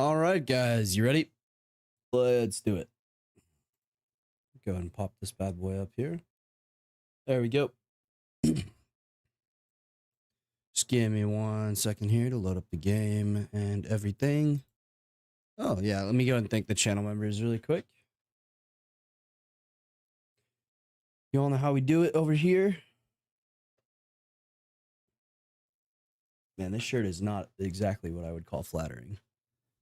All right, guys, you ready? Let's do it. Go ahead and pop this bad boy up here. There we go. Just give me 1 second here to load up the game and everything. Oh, yeah, let me go ahead and thank the channel members really quick. You all know how we do it over here. Man, this shirt is not exactly what I would call flattering,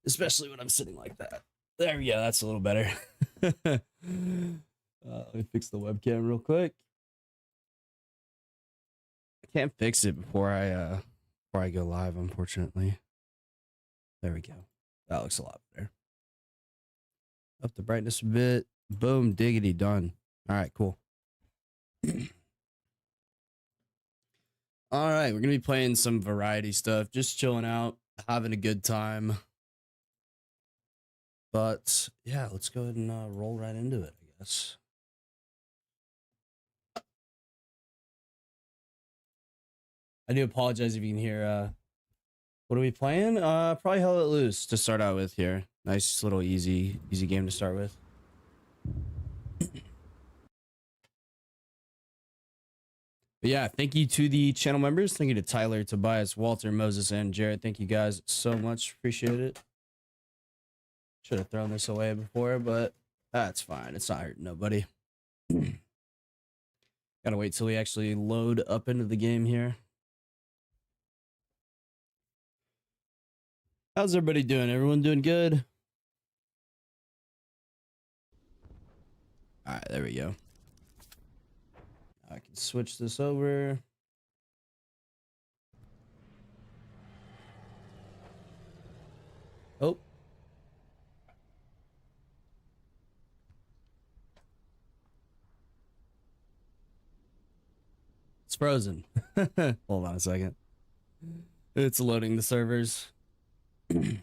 especially when I'm sitting like that. There we go. That's a little better. Let me fix the webcam real quick. I can't fix it before I go live, unfortunately. There we go. That looks a lot better. Up the brightness a bit. Boom, diggity, done. All right, cool. All right, we're gonna be playing some variety stuff, just chilling out, having a good time. But yeah, let's go ahead and roll right into it, I guess. I do apologize if you can hear. What are we playing? Probably Hell Let Loose to start out with here. Nice little easy game to start with. But yeah, thank you to the channel members. Thank you to Tyler, Tobias, Walter, Moses, and Jared. Thank you guys so much. Appreciate it. Should have thrown this away before, but that's fine. It's not hurting nobody. Gotta wait till we actually load up into the game here. How's everybody doing? Everyone doing good? All right, there we go. I can switch this over. Oh. It's frozen. Hold on a second. It's loading the servers. I'm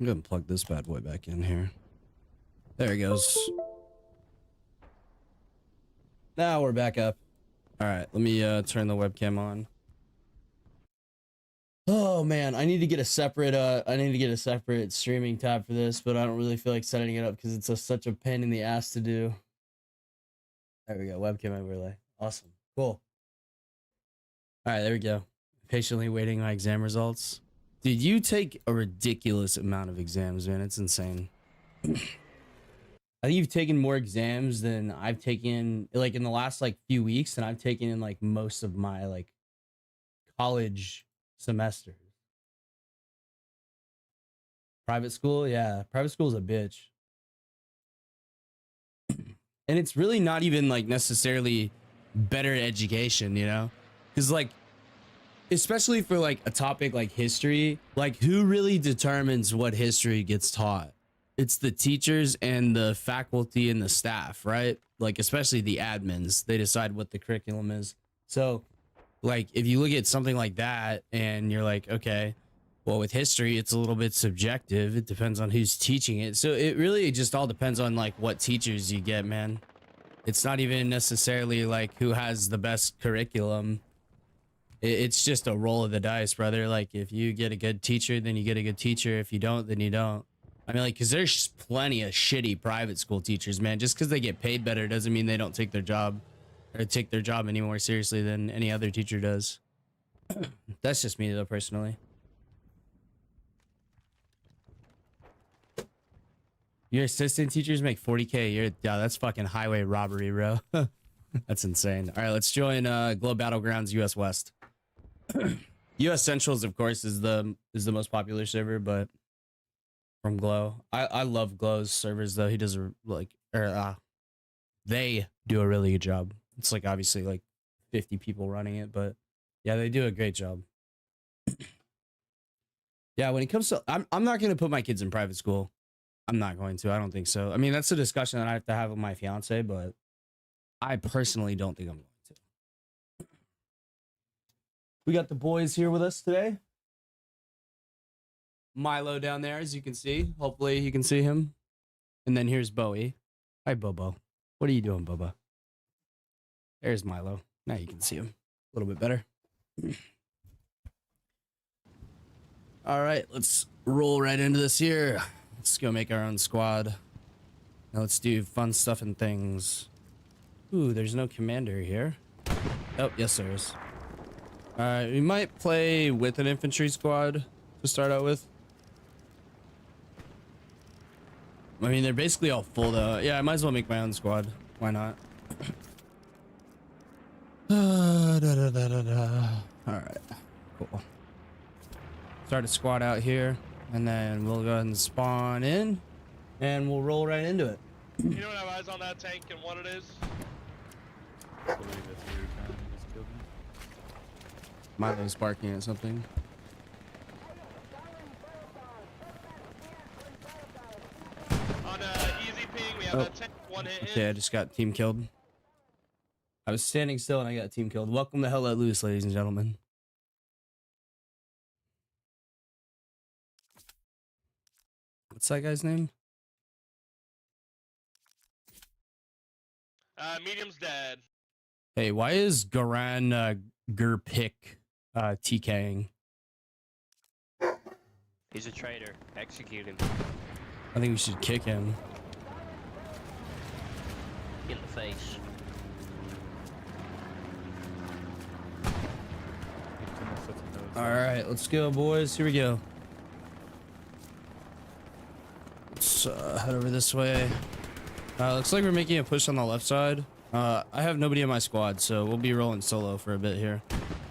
gonna plug this bad boy back in here. There he goes. Now we're back up. All right, let me turn the webcam on. Oh man, I need to get a separate streaming tab for this, but I don't really feel like setting it up because it's such a pain in the ass to do. There we go, webcam overlay. Awesome, cool. All right, there we go. Patiently waiting my exam results. Dude, you take a ridiculous amount of exams, man. It's insane. I think you've taken more exams than I've taken, like in the last like few weeks, than I've taken in like most of my like college semesters. Private school, yeah, private school is a bitch. And it's really not even like necessarily better education, you know? Because like, especially for like a topic like history, like who really determines what history gets taught? It's the teachers and the faculty and the staff, right? Like especially the admins, they decide what the curriculum is. So like if you look at something like that and you're like, okay, well with history it's a little bit subjective, it depends on who's teaching it. So it really just all depends on like what teachers you get, man. It's not even necessarily like who has the best curriculum. It's just a roll of the dice, brother. Like if you get a good teacher, then you get a good teacher. If you don't, then you don't. I mean, like, because there's plenty of shitty private school teachers, man. Just because they get paid better doesn't mean they don't take their job or take their job any more seriously than any other teacher does. That's just me, though, personally. Your assistant teachers make 40K a year. Yeah, that's fucking highway robbery, bro. That's insane. All right, let's join Glow Battlegrounds US West. US Centrals, of course, is the most popular server, but from Glow, I love Glow's servers though. He does they do a really good job. It's like obviously like 50 people running it, but yeah, they do a great job. Yeah, when it comes to, I'm not gonna put my kids in private school. I'm not going to. I don't think so. I mean, that's a discussion that I have to have with my fiance, but I personally don't think I'm going to. We got the boys here with us today. Milo down there, as you can see. Hopefully you can see him. And then here's Bowie. Hi, Bobo. What are you doing, Boba? There's Milo. Now you can see him a little bit better. All right, let's roll right into this here. Let's go make our own squad. Now let's do fun stuff and things. Ooh, there's no commander here. Oh, yes there is. All right, we might play with an infantry squad to start out with. I mean, they're basically all full though. Yeah, I might as well make my own squad. Why not? All right, cool. Start a squad out here, and then we'll go ahead and spawn in, and we'll roll right into it. You don't have eyes on that tank and what it is? I believe it's your time. You just killed me. Milo's barking at something. On easy ping, we have Oh. that tank, one hit Okay, I in. just got team killed. I was standing still and I got team killed. Welcome to Hell Let Loose, ladies and gentlemen. What's that guy's name? Medium's dead. Hey, why is Garan Gurpik TKing? He's a traitor. Execute him. I think we should kick him. In the face. Need 2 more sets of nodes. All right, let's go, boys. Here we go. Let's head over this way. Looks like we're making a push on the left side. I have nobody in my squad, so we'll be rolling solo for a bit here.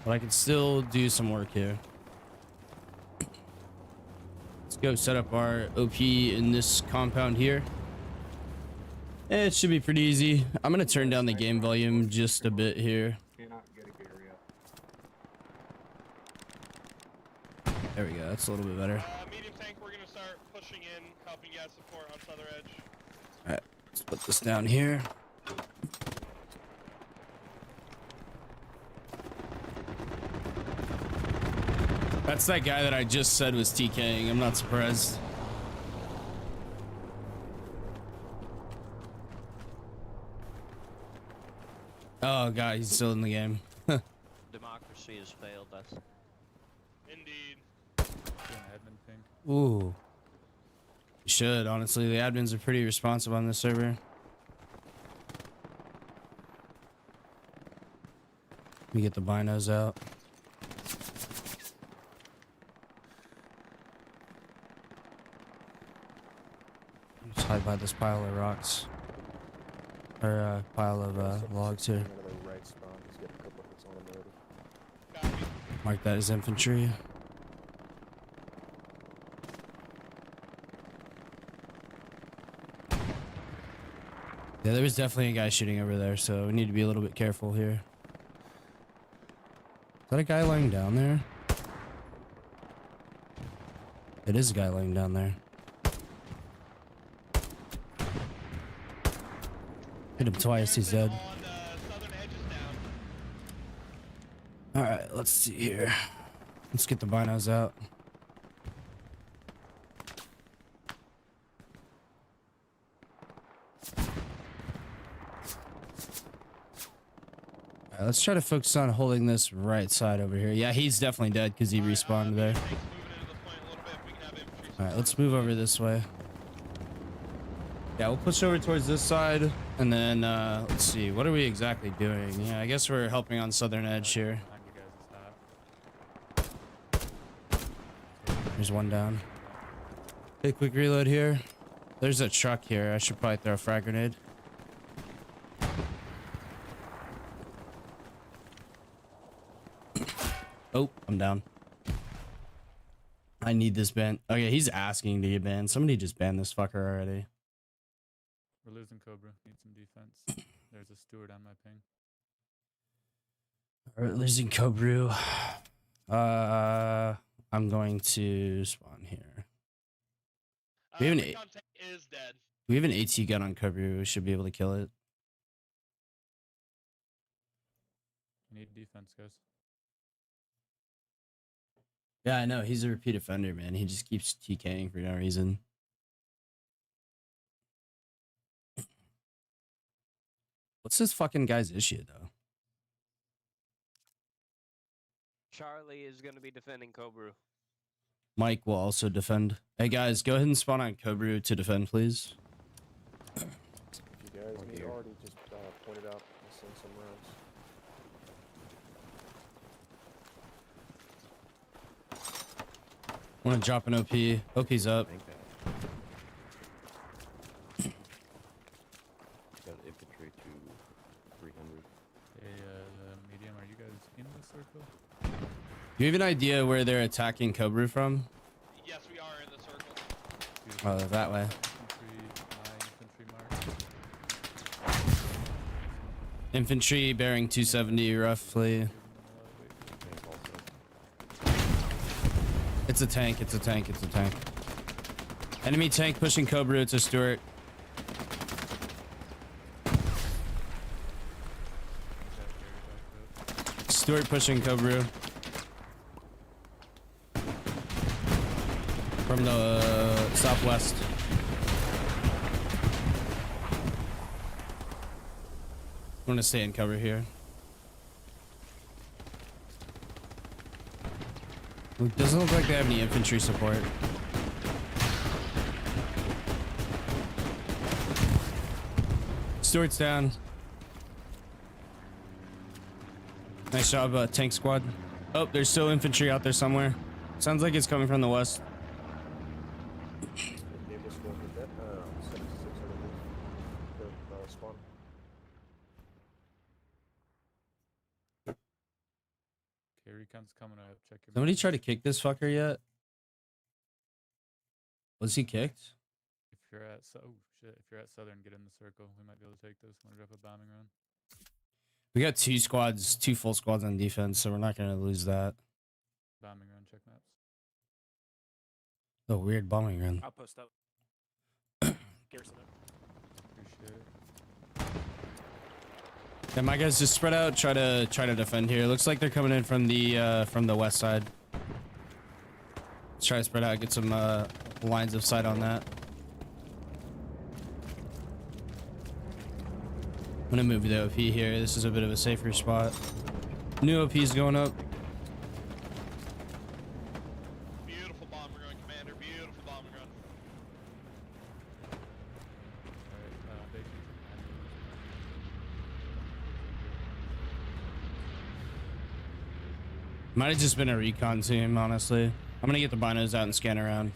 But I can still do some work here. Let's go set up our OP in this compound here. It should be pretty easy. I'm going to turn down the game volume just a bit here. Cannot get a gear yet. There we go. That's a little bit better. Medium tank, we're gonna start pushing in, helping you guys support on southern edge. All right, let's put this down here. That's that guy that I just said was TKing. I'm not surprised. Oh god, he's still in the game. Democracy has failed us. Indeed. Do an admin ping. Ooh. You should, honestly. The admins are pretty responsive on this server. Let me get the binos out. Just hide by this pile of rocks. Or pile of logs here. Another right spawn. He's got a couple hits on him already. Copy. Mark that as infantry. Yeah, there was definitely a guy shooting over there, so we need to be a little bit careful here. Is that a guy lying down there? It is a guy lying down there. Hit him twice, he's dead. On southern edge is down. Alright, let's see here. Let's get the binos out. Alright, let's try to focus on holding this right side over here. Yeah, he's definitely dead because he respawned there. Tank's moving into the point a little bit. We can have infantry Alright, let's move over this way. Yeah, we'll push over towards this side, and then, let's see, what are we exactly doing? Yeah, I guess we're helping on southern edge here. Behind you guys is half. There's one down. Okay, quick reload here. There's a truck here. I should probably throw a frag grenade. Oh, I'm down. I need this ban. Okay, he's asking to get banned. Somebody just banned this fucker already. We're losing Cobra. Need some defense. There's a steward on my ping. Alright, losing Cobru. I'm going to spawn here. We have an recon tank is dead. We have an AT gun on Cobru. We should be able to kill it. Need defense, guys. Yeah, I know. He's a repeat offender, man. He just keeps TKing for no reason. What's this fucking guy's issue, though? Charlie is going to be defending Cobra. Mike will also defend. Hey guys, go ahead and spawn on Cobra to defend, please. If you guys need already, just point it out and send some rounds. I want to drop an OP. OP's up. Bank that. Got infantry to 300. Hey, medium, are you guys in the circle? Do you have an idea where they're attacking Cobra from? Yes, we are in the circle. Beautiful. Oh, that way. Infantry, my infantry mark. Infantry bearing 270 roughly. Giving them a lot of weight. Tank also. It's a tank, it's a tank, it's a tank. Enemy tank pushing Cobra to Stuart. Got Gary back up. Stuart pushing Cobra. From the southwest. I'm gonna stay in cover here. It doesn't look like they have any infantry support. Stuart's down. Nice job, tank squad. Oh, there's still infantry out there somewhere. Sounds like it's coming from the west. They just go hit that 76 the spawn. Okay, recon's coming up. Check your Somebody map. try to kick this fucker yet? Was he kicked? If you're at oh shit, if you're at southern, get in the circle. We might be able to take this. Want to drop a bombing run? We got two squads, two full squads on defense, so we're not gonna lose that. Bombing run. Check maps. Oh, weird bombing run. I'll post up. Garrison up. Appreciate it. Yeah, my guys, just spread out. Try to defend here. Looks like they're coming in from the west side. Let's try to spread out. Get some lines of sight on that. I'm gonna move the OP here. This is a bit of a safer spot. New OP's going up. Beautiful bombing run, Commander. Beautiful bombing run. Alright, bacon. Might have just been a recon team, honestly. I'm gonna get the binos out and scan around.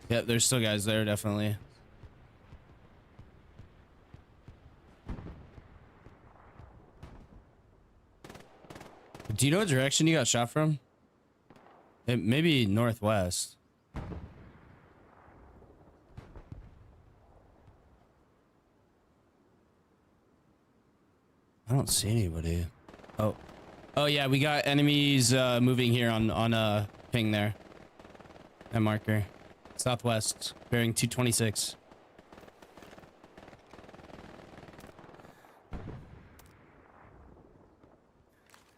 Yeah, there's still guys there, definitely. Do you know what direction you got shot from? It maybe northwest. I don't see anybody. Oh. Oh yeah, we got enemies moving here on ping there. That marker. Southwest, bearing 226.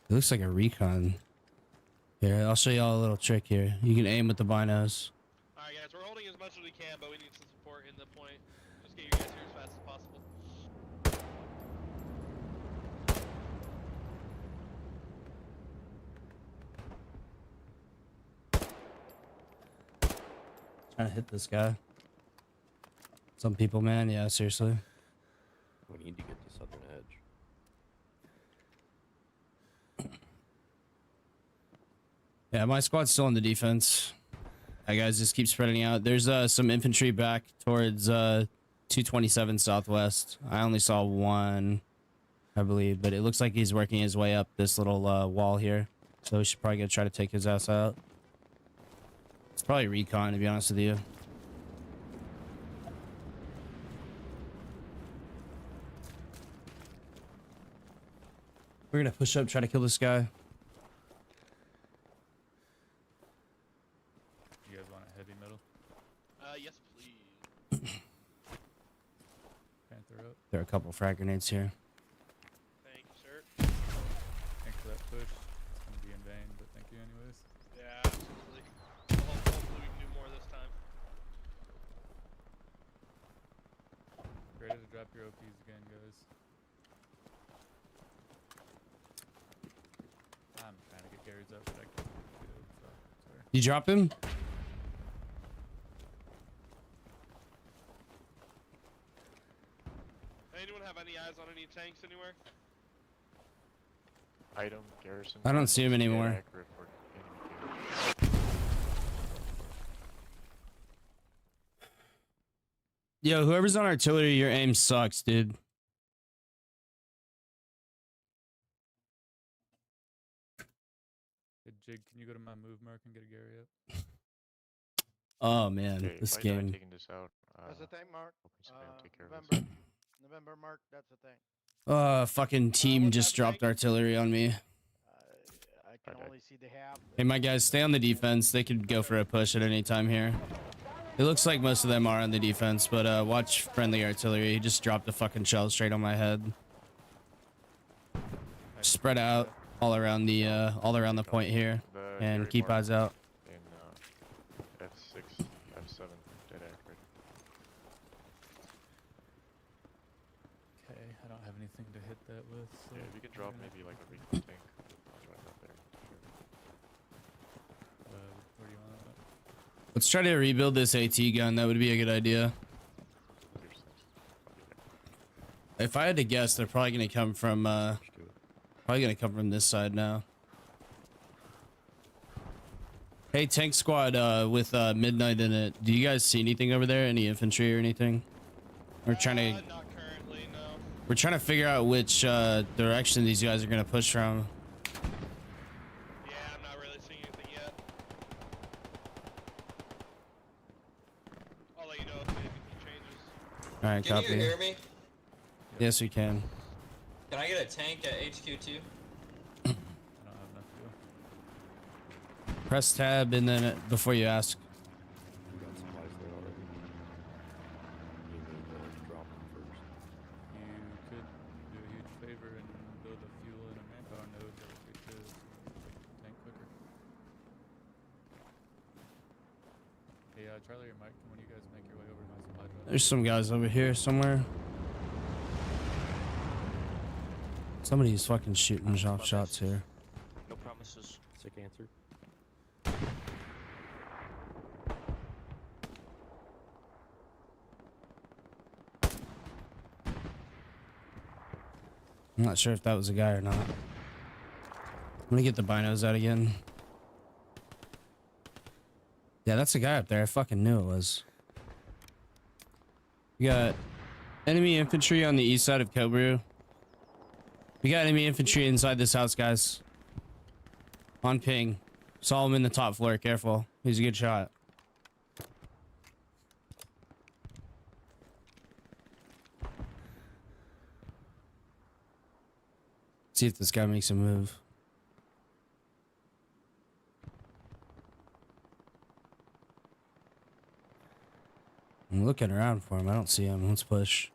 It looks like a recon. Here, I'll show y'all a little trick here. You can aim with the binos. Alright, guys, we're holding as much as we can, but we need some support in the point. Just get you guys here as fast as possible. Trying to hit this guy. Some people, man. Yeah, seriously. We need to get the southern edge. Yeah, my squad's still on the defense. Hi guys, just keep spreading out. There's some infantry back towards 227 southwest. I only saw one, I believe, but it looks like he's working his way up this little wall here. So we should probably go try to take his ass out. It's probably recon, to be honest with you. We're gonna push up, try to kill this guy. You guys want a heavy middle? Yes, please. Panther up. There are a couple frag grenades here. Thank you, sir. Thanks for that push. It's gonna be in vain, but thank you anyways. Yeah, absolutely. Hopefully we can do more this time. Ready to drop your OPs again, guys. I'm trying to get Gary's up, but I can't do it, so. You drop him? Anyone have any eyes on any tanks anywhere? Item, garrison. I don't see him anymore. Accurate for enemy gear. Yo, whoever's on artillery, your aim sucks, dude. Hey, Jig, can you go to my move mark and get a Gary up? Oh man, Okay, this if I die game. taking this out, That's the thing, Mark. hoping somebody will take care of November. this. November, Mark. That's the thing. Fucking team what's just dropped happening? artillery on me. I can Okay. only see the half. Hey, my guys, stay on the defense. They could go for a push at any time here. It looks like most of them are on the defense, but watch friendly artillery. He just dropped a fucking shell straight on my head. Spread out all around the point here, The and Gary keep mark eyes out. in F6, F7, dead accurate. Okay, I don't have anything to hit that with. So Yeah, if you can we're drop gonna- maybe like a recon tank. I'll join up there. Where do you want it? Let's try to rebuild this AT gun. That would be a good idea. Clear sense. I'll be there. If I had to guess, they're probably gonna come from this side now. Hey, tank squad with midnight in it. Do you guys see anything over there? Any infantry or anything? We're trying to Not currently, no. We're trying to figure out which direction these guys are gonna push from. Yeah, I'm not really seeing anything yet. I'll let you know if anything changes. All right, Can copy. you hear me? Yes, we can. Can I get a tank at HQ2? I don't have enough fuel. Press tab and then before you ask. We got supplies there already. You need to drop them first. You could do a huge favor and build a fuel and a manpower node that would get to the tank quicker. Hey, Charlie or Mike, can one of you guys make your way over to my supply drop? There's some guys over here somewhere. Somebody's fucking shooting off shots here. No promises. Sick answer. I'm not sure if that was a guy or not. I'm gonna get the binos out again. Yeah, that's a guy up there. I fucking knew it was. We got enemy infantry on the east side of Kobru. We got enemy infantry inside this house, guys. On ping. Saw him in the top floor. Careful. He's a good shot. See if this guy makes a move. I'm looking around for him. I don't see him. Let's push.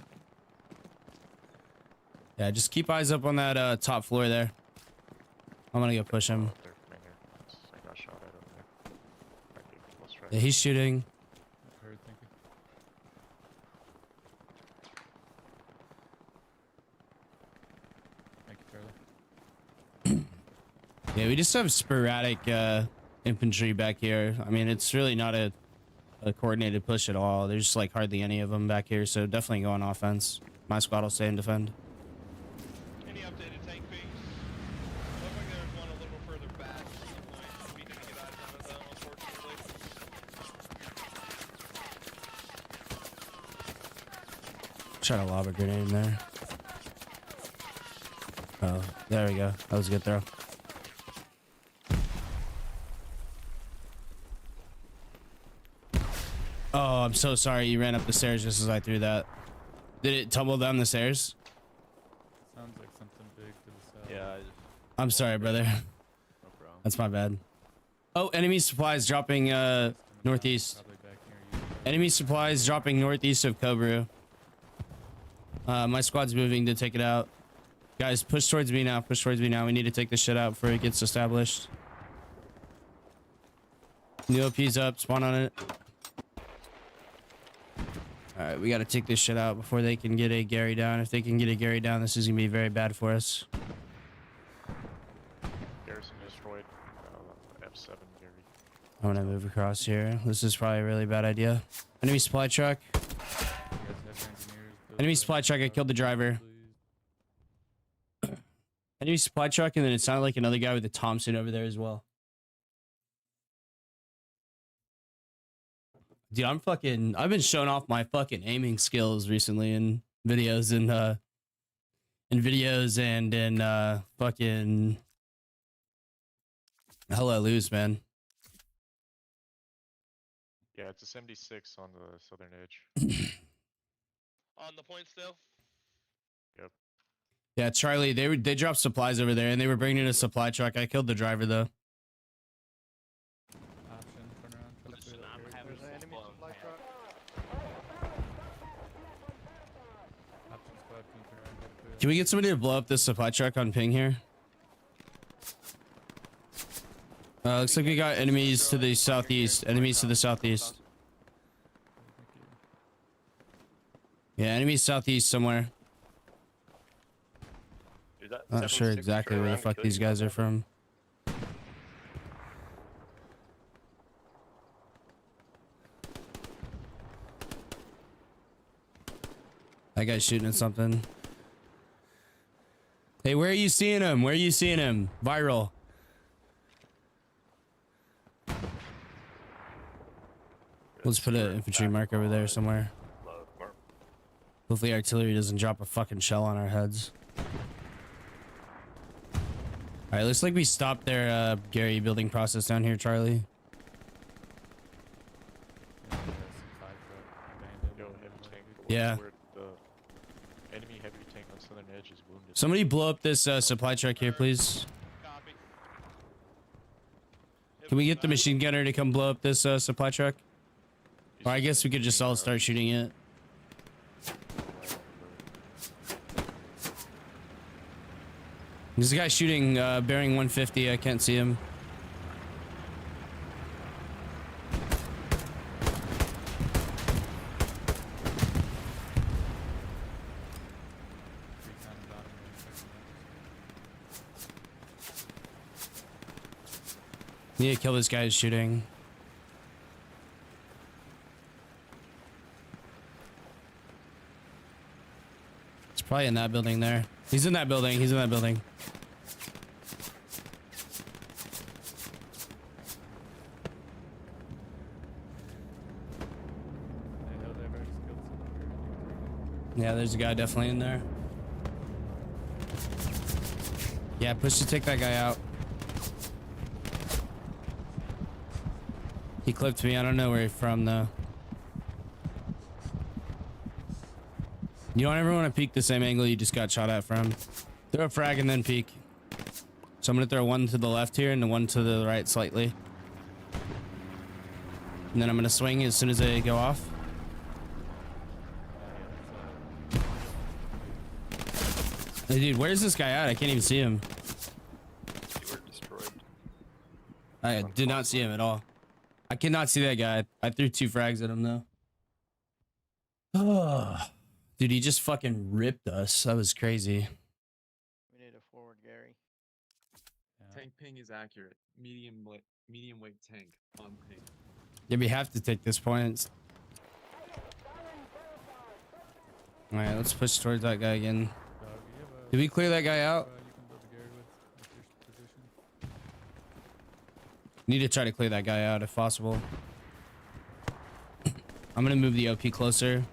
Yeah, just keep eyes up on that top floor there. I'm gonna go push him. Up there from in here. I got shot at over there. Might be close right. Yeah, he's shooting. Heard, thank you. Thank you, Charlie. Yeah, we just have sporadic infantry back here. I mean, it's really not a coordinated push at all. There's like hardly any of them back here, so definitely go on offense. My squad will stay and defend. Any updated tank pings? Looks like there's one a little further back from the point. We didn't get eyes on it though, unfortunately. Try to lob a grenade in there. Oh, there we go. That was a good throw. Oh, I'm so sorry. You ran up the stairs just as I threw that. Did it tumble down the stairs? Sounds like something big to the south. Yeah, I just, I'm sorry, brother. no problem. That's my bad. Oh, enemy supplies dropping northeast. Probably back near you. Enemy supplies dropping northeast of Kobru. My squad's moving to take it out. Guys, push towards me now. Push towards me now. We need to take this shit out before it gets established. New OP's up. Spawn on it. Alright, we gotta take this shit out before they can get a Gary down. If they can get a Gary down, this is gonna be very bad for us. Garrison destroyed. F7 Gary. I'm gonna move across here. This is probably a really bad idea. Enemy supply truck. You guys have engineers build Enemy a, supply truck. I killed the driver. please? Enemy supply truck, and then it sounded like another guy with a Thompson over there as well. Dude, I've been showing off my fucking aiming skills recently in videos and in fucking hell I lose, man. Yeah, it's a 76 on the southern edge. On the point still. Yeah, Charlie, they dropped supplies over there and they were bringing in a supply truck. I killed the driver though. Option, turn around, try to Listen, clear that I'm area. having There's an enemy full-blown supply panic. truck. Option squad, can you turn around, try to clear Can we get somebody to blow up this supply truck on ping here? Looks like we got enemies to the southeast. Enemies to the southeast. that? Thank you. Yeah, enemies southeast somewhere. Dude, that Not sure 76 exactly turned where the around fuck and these killed you. guys are from. That guy's shooting at something. Hey, where are you seeing him? Where are you seeing him? Viral. Let's put an infantry mark over there somewhere. Love, Mark. Hopefully artillery doesn't drop a fucking shell on our heads. Alright, looks like we stopped their Gary building process down here, Charlie. Yeah, supply truck abandoned Yo, and heavy like, tank. Yeah. Where the enemy heavy tank on southern edge is wounded. Somebody blow up this supply truck here, please. Copy. Can we get the machine gunner to come blow up this supply truck? He's Or I guess we could just all shooting, start shooting it. There's a guy shooting bearing 150. I can't see him. recon and bottom range, second Need to kill this guy who's shooting. It's probably in that building there. He's in that building. He's in that building. I know they're very skilled, so they're very Yeah, there's a guy definitely in there. Yeah, push to take that guy out. He clipped me. I don't know where he's from though. You don't ever want to peek the same angle you just got shot at from. Throw a frag and then peek. So I'm gonna throw one to the left here and the one to the right slightly. And then I'm gonna swing as soon as they go off. Hey, dude, where's this guy at? I can't even see him. You were destroyed. I did not see him at all. I cannot see that guy. I threw 2 frags at him though. Dude, he just fucking ripped us. That was crazy. We need a forward, Gary. Yeah. Tank ping is accurate. Medium weight tank on ping. Yeah, we have to take this point. All right, let's push towards that guy again. Dog, you have a Did we clear that guy out? you can build a Gary with your position. Need to try to clear that guy out if possible. I'm gonna move the OP closer.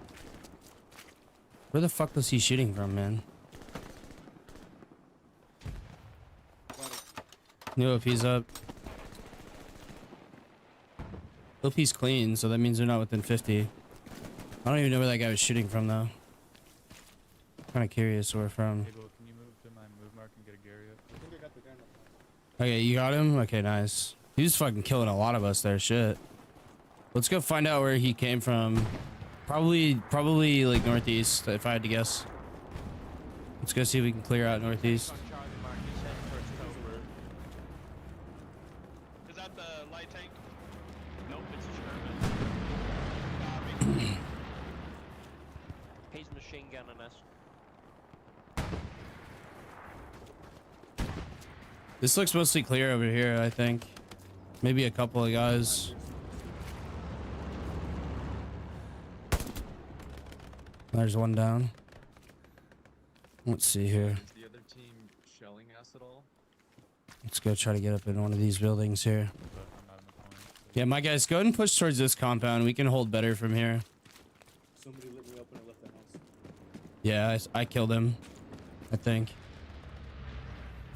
Where the fuck was he shooting from, man? New OP's up. OP's clean, so that means they're not within 50. I don't even know where that guy was shooting from, though. Kind of curious where from. Cable, can you move to my move mark and get a Gary up? Okay, you got him? Okay, nice. He was fucking killing a lot of us there, shit. Let's go find out where he came from. Probably like northeast, if I had to guess. Let's go see if we can clear out northeast. Charlie Mark, he's heading towards Cobra. Is that the light tank? Nope, it's a Sherman. Copy. He's machine gunning us. This looks mostly clear over here, I think. Maybe a couple of guys. There's one down. Let's see here. Is the other team shelling us at all? Let's go try to get up in one of these buildings here. But I'm not in the point. So Yeah, my guys, go ahead and push towards this compound. We can hold better from here. Somebody lit me up when I left the house. Yeah, I killed him. I think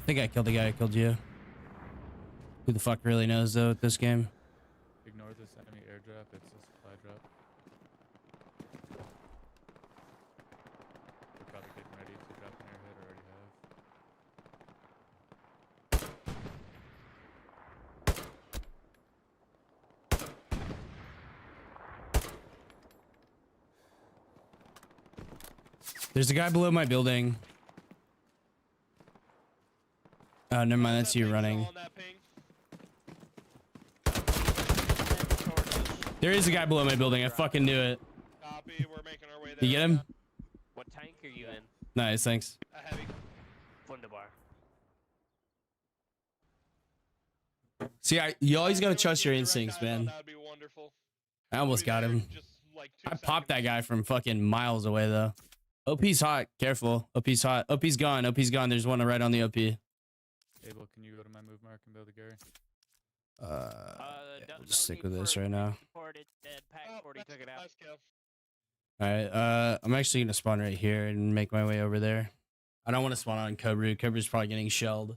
I killed the guy who killed you. Who the fuck really knows though at this game? ignore this enemy airdrop. It's a supply drop. We're probably getting ready to drop an airhead or already have. There's a guy below my building. Oh, never mind. That's you running. On that ping. There is a guy below my building. I fucking knew it. Copy. We're making our way there. You get him? What tank are you in? Nice, thanks. A heavy. Wunderbar. See, you always gotta trust your Direct instincts, eyes on man. That would be wonderful. I almost got him. Just like I popped that guy from fucking miles away though. OP's hot. Careful. OP's hot. OP's gone. OP's gone. There's one right on the OP. Abel, can you go to my move mark and build a Gary? Yeah, we'll just stick with this right now. Pack 40 took it out. Nice kill. All right. I'm actually gonna spawn right here and make my way over there. I don't want to spawn on Cobra. Cobra's probably getting shelled.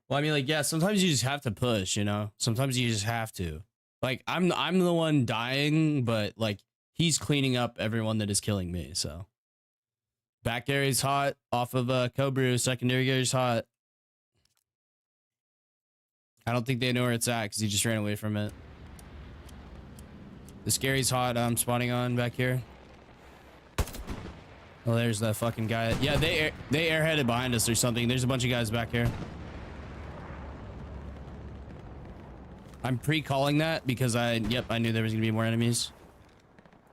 Well, I mean, like, yeah, sometimes you just have to push, you know? Sometimes you just have to. Like, I'm the one dying, but, like, he's cleaning up everyone that is killing me, so. Back area's hot off of Cobra. Secondary area's hot. I don't think they know where it's at because he just ran away from it. The scary's hot. I'm spawning on back here. Oh, there's that fucking guy. Yeah, they airheaded behind us or something. There's a bunch of guys back here. I'm pre-calling that because I knew there was gonna be more enemies.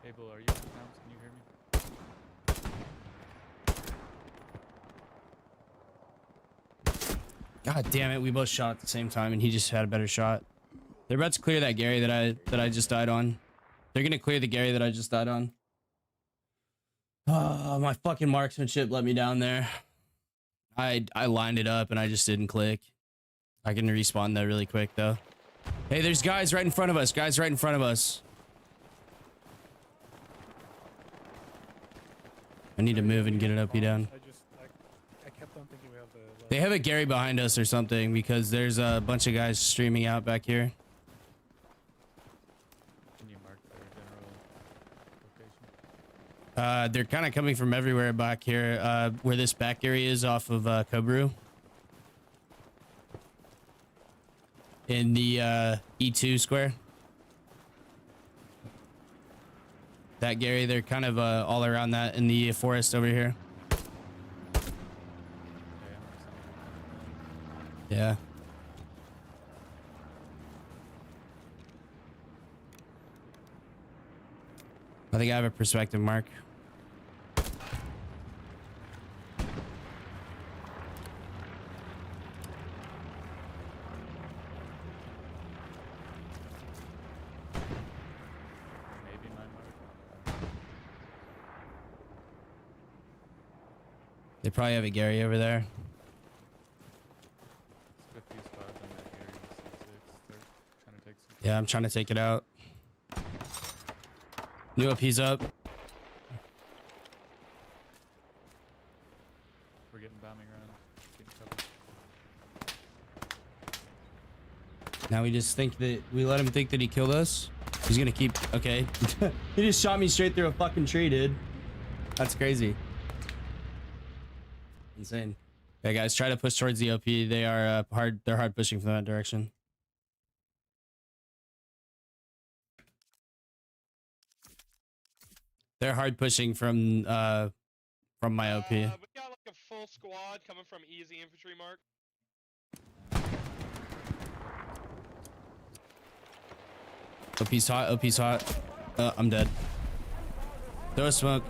Abel, are you in the house? Can you hear me? God damn it, we both shot at the same time and he just had a better shot. They're about to clear that Gary that I just died on. They're gonna clear the Gary that I just died on. Oh, my fucking marksmanship let me down there. I lined it up and I just didn't click. I can respawn that really quick though. Hey, there's guys right in front of us. Guys right in front of us. I need to move and get an OP down. I kept on thinking we have the. They have a Gary behind us or something because there's a bunch of guys streaming out back here. Can you mark their general location? They're kind of coming from everywhere back here. Where this back area is off of Cobru. In the E2 square. That Gary, they're kind of all around that in the forest over here. Yeah. I think I have a perspective mark. Maybe my mark. They probably have a Gary over there. Let's get these spots on that Gary C6. They're trying to take some. Yeah, I'm trying to take it out. New OP's up. We're getting bombing around. Getting covered. Now we just think that we let him think that he killed us. He's gonna keep. Okay. He just shot me straight through a fucking tree, dude. That's crazy. Insane. Yeah, guys, try to push towards the OP. They are hard. They're hard pushing from that direction. They're hard pushing from my OP. We got like a full squad coming from easy infantry mark. OP's hot. OP's hot. I'm dead. Throw a smoke.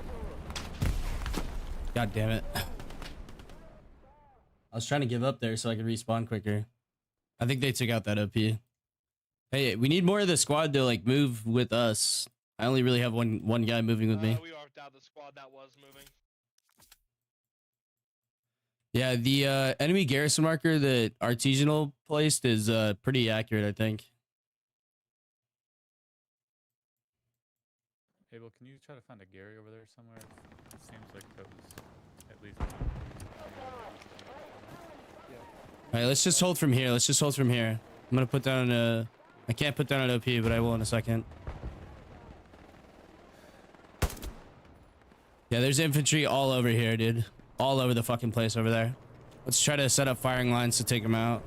God damn it. I was trying to give up there so I could respawn quicker. I think they took out that OP. Hey, we need more of the squad to like move with us. I only really have one guy moving with me. We wiped out the squad that was moving. Yeah, the enemy garrison marker that Artisanal placed is pretty accurate, I think. Abel, can you try to find a Gary over there somewhere? It seems like that was at least one. All right, let's just hold from here. Let's just hold from here. I'm gonna put down a. I can't put down an OP, but I will in a second. Yeah, there's infantry all over here, dude. All over the fucking place over there. Let's try to set up firing lines to take them out.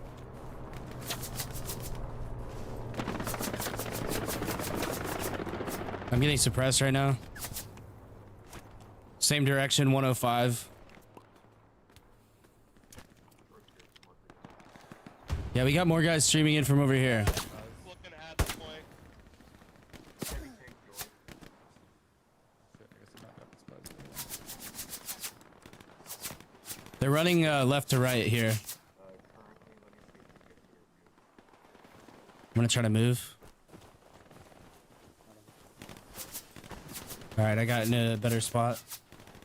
I'm getting suppressed right now. Same direction, 105. Yeah, we got more guys streaming in from over here. Looking at the point. Shit, I guess I'm not that spot. They're running left to right here. I'm gonna try to move. All right, I got in a better spot.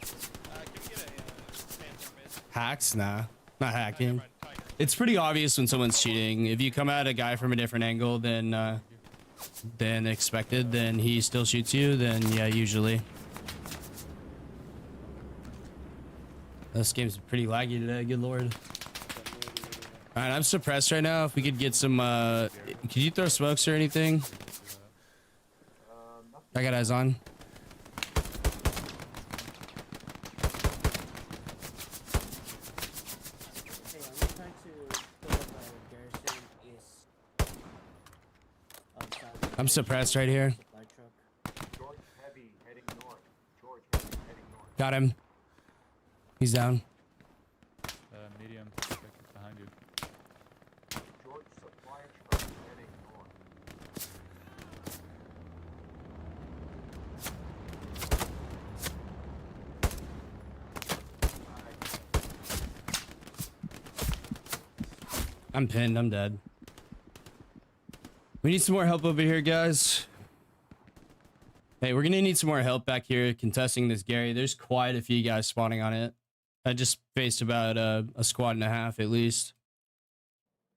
Can we get a Panther mid? Hacks? Nah, not hacking. Never mind, Tiger. It's pretty obvious when someone's cheating. If you come at a guy from a different angle than expected, then he still shoots you. Then yeah, usually. This game's pretty laggy today. Good lord. All right, I'm suppressed right now. If we could get some, could you throw smokes or anything? I got eyes on. I'm suppressed right here. Got him. He's down. Medium, behind you. I'm pinned. I'm dead. We need some more help over here, guys. Hey, we're gonna need some more help back here contesting this Gary. There's quite a few guys spawning on it. I just faced about a squad and a half at least.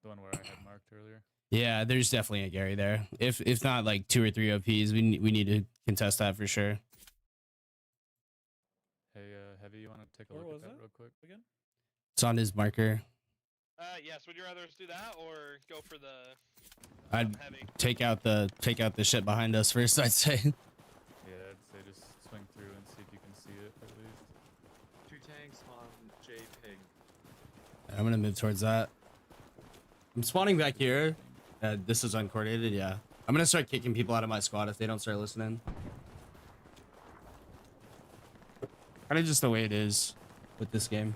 The one where I had marked earlier. Yeah, there's definitely a Gary there. If not like 2 or 3 OPs, we need to contest that for sure. Hey, Heavy, you want to take a Where look was at that that? real quick? Again? It's on his marker. Yes. Would you rather us do that or go for the I'd heavy? take out the shit behind us first, I'd say. Yeah, I'd say just swing through and see if you can see it at least. 2 tanks on J Pig. I'm gonna move towards that. I'm spawning back here. This is uncoordinated, yeah. I'm gonna start kicking people out of my squad if they don't start listening. Kind of just the way it is with this game.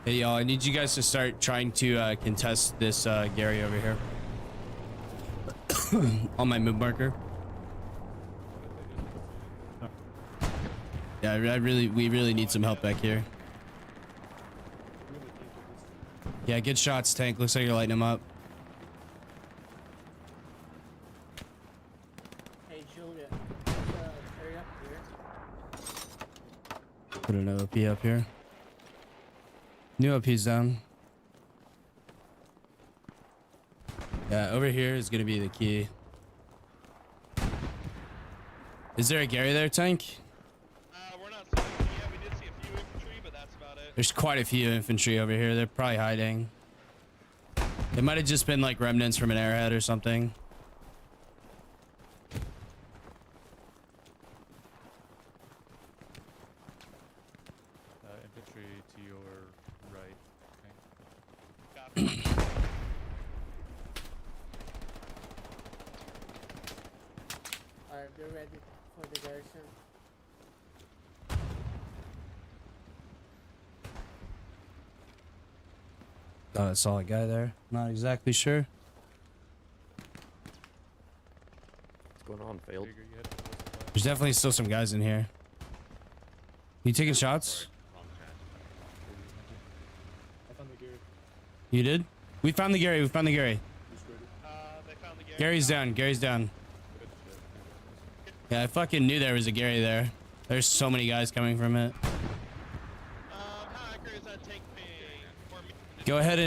Hey y'all, I need you guys to start trying to contest this Gary over here. On my move marker. Yeah, we really need some help back here. Yeah, good shots, Tank. Looks like you're lighting him up. Hey, Julia, area up here. Put an OP up here. New OP's down. Yeah, over here is gonna be the key. Is there a Gary there, Tank? We're not seeing anything yet. We did see a few infantry, but that's about it. There's quite a few infantry over here. They're probably hiding. It might have just been like remnants from an airhead or something. Infantry to your right. Okay. Copy. Alright, they're ready for the garrison. Thought I saw a guy there. Not exactly sure. What's going on, failed? Figure you had to go supply. There's definitely still some guys in here. You taking shots? You did? We found the Gary. We found the Gary. They found the Gary. Gary's down. Gary's down. Yeah, I fucking knew there was a Gary there. There's so many guys coming from it. How accurate is that tank being? Or me- Go ahead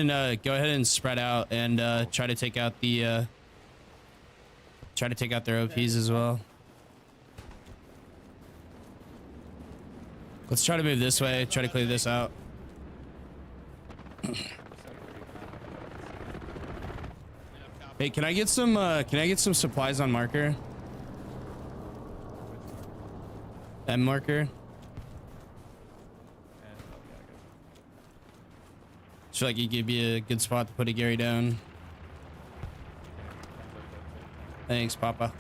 and spread out and try to take out the their OPs as well. Let's try to move this way. Try to clear this out. Hey, can I get some supplies on marker? M marker. Feel like it could be a good spot to put a Gary down. Thanks, Papa.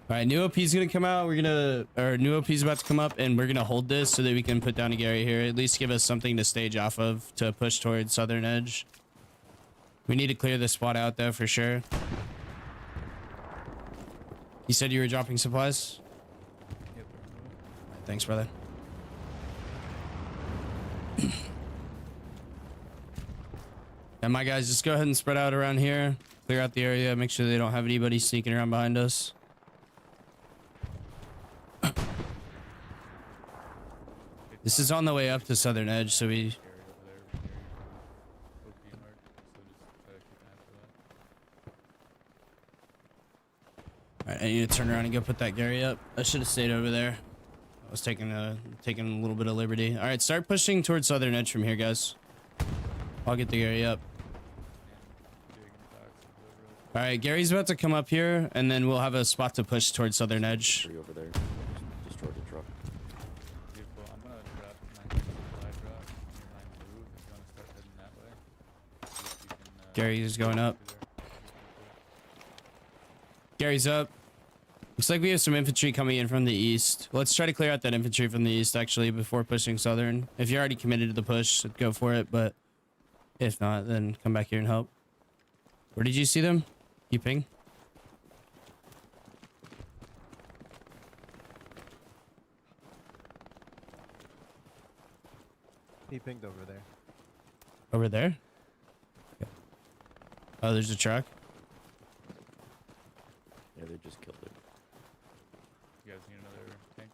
All right, new OP's gonna come out. New OP's about to come up, and we're gonna hold this so that we can put down a Gary here. At least give us something to stage off of to push towards southern edge. We need to clear this spot out though for sure. You said you were dropping supplies? Yep. Thanks, brother. And my guys, just go ahead and spread out around here. Clear out the area. Make sure they don't have anybody sneaking around behind us. This is on the way up to southern edge, so we... Gary over there. Gary. OP mark. So just try to keep an eye for that. Alright, I need to turn around and go put that Gary up. I should have stayed over there. I was taking a little bit of liberty. Alright, start pushing towards southern edge from here, guys. I'll get the Gary up. Alright, Gary's about to come up here, and then we'll have a spot to push towards southern edge. Tree over there. Just destroyed the truck. Beautiful. I'm gonna drop my supply drop near my move if you wanna start heading that way. See if you can, Gary is going up. through there. Gary's up. Looks like we have some infantry coming in from the east. Let's try to clear out that infantry from the east, actually, before pushing southern. If you're already committed to the push, go for it, but if not, then come back here and help. Where did you see them? You ping? He pinged over there. Over there? Okay. Oh, there's a truck. Yeah, they just killed it. You guys need another tank?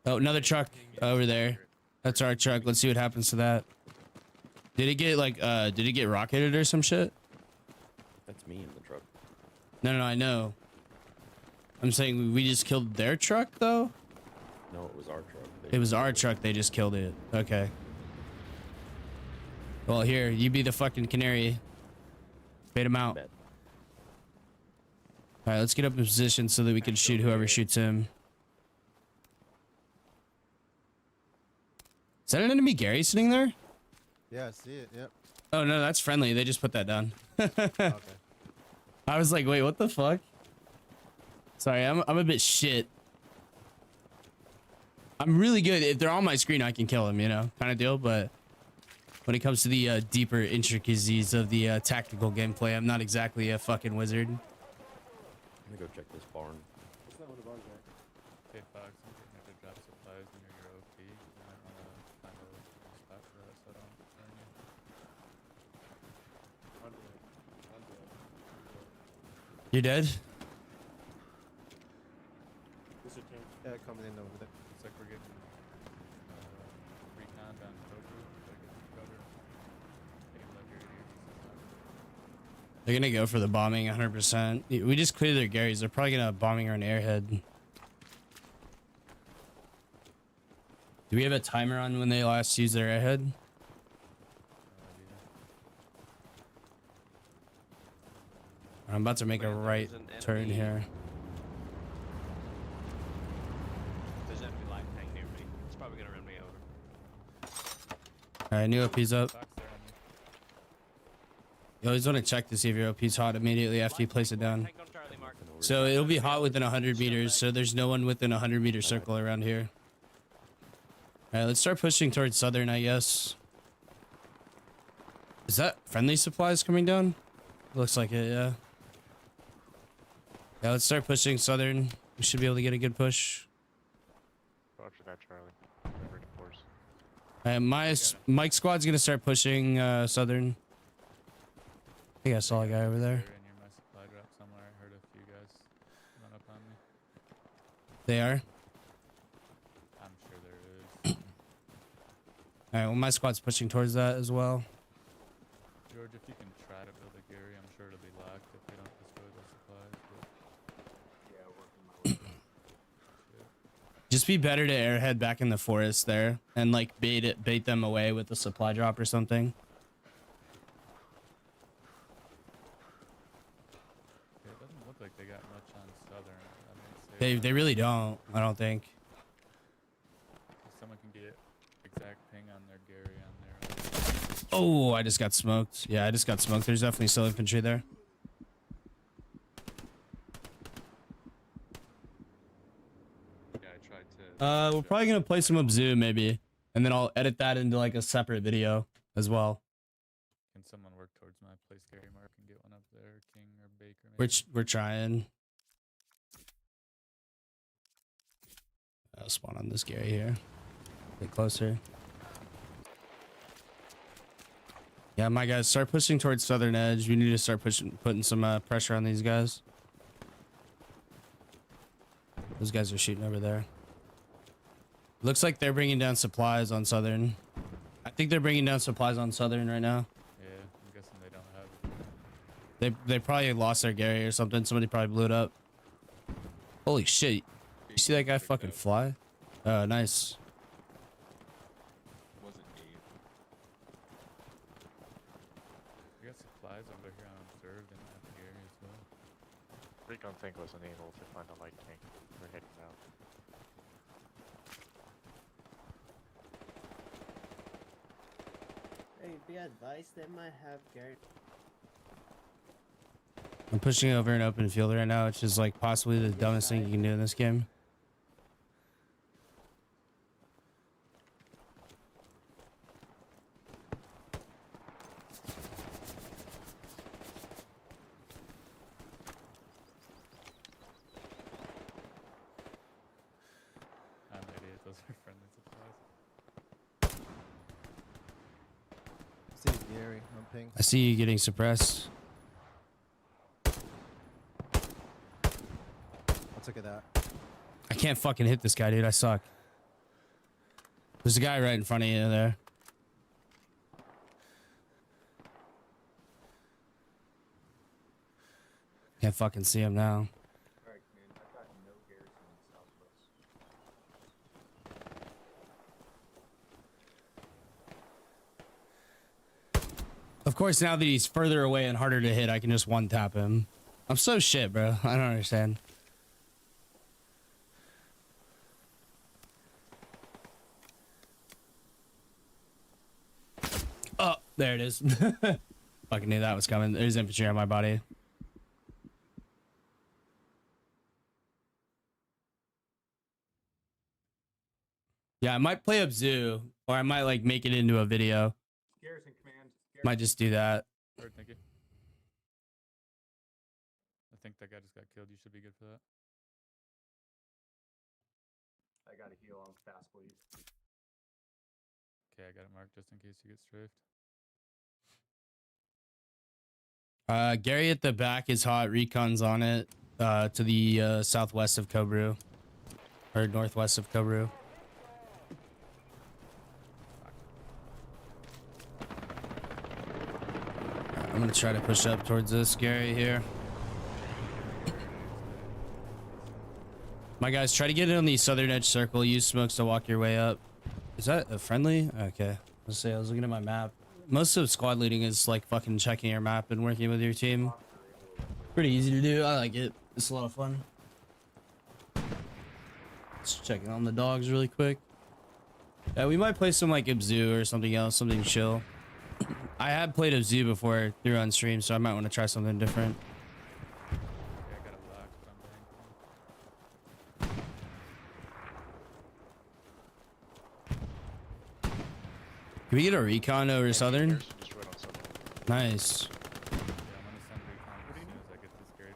Oh, another truck over there. That's our truck. Let's see what happens to that. Did it get like did it get rocketed or some shit? That's me in the truck. No, I know. I'm saying we just killed their truck though? No, it was our truck. It was our truck, they just killed it. Okay. Well, here, you be the fucking canary. Bait him out. Bet. Alright, let's get up in position so that we can shoot whoever shoots him. Is that an enemy Gary sitting there? Yeah, I see it. Yep. Oh no, that's friendly. They just put that down. Okay. I was like, wait, what the fuck? Sorry, I'm a bit shit. I'm really good. If they're on my screen, I can kill them, you know, kind of deal. But when it comes to the deeper intricacies of the tactical gameplay, I'm not exactly a fucking wizard. I'm gonna go check this barn. That's not what the barn's at. Hey Fox, I'm getting ready to drop supplies near your OP. You might wanna find a spot for that so I don't burn you. You're dead? Yeah, coming in over there. Looks like we're getting recon on Toku. They're getting cover. Taking luxury here. They're gonna go for the bombing 100%. We just cleared their Garys. They're probably gonna bombing our airhead. Do we have a timer on when they last use their airhead? I'm about to make a right turn here. There's an enemy live tank near me. It's probably gonna run me over. Alright, new OP's up. Fox there on you. You always want to check to see if your OP's hot immediately after you place it down. Tank on Charlie, Mark. So it'll be hot within 100 meters, so there's no one within a 100-meter circle around here. Alright, let's start pushing towards southern, I guess. Is that friendly supplies coming down? Looks like it, yeah. Yeah, let's start pushing southern. We should be able to get a good push. Roger that, Charlie. River to force. Mike squad's gonna start pushing southern. I think I saw a guy over there. Area near my supply drop somewhere. I heard a few guys run up on me. They are. I'm sure there is. All right. Well, my squad's pushing towards that as well. George, if you can try to build a Gary, I'm sure it'll be locked if they don't destroy those supplies. But Just be better to airhead back in the forest there and like bait them away with a supply drop or something. yeah, it doesn't look like they got much on southern. I mean, They really don't. I don't think. if someone can get exact ping on their Gary on their. Oh, I just got smoked. Yeah, I just got smoked. There's definitely still infantry there. Yeah, I tried to. We're probably gonna play some Abzu maybe, and then I'll edit that into like a separate video as well. Can someone work towards my place Gary mark and get one up there, King or Baker? We're trying. I'll spawn on this Gary here. Get closer. Yeah, my guys, start pushing towards southern edge. We need to start putting some pressure on these guys. Those guys are shooting over there. Looks like they're bringing down supplies on southern. I think they're bringing down supplies on southern right now. Yeah, I'm guessing they don't have it. They probably lost their Gary or something. Somebody probably blew it up. Holy shit. You see that guy fucking fly? Oh, nice. Wasn't Dave. We got supplies over here unobserved in that Gary as well. Recon think was unable to find a light tank. We're heading out. Hey, be advised, they might have Gary. I'm pushing over an open field right now, which is like possibly the dumbest thing you can do in this game. I'm an idiot, those are friendly supplies. See Gary on ping. I see you getting suppressed. Let's look at that. I can't fucking hit this guy, dude. I suck. There's a guy right in front of you there. Can't fucking see him now. Of course, now that he's further away and harder to hit, I can just one tap him. I'm so shit, bro. I don't understand. Oh, there it is. Fucking knew that was coming. There's infantry on my body. Yeah, I might play up Zoo, or I might like make it into a video. Garrison command. Might just do that. Alright, thank you. I think that guy just got killed. You should be good for that. I got a heal on fast, please. Okay, I got it marked just in case you get strafed. Gary at the back is hot. Recon's on it. To the southwest of Cobru, or northwest of Cobru. I'm gonna try to push up towards this Gary here. My guys, try to get it on the southern edge circle. Use smokes to walk your way up. Is that a friendly? Okay. Let's see. I was looking at my map. Most of squad leading is like fucking checking your map and working with your team. Pretty easy to do. I like it. It's a lot of fun. Just checking on the dogs really quick. Yeah, we might play some like Abzu or something else, something chill. I have played Abzu before through on stream, so I might want to try something different. Yeah, I got it locked, but I'm behind. Can we get a recon over southern? Garrison destroyed on southern. Nice. Yeah, I'm gonna send recon as soon as I get this Gary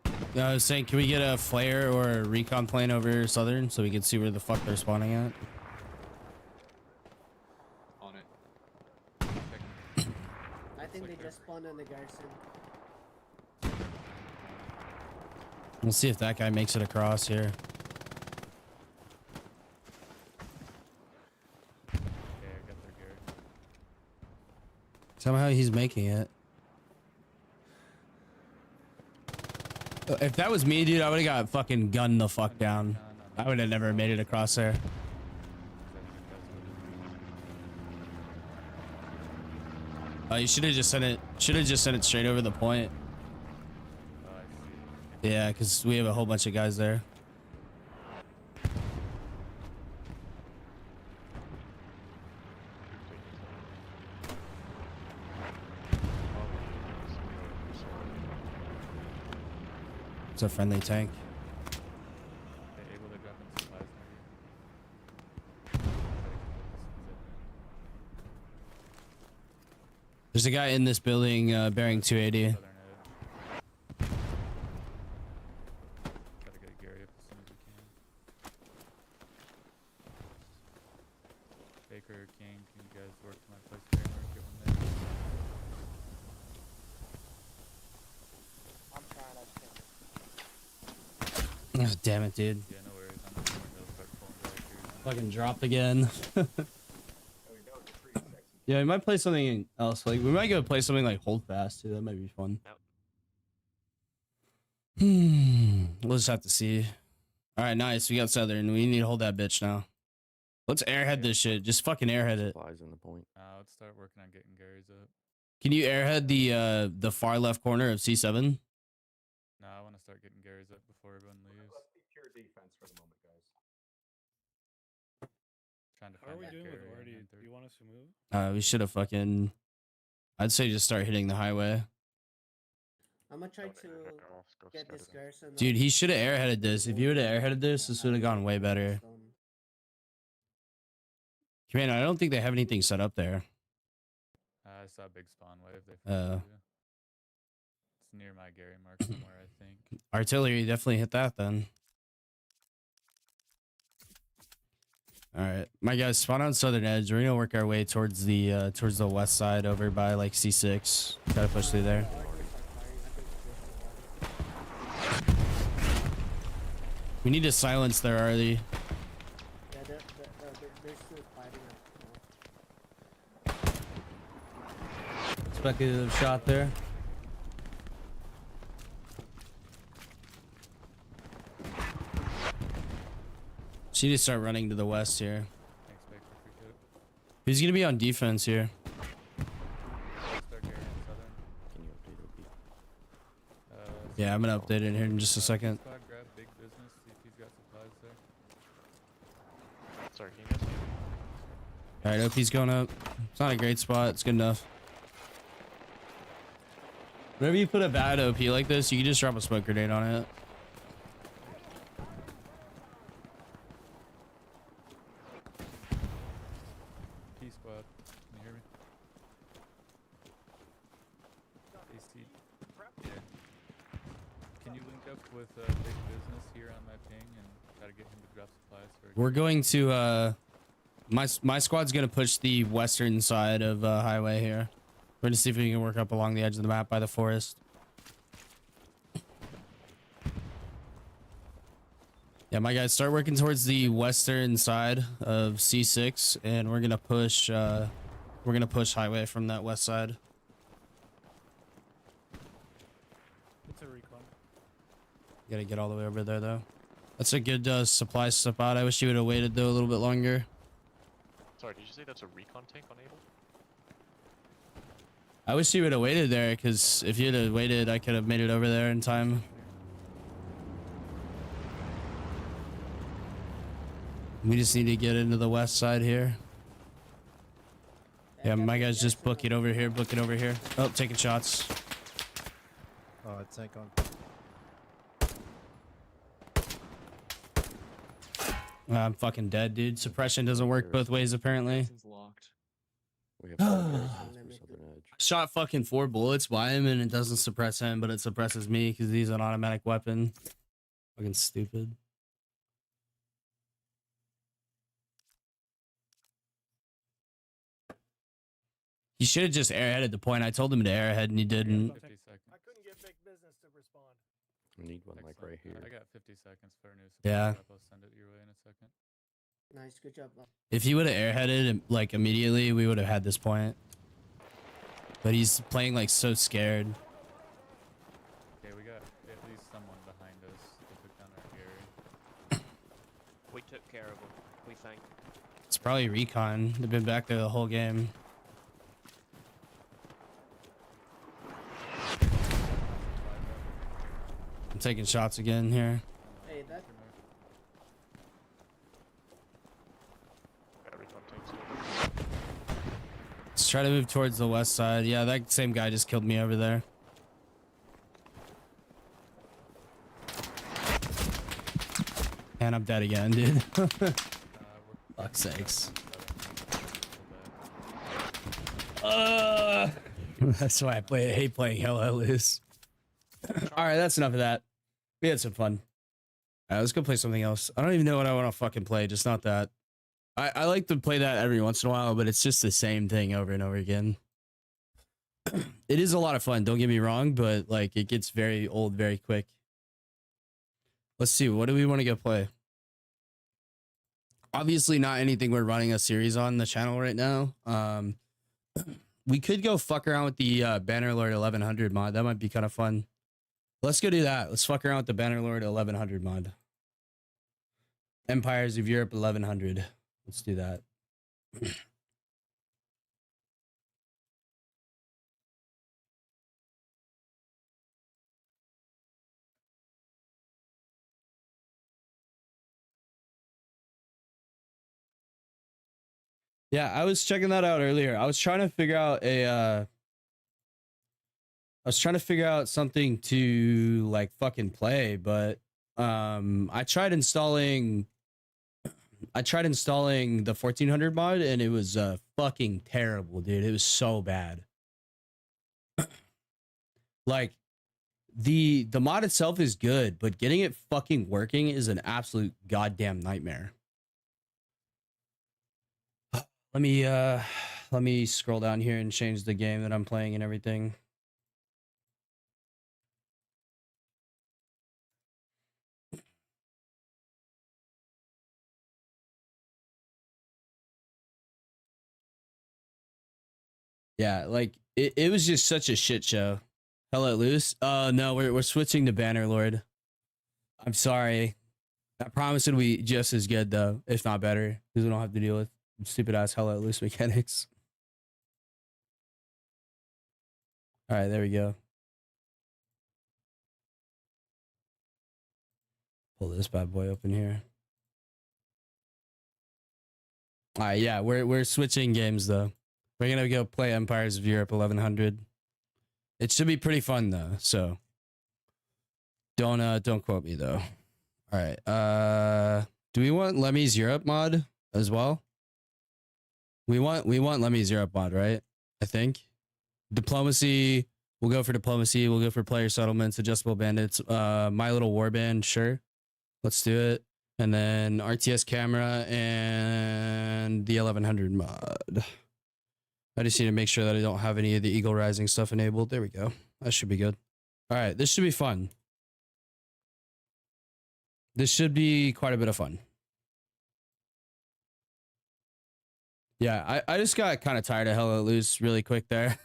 destroyed. I was saying, can we get a flare or a recon plane over southern so we can see where the fuck they're spawning at? on it. I think they just spawned on the garrison. We'll see if that guy makes it across here. Okay, I got their Gary. Somehow he's making it. If that was me, dude, I would have got fucking gunned the fuck down. I would have never made it across there. You should have just sent it. Should have just sent it straight over the point. Oh, I see. Yeah, because we have a whole bunch of guys there. It's a friendly tank. They able to drop in supplies There's a guy in this building bearing 280. Southern edge. Gotta get Gary up as soon as we can. Baker, King, can you guys work to my place Gary Mark? Get one there. I'm trying to think. Oh, damn it, dude. Yeah, no worries. I'm just going to start pulling Gary here. Fucking dropped again. Yeah, we might play something else. Like, we might go play something like Hold Fast, too. That might be fun. We'll just have to see. All right, nice. We got Southern. We need to hold that bitch now. Let's airhead this shit. Just fucking airhead it. Supplies in the point. Let's start working on getting Gary's up. Can you airhead the far left corner of C7? No, I want to start getting Gary's up before everyone leaves. Let's be pure defense for the moment, guys. Trying to How are find we that doing with Gary Artie? on Do you want us to move? We should have fucking... I'd say just start hitting the highway. I'm gonna try to get this garrison. Dude, he should have airheaded this. If you would have airheaded this would have gone way better. Commander, I don't think they have anything set up there. I saw a big spawn wave. They found it, too. It's near my Gary mark somewhere, I think. Artillery, definitely hit that then. All right, my guys, spawn on southern edge. We're gonna work our way towards the west side over by like C6. Try to push through there. We need to silence their early. Yeah, they're still fighting up now. Speculative shot there. She need to start running to the west here. Thanks, Baker. Appreciate it. Who's gonna be on defense here? Start Gary on southern. Can you update OP? Yeah, I'm gonna update it here in just a second. Squad, grab big business, see if he's got supplies there. Sorry, can you guys hear me? All right, OP's going up. It's not a great spot. It's good enough. Whenever you put a bad OP like this, you can just drop a smoke grenade on it. P squad, can you hear me? AC. Yeah. Can you link up with big business here on my ping and try to get him to drop supplies for? We're going to my squad's gonna push the western side of highway here. We're gonna see if we can work up along the edge of the map by the forest. Yeah, my guys, start working towards the western side of C6, and we're gonna push highway from that west side. It's a recon. Gotta get all the way over there though. That's a good supply spot. I wish you would have waited though a little bit longer. Sorry, did you say that's a recon tank on Able? I wish you would have waited there, because if you'd have waited, I could have made it over there in time. We just need to get into the west side here. Yeah, my guys just book it over here, book it over here. Oh, taking shots. Oh, it's tank on. I'm fucking dead, dude. Suppression doesn't work both ways, apparently. It's locked. We have 5 garrisons for southern edge. Shot fucking 4 bullets by him, and it doesn't suppress him, but it suppresses me because he's an automatic weapon. Fucking stupid. He should have just airheaded the point. I told him to airhead and he didn't. 50 seconds. I couldn't get big business to respond. We need one like right Excellent. here. I got 50 seconds for a new Yeah. I'll send it your way in a second. Nice, good job. If he would have airheaded like immediately, we would have had this point. But he's playing like so scared. Okay, we got at least someone behind us to put down our Gary. We took care of him, we think. It's probably recon. They've been back there the whole game. I'm taking shots again here. Hey, that. Got recon tanks. Let's try to move towards the west side. Yeah, that same guy just killed me over there. And I'm dead again, dude. Fuck's sakes. That's why I hate playing Hell Let Loose. All right, that's enough of that. We had some fun. All right, let's go play something else. I don't even know what I want to fucking play, just not that. I like to play that every once in a while, but it's just the same thing over and over again. It is a lot of fun, don't get me wrong, but like it gets very old very quick. Let's see, what do we want to go play? Obviously not anything we're running a series on the channel right now. We could go fuck around with the Bannerlord 1100 mod. That might be kind of fun. Let's go do that. Let's fuck around with the Bannerlord 1100 mod. Empires of Europe 1100. Let's do that. Yeah, I was checking that out earlier. I was trying to figure out something to like fucking play, but I tried installing the 1400 mod and it was fucking terrible, dude. It was so bad. Like the mod itself is good, but getting it fucking working is an absolute goddamn nightmare. Let me scroll down here and change the game that I'm playing and everything. Yeah, like it was just such a shit show. Hell Let Loose. No, we're switching to Bannerlord. I'm sorry. I promise it'll be just as good though, if not better, because we don't have to deal with stupid ass Hell Let Loose mechanics. All right, there we go. Pull this bad boy open here. All right, yeah, we're switching games though. We're gonna go play Empires of Europe 1100. It should be pretty fun though, so don't quote me though. All right, do we want Lemmy's Europe mod as well? We want Lemmy's Europe mod, right? I think. Diplomacy, we'll go for diplomacy. We'll go for player settlements, adjustable bandits, My Little Warband, sure. Let's do it. And then RTS camera and the 1100 mod. I just need to make sure that I don't have any of the Eagle Rising stuff enabled. There we go. That should be good. All right, this should be fun. This should be quite a bit of fun. Yeah, I just got kind of tired of Hell Let Loose really quick there.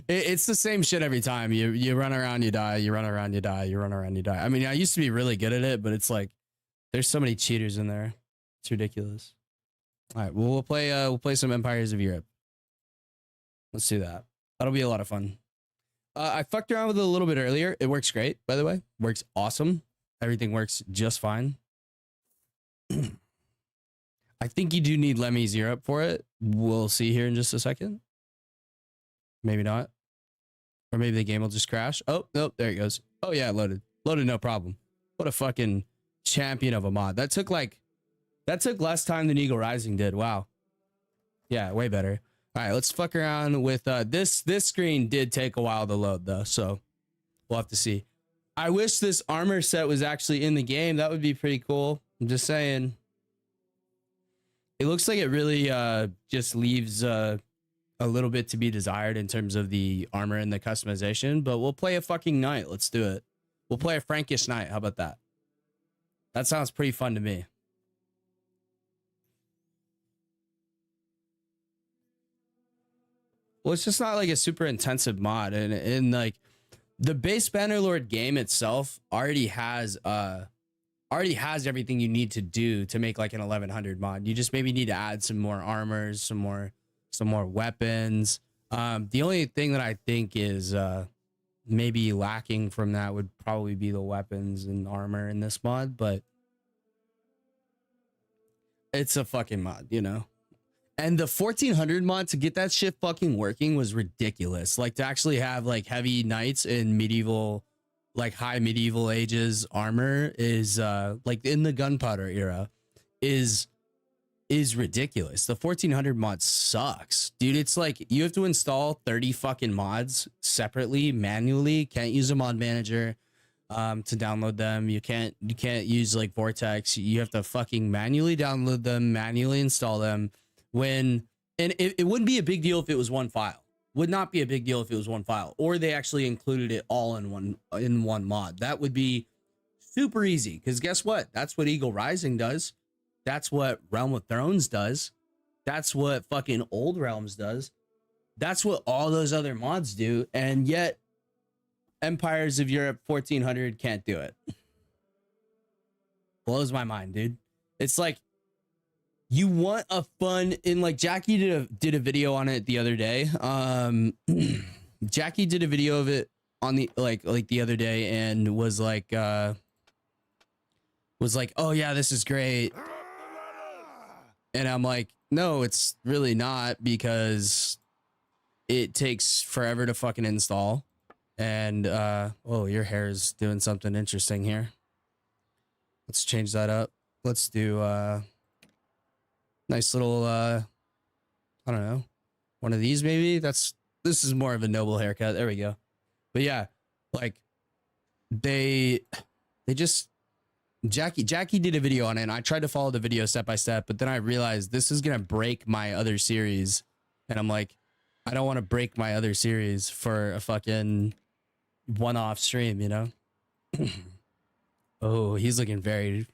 It's the same shit every time. You run around, you die. You run around, you die. You run around, you die. I mean, I used to be really good at it, but it's like there's so many cheaters in there. It's ridiculous. All right, well, we'll play some Empires of Europe. Let's do that. That'll be a lot of fun. I fucked around with it a little bit earlier. It works great, by the way. Works awesome. Everything works just fine. I think you do need Lemmy's Europe for it. We'll see here in just a second. Maybe not. Or maybe the game will just crash. Oh, nope, there it goes. Oh yeah, loaded. Loaded, no problem. What a fucking champion of a mod. That took less time than Eagle Rising did. Wow. Yeah, way better. All right, let's fuck around with this screen did take a while to load though, so we'll have to see. I wish this armor set was actually in the game. That would be pretty cool. I'm just saying. It looks like it really just leaves a a little bit to be desired in terms of the armor and the customization, but we'll play a fucking knight. Let's do it. We'll play a Frankish knight. How about that? That sounds pretty fun to me. Well, it's just not like a super intensive mod, and like the base Bannerlord game itself already has everything you need to do to make like an 1100 mod. You just maybe need to add some more armors, some more weapons. The only thing that I think is maybe lacking from that would probably be the weapons and armor in this mod, but it's a fucking mod, you know. And the 1400 mod to get that shit fucking working was ridiculous. Like to actually have like heavy knights in medieval, like high medieval ages armor is like in the gunpowder era is ridiculous. The 1400 mod sucks, dude. It's like you have to install 30 fucking mods separately, manually. Can't use a mod manager to download them. You can't use like Vortex. You have to fucking manually download them, manually install them. And it wouldn't be a big deal if it was one file. Would not be a big deal if it was one file, or they actually included it all in one mod. That would be super easy, because guess what? That's what Eagle Rising does. That's what Realm of Thrones does. That's what fucking Old Realms does. That's what all those other mods do, and yet Empires of Europe 1400 can't do it. Blows my mind, dude. It's like, you want a fun, and like Jackie did a video on it the other day. Jackie did a video of it on the like the other day and was like, oh yeah, this is great. And I'm like, no, it's really not, because it takes forever to fucking install. And oh, your hair is doing something interesting here. Let's change that up. Let's do nice little I don't know, one of these maybe. This is more of a noble haircut. There we go. But yeah, like they just Jackie did a video on it, and I tried to follow the video step by step, but then I realized this is gonna break my other series, and I'm like, I don't want to break my other series for a fucking one-off stream, you know. Oh, he's looking very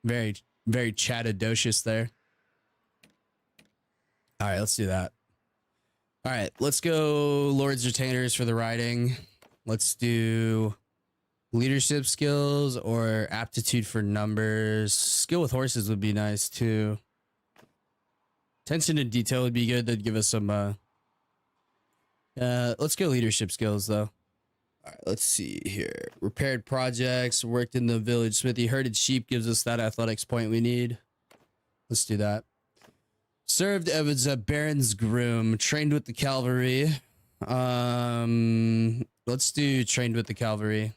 chatadocious there. All right, let's do that. All right, let's go Lord's Retainers for the riding. Let's do leadership skills or aptitude for numbers. Skill with horses would be nice too. Attention to detail would be good. That'd give us some let's go leadership skills though. All right, let's see here. Repaired projects, worked in the village smithy. Herded sheep gives us that athletics point we need. Let's do that. Served as a baron's groom. Trained with the cavalry. Let's do trained with the cavalry.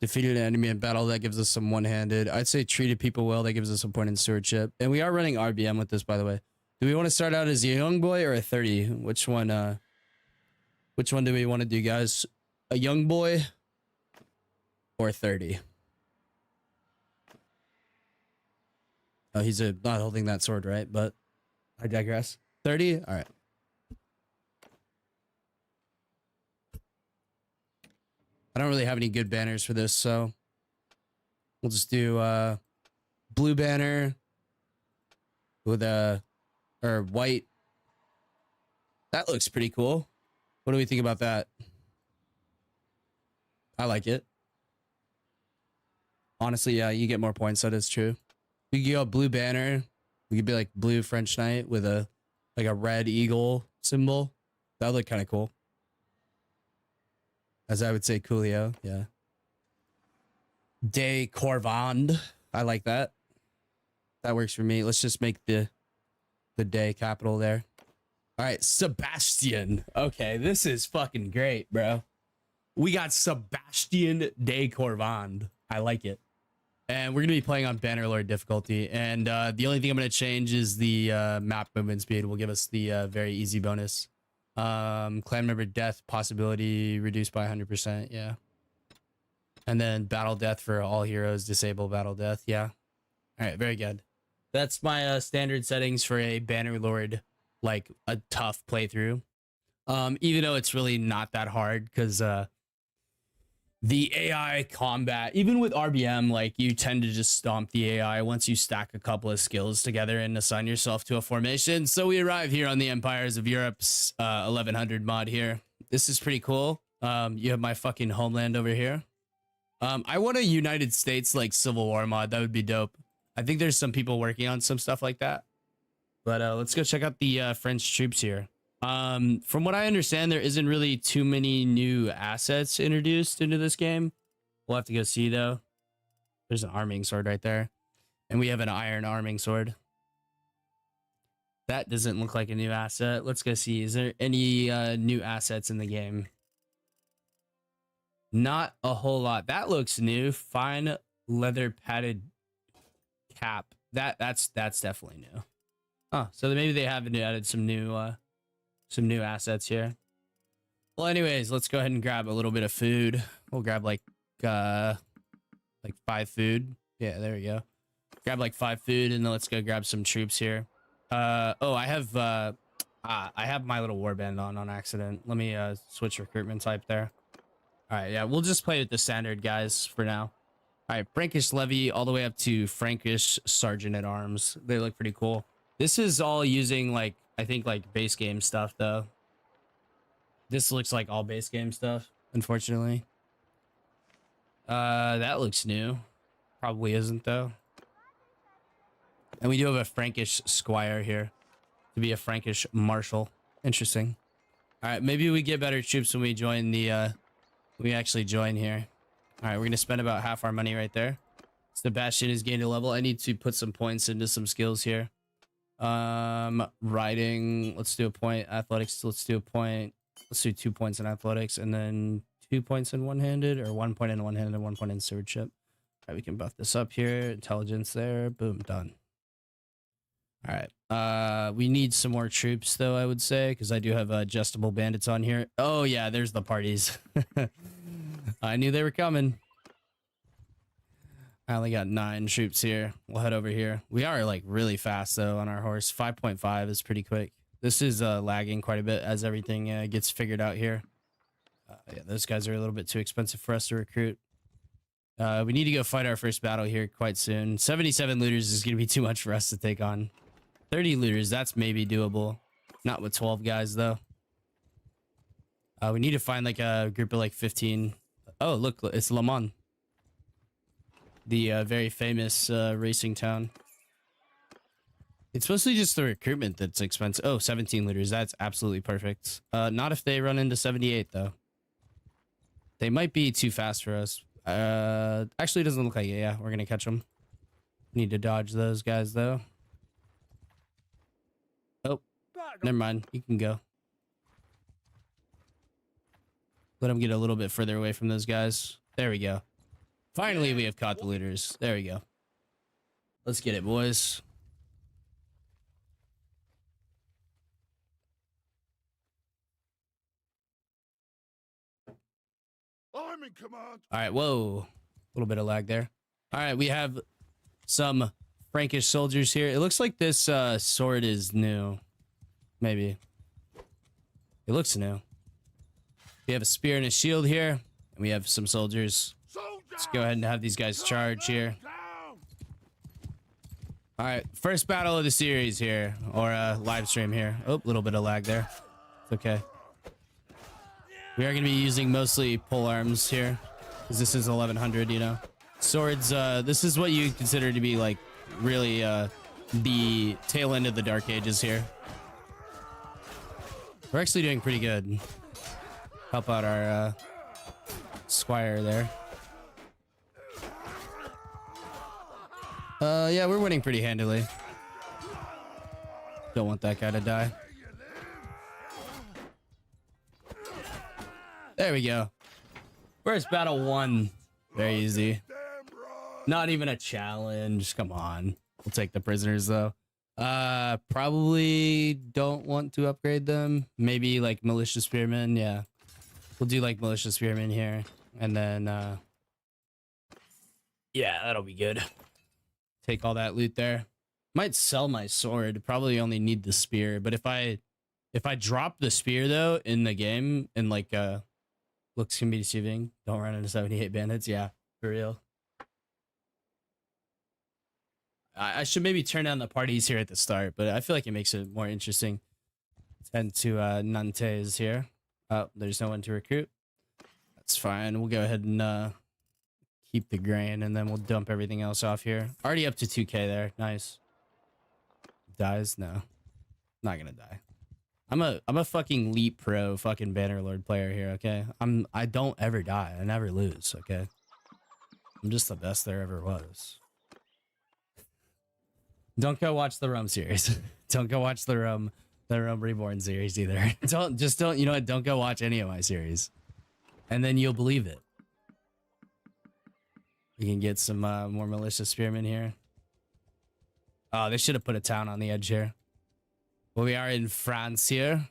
Defeated an enemy in battle. That gives us some one-handed. I'd say treated people well. That gives us a point in stewardship. And we are running RBM with this, by the way. Do we want to start out as a young boy or a 30? Which one do we want to do, guys? A young boy or 30? Oh, he's not holding that sword, right? But I digress. 30? All right. I don't really have any good banners for this, so we'll just do blue banner with or white. That looks pretty cool. What do we think about that? I like it. Honestly, yeah, you get more points. That is true. We could go blue banner. We could be like blue French knight with a red eagle symbol. That would look kind of cool. As I would say, coolio. Yeah. De Corvand. I like that. That works for me. Let's just make the day capital there. All right, Sebastian. Okay, this is fucking great, bro. We got Sebastian de Corvand. I like it. And we're going to be playing on Bannerlord difficulty. And the only thing I'm going to change is the map movement speed will give us the very easy bonus. Clan member death possibility reduced by 100%. Yeah. And then battle death for all heroes. Disable battle death. Yeah. All right. Very good. That's my standard settings for a Bannerlord, like a tough playthrough. Even though it's really not that hard because the AI combat, even with RBM, like you tend to just stomp the AI once you stack a couple of skills together and assign yourself to a formation. So we arrive here on the Empires of Europe's 1100 mod here. This is pretty cool. You have my fucking homeland over here. I want a United States like Civil War mod. That would be dope. I think there's some people working on some stuff like that. But let's go check out the French troops here. From what I understand, there isn't really too many new assets introduced into this game. We'll have to go see though. There's an arming sword right there. And we have an iron arming sword. That doesn't look like a new asset. Let's go see. Is there any new assets in the game? Not a whole lot. That looks new. Fine leather padded cap. That's definitely new. Oh, so maybe they haven't added some new assets here. Well, anyways, let's go ahead and grab a little bit of food. We'll grab like 5 food. Yeah, there we go. Grab like 5 food, and then let's go grab some troops here. Oh, I have my little warband on accident. Let me switch recruitment type there. All right, yeah, we'll just play with the standard guys for now. All right, Frankish Levy all the way up to Frankish Sergeant at Arms. They look pretty cool. This is all using like, I think like base game stuff though. This looks like all base game stuff, unfortunately. That looks new. Probably isn't though. And we do have a Frankish Squire here to be a Frankish Marshal. Interesting. All right, maybe we get better troops when we join the, we actually join here. All right, we're gonna spend about half our money right there. Sebastian is gained a level. I need to put some points into some skills here. Riding, let's do a point. Athletics, let's do a point. Let's do 2 points in athletics, and then 2 points in one-handed, or 1 point in one-handed and 1 point in stewardship. All right, we can buff this up here. Intelligence there. Boom, done. All right. We need some more troops though, I would say, because I do have adjustable bandits on here. Oh yeah, there's the parties. I knew they were coming. I only got 9 troops here. We'll head over here. We are like really fast though on our horse. 5.5 is pretty quick. This is lagging quite a bit as everything gets figured out here. Yeah, those guys are a little bit too expensive for us to recruit. We need to go fight our first battle here quite soon. 77 looters is going to be too much for us to take on. 30 looters, that's maybe doable. Not with 12 guys though. We need to find like a group of like 15. Oh, look, it's Le Mans. The very famous racing town. It's mostly just the recruitment that's expensive. Oh, 17 liters. That's absolutely perfect. Not if they run into 78, though. They might be too fast for us. Actually, it doesn't look like it. Yeah, we're going to catch them. Need to dodge those guys, though. Oh, never mind. You can go. Let them get a little bit further away from those guys. There we go. Finally, we have caught the looters. There we go. Let's get it, boys. I'm in command. All right, whoa. A little bit of lag there. All right, we have some Frankish soldiers here. It looks like this sword is new. Maybe. It looks new. We have a spear and a shield here. And we have some soldiers. Let's go ahead and have these guys charge here. All right, first battle of the series here, or live stream here. Oh, a little bit of lag there. It's okay. We are going to be using mostly pole arms here, because this is 1100, you know. Swords, this is what you consider to be like really the tail end of the Dark Ages here. We're actually doing pretty good. Help out our squire there. Yeah, we're winning pretty handily. Don't want that guy to die. There we go. First battle won. Very easy. Not even a challenge. Come on. We'll take the prisoners though. Probably don't want to upgrade them. Maybe like militia spearmen. Yeah. We'll do like militia spearmen here. And then yeah, that'll be good. Take all that loot there. Might sell my sword. Probably only need the spear, but if I If I drop the spear though in the game and like looks can be deceiving, don't run into 78 bandits. Yeah, for real. I should maybe turn down the parties here at the start, but I feel like it makes it more interesting. 10 to Nantes here. Oh, there's no one to recruit. That's fine. We'll go ahead and keep the grain, and then we'll dump everything else off here. Already up to 2K there. Nice. Dies? No. Not gonna die. I'm a fucking Leap Pro fucking Bannerlord player here, okay? I don't ever die. I never lose, okay? I'm just the best there ever was. Don't go watch the Rome series. Don't go watch the Rome Reborn series either. Don't you know what? Don't go watch any of my series. And then you'll believe it. We can get some more malicious spearmen here. Oh, they should have put a town on the edge here. Well, we are in France here.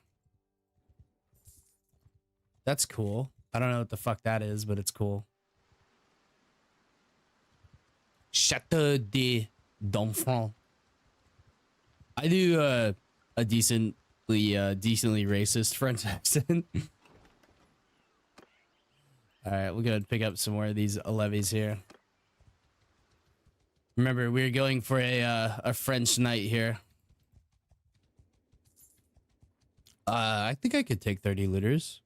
That's cool. I don't know what the fuck that is, but it's cool. Chateau de d'Enfant. I do a decently racist French accent. All right, we'll go ahead and pick up some more of these levies here. Remember, we're going for a French knight here. I think I could take 30 looters.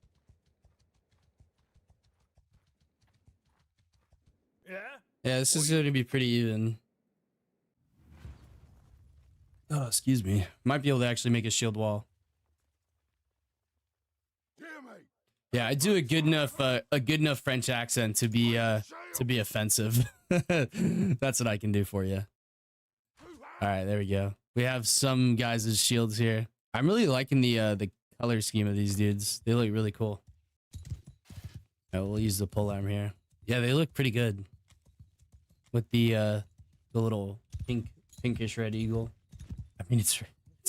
Yeah, this is going to be pretty even. Oh, excuse me. Might be able to actually make a shield wall. Yeah, I do a good enough French accent to be offensive. That's what I can do for you. All right, there we go. We have some guys as shields here. I'm really liking the color scheme of these dudes. They look really cool. Right, we'll use the polearm here. Yeah, they look pretty good with the little pinkish red eagle. I mean, it's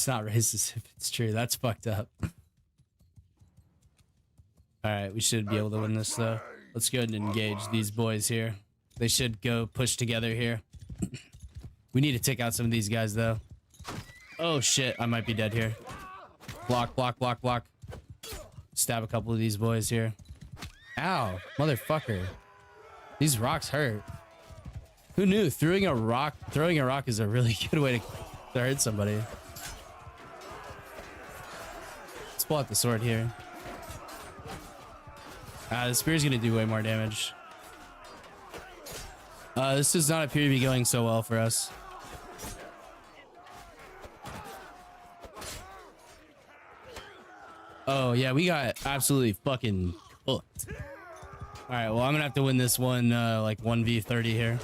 not racist if it's true. That's fucked up. All right, we should be able to win this though. Let's go ahead and engage these boys here. They should go push together here. We need to take out some of these guys though. Oh shit, I might be dead here. Block, block, block, block. Stab a couple of these boys here. Ow, motherfucker. These rocks hurt. Who knew throwing a rock is a really good way to hurt somebody. Let's pull out the sword here. The spear's gonna do way more damage. This does not appear to be going so well for us. Oh yeah, we got absolutely fucking cooked. All right, well I'm gonna have to win this one like 1v30 here.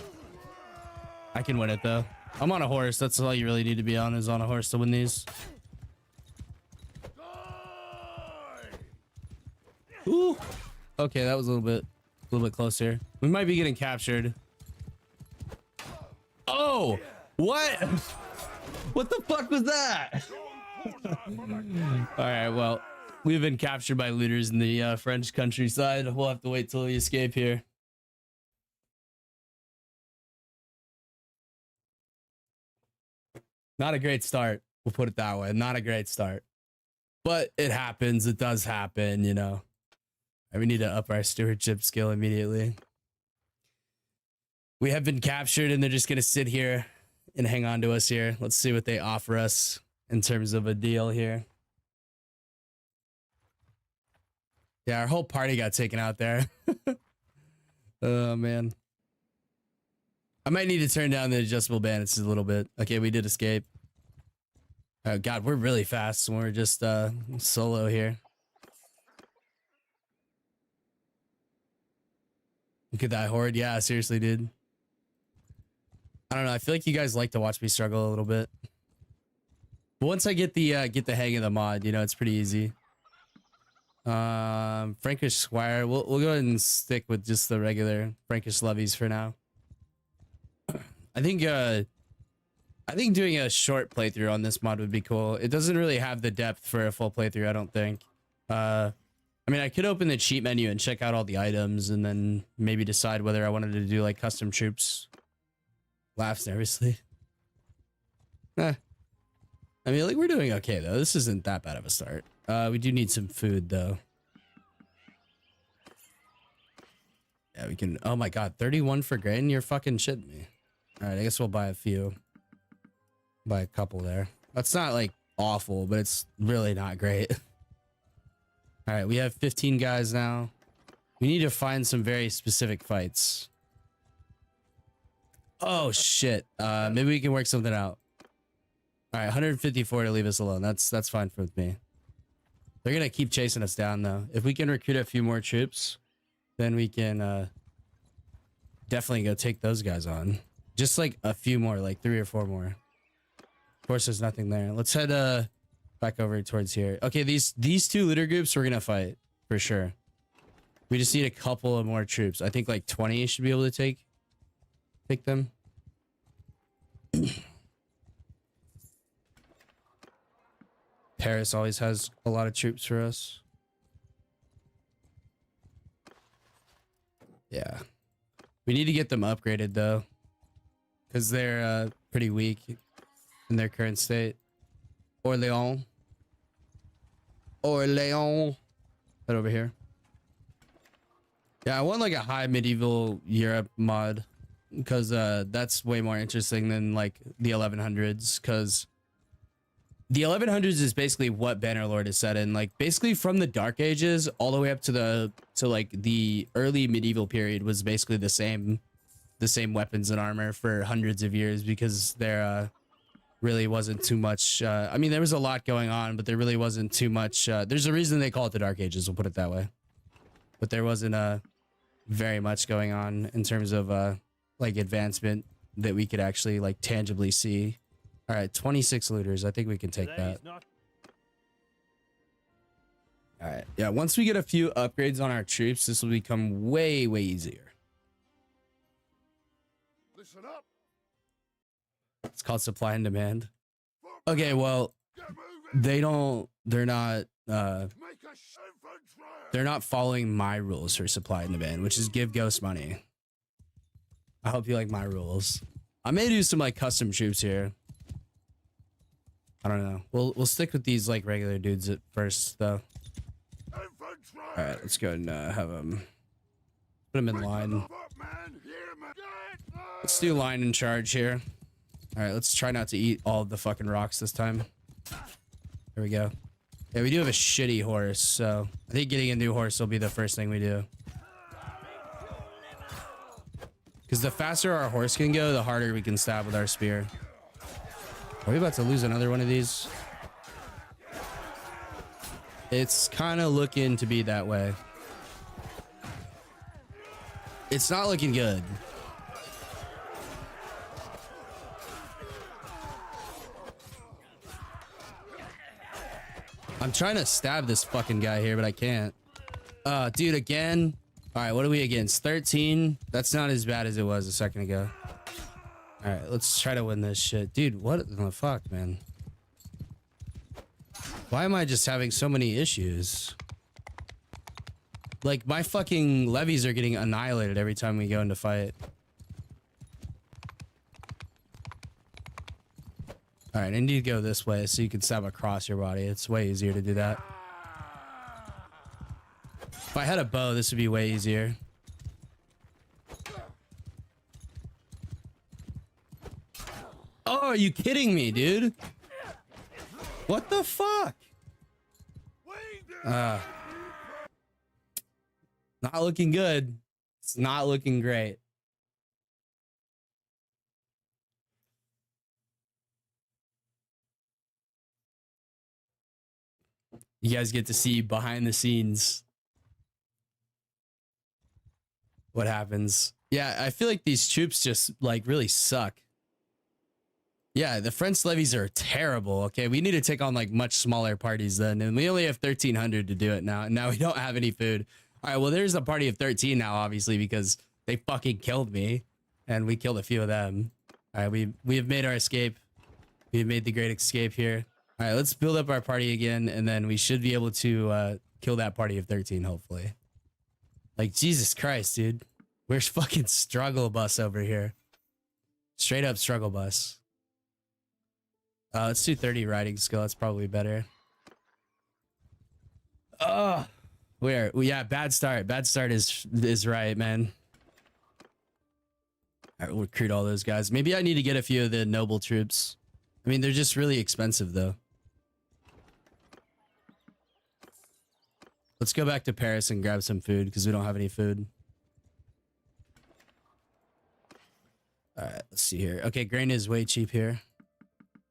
I can win it though. I'm on a horse. That's all you really need to be on, is on a horse to win these. Ooh. Okay, that was a little bit close here. We might be getting captured. Oh, what? What the fuck was that? All right, well, we've been captured by looters in the French countryside. We'll have to wait till we escape here. Not a great start. We'll put it that way. Not a great start. But it happens. It does happen, you know. We need to up our stewardship skill immediately. We have been captured and they're just going to sit here and hang on to us here. Let's see what they offer us in terms of a deal here. Yeah, our whole party got taken out there. Oh, man. I might need to turn down the adjustable bandits a little bit. Okay, we did escape. Oh, God, we're really fast when we're just solo here. Look at that horde. Yeah, seriously, dude. I don't know. I feel like you guys like to watch me struggle a little bit. But once I get the hang of the mod, you know, it's pretty easy. Frankish Squire. We'll go ahead and stick with just the regular Frankish levies for now. I think doing a short playthrough on this mod would be cool. It doesn't really have the depth for a full playthrough, I don't think. I mean, I could open the cheat menu and check out all the items and then maybe decide whether I wanted to do like custom troops. Laughs nervously. I mean, like, we're doing okay though. This isn't that bad of a start. We do need some food though. Yeah, we can. Oh my god, 31 for grain? You're fucking shitting me. All right, I guess we'll buy a few. Buy a couple there. That's not like awful, but it's really not great. All right, we have 15 guys now. We need to find some very specific fights. Oh shit. Maybe we can work something out. All right, 154 to leave us alone. That's fine with me. They're gonna keep chasing us down though. If we can recruit a few more troops, then we can definitely go take those guys on. Just like a few more, like 3 or 4 more. Of course, there's nothing there. Let's head back over towards here. Okay, these 2 looter groups we're gonna fight for sure. We just need a couple of more troops. I think like 20 should be able to take them. Paris always has a lot of troops for us. Yeah. We need to get them upgraded though, because they're pretty weak in their current state. Orléans. Head over here. Yeah, I want like a high medieval Europe mod, because that's way more interesting than like the 1100s, because the 1100s is basically what Bannerlord is set in, like basically from the Dark Ages all the way up to like the early medieval period was basically the same weapons and armor for hundreds of years, because there really wasn't too much. I mean, there was a lot going on, but there really wasn't too much. There's a reason they call it the Dark Ages, we'll put it that way. But there wasn't very much going on in terms of like advancement that we could actually like tangibly see. All right, 26 looters. I think we can take that. All right. Yeah, once we get a few upgrades on our troops, this will become way easier. Listen up. It's called supply and demand. Okay, well, they're not following my rules for supply and demand, which is give ghosts money. I hope you like my rules. I may do some like custom troops here. I don't know. We'll stick with these like regular dudes at first though. All right, let's go and have them put them in line. Let's do line in charge here. All right, let's try not to eat all of the fucking rocks this time. There we go. Yeah, we do have a shitty horse, so I think getting a new horse will be the first thing we do. Because the faster our horse can go, the harder we can stab with our spear. Are we about to lose another one of these? It's kind of looking to be that way. It's not looking good. I'm trying to stab this fucking guy here, but I can't. Dude, again. All right, what are we against? 13? That's not as bad as it was a second ago. All right, let's try to win this shit. Dude, what the fuck, man? Why am I just having so many issues? Like, my fucking levies are getting annihilated every time we go into fight. All right, I need to go this way so you can stab across your body. It's way easier to do that. If I had a bow, this would be way easier. Oh, are you kidding me, dude? What the fuck? Not looking good. It's not looking great. You guys get to see behind the scenes what happens. Yeah, I feel like these troops just like really suck. Yeah, the French levies are terrible. Okay, we need to take on like much smaller parties then, and we only have 1,300 to do it now. And now we don't have any food. All right, well, there's a party of 13 now, obviously, because they fucking killed me, and we killed a few of them. All right, we have made our escape. We have made the great escape here. All right, let's build up our party again, and then we should be able to kill that party of 13, hopefully. Like, Jesus Christ, dude. Where's fucking struggle bus over here? Straight up struggle bus. Let's do 30 riding skill. That's probably better. Where? Yeah, bad start. Bad start is right, man. All right, we'll recruit all those guys. Maybe I need to get a few of the noble troops. I mean, they're just really expensive, though. Let's go back to Paris and grab some food because we don't have any food. All right, let's see here. Okay, grain is way cheap here.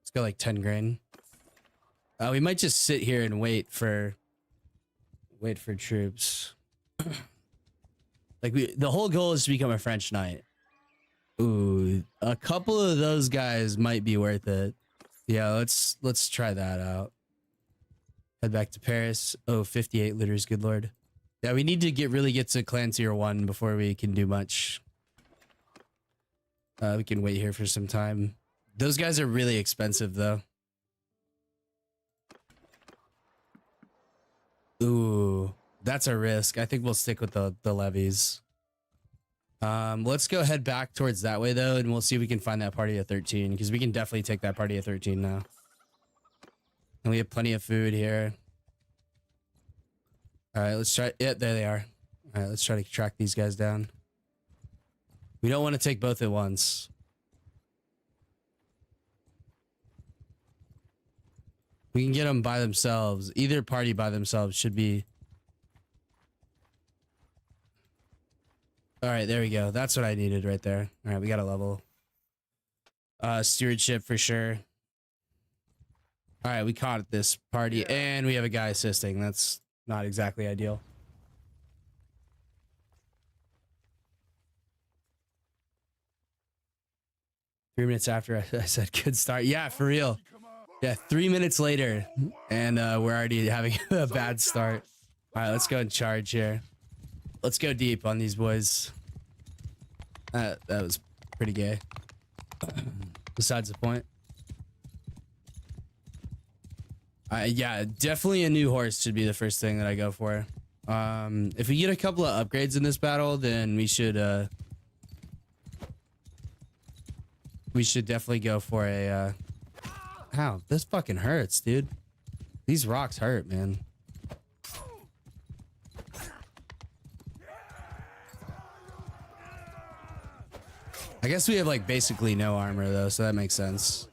Let's go like 10 grain. We might just sit here and wait for troops. Like the whole goal is to become a French knight. Ooh, a couple of those guys might be worth it. Yeah, let's try that out. Head back to Paris. Oh, 58 liters, good lord. Yeah, we need to really get to clan tier 1 before we can do much. We can wait here for some time. Those guys are really expensive though. Ooh, that's a risk. I think we'll stick with the levies. Let's go head back towards that way though, and we'll see if we can find that party at 13 because we can definitely take that party at 13 now. And we have plenty of food here. All right, let's try. Yeah, there they are. All right, let's try to track these guys down. We don't want to take both at once. We can get them by themselves. Either party by themselves should be. All right, there we go. That's what I needed right there. All right, we got a level. Stewardship for sure. All right, we caught this party and we have a guy assisting. That's not exactly ideal. Three minutes after I said good start. Yeah, for real. Yeah, 3 minutes later and we're already having a bad start. All right, let's go and charge here. Let's go deep on these boys. That was pretty gay. Besides the point. Yeah, definitely a new horse should be the first thing that I go for. If we get a couple of upgrades in this battle, then we should definitely go for a Ow, this fucking hurts, dude. These rocks hurt, man. I guess we have like basically no armor though, so that makes sense.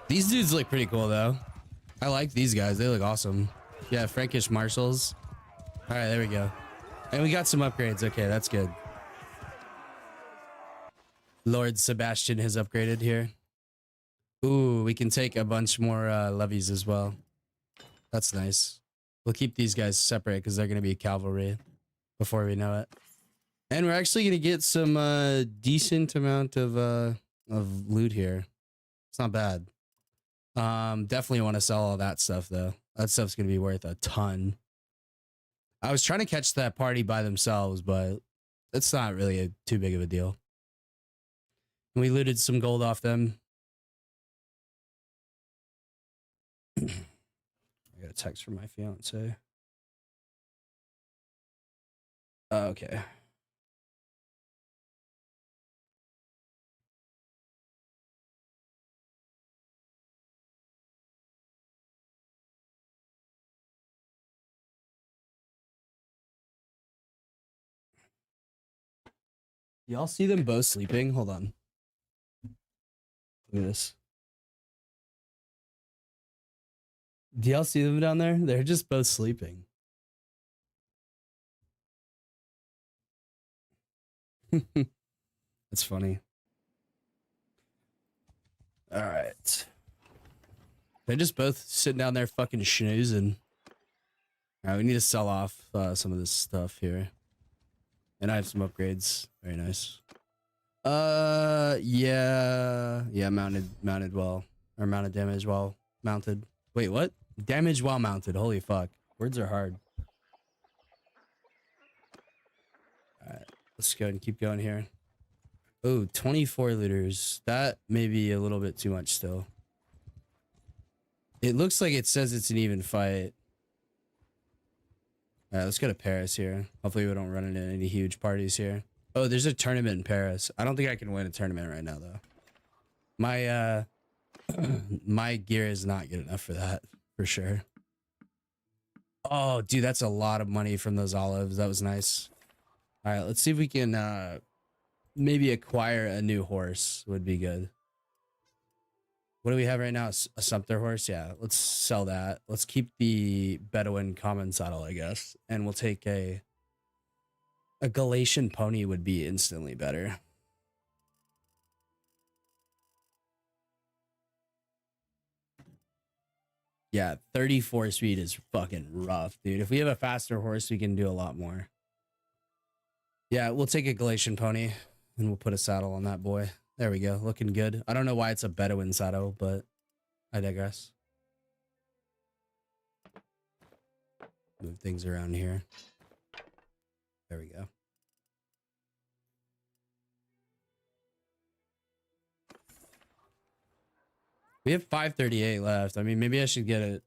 These dudes look pretty cool though. I like these guys. They look awesome. Yeah, Frankish marshals. All right, there we go. And we got some upgrades. Okay, that's good. Lord Sebastian has upgraded here. Ooh, we can take a bunch more levies as well. That's nice. We'll keep these guys separate because they're going to be cavalry before we know it. And we're actually going to get some decent amount of loot here. It's not bad. Definitely want to sell all that stuff though. That stuff's going to be worth a ton. I was trying to catch that party by themselves, but it's not really too big of a deal. And we looted some gold off them. I got a text from my fiance. Okay. Y'all see them both sleeping? Hold on. Look at this. Do y'all see them down there? They're just both sleeping. That's funny. All right. They're just both sitting down there fucking snoozing. All right, we need to sell off some of this stuff here. And I have some upgrades. Very nice. Yeah, mounted well, or mounted damage while mounted. Wait, what? Damage while mounted. Holy fuck. Words are hard. All right, let's go and keep going here. Oh, 24 liters. That may be a little bit too much still. It looks like it says it's an even fight. All right, let's go to Paris here. Hopefully we don't run into any huge parties here. Oh, there's a tournament in Paris. I don't think I can win a tournament right now though. My My gear is not good enough for that, for sure. Oh, dude, that's a lot of money from those olives. That was nice. All right, let's see if we can maybe acquire a new horse would be good. What do we have right now? A Sumpter horse? Yeah, let's sell that. Let's keep the Bedouin common saddle, I guess. And we'll take a Galatian pony would be instantly better. Yeah, 34 speed is fucking rough, dude. If we have a faster horse, we can do a lot more. Yeah, we'll take a Galatian pony and we'll put a saddle on that boy. There we go. Looking good. I don't know why it's a Bedouin saddle, but I digress. Move things around here. There we go. We have 538 left. I mean, maybe I should get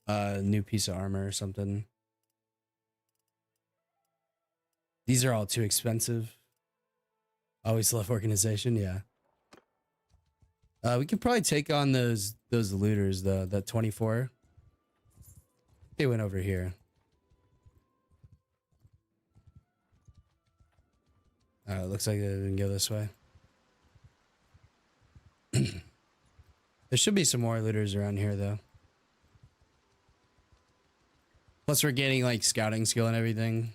a new piece of armor or something. These are all too expensive. Always love organization, yeah. We could probably take on those looters, the 24. They went over here. It looks like they didn't go this way. There should be some more looters around here, though. Plus, we're getting like scouting skill and everything.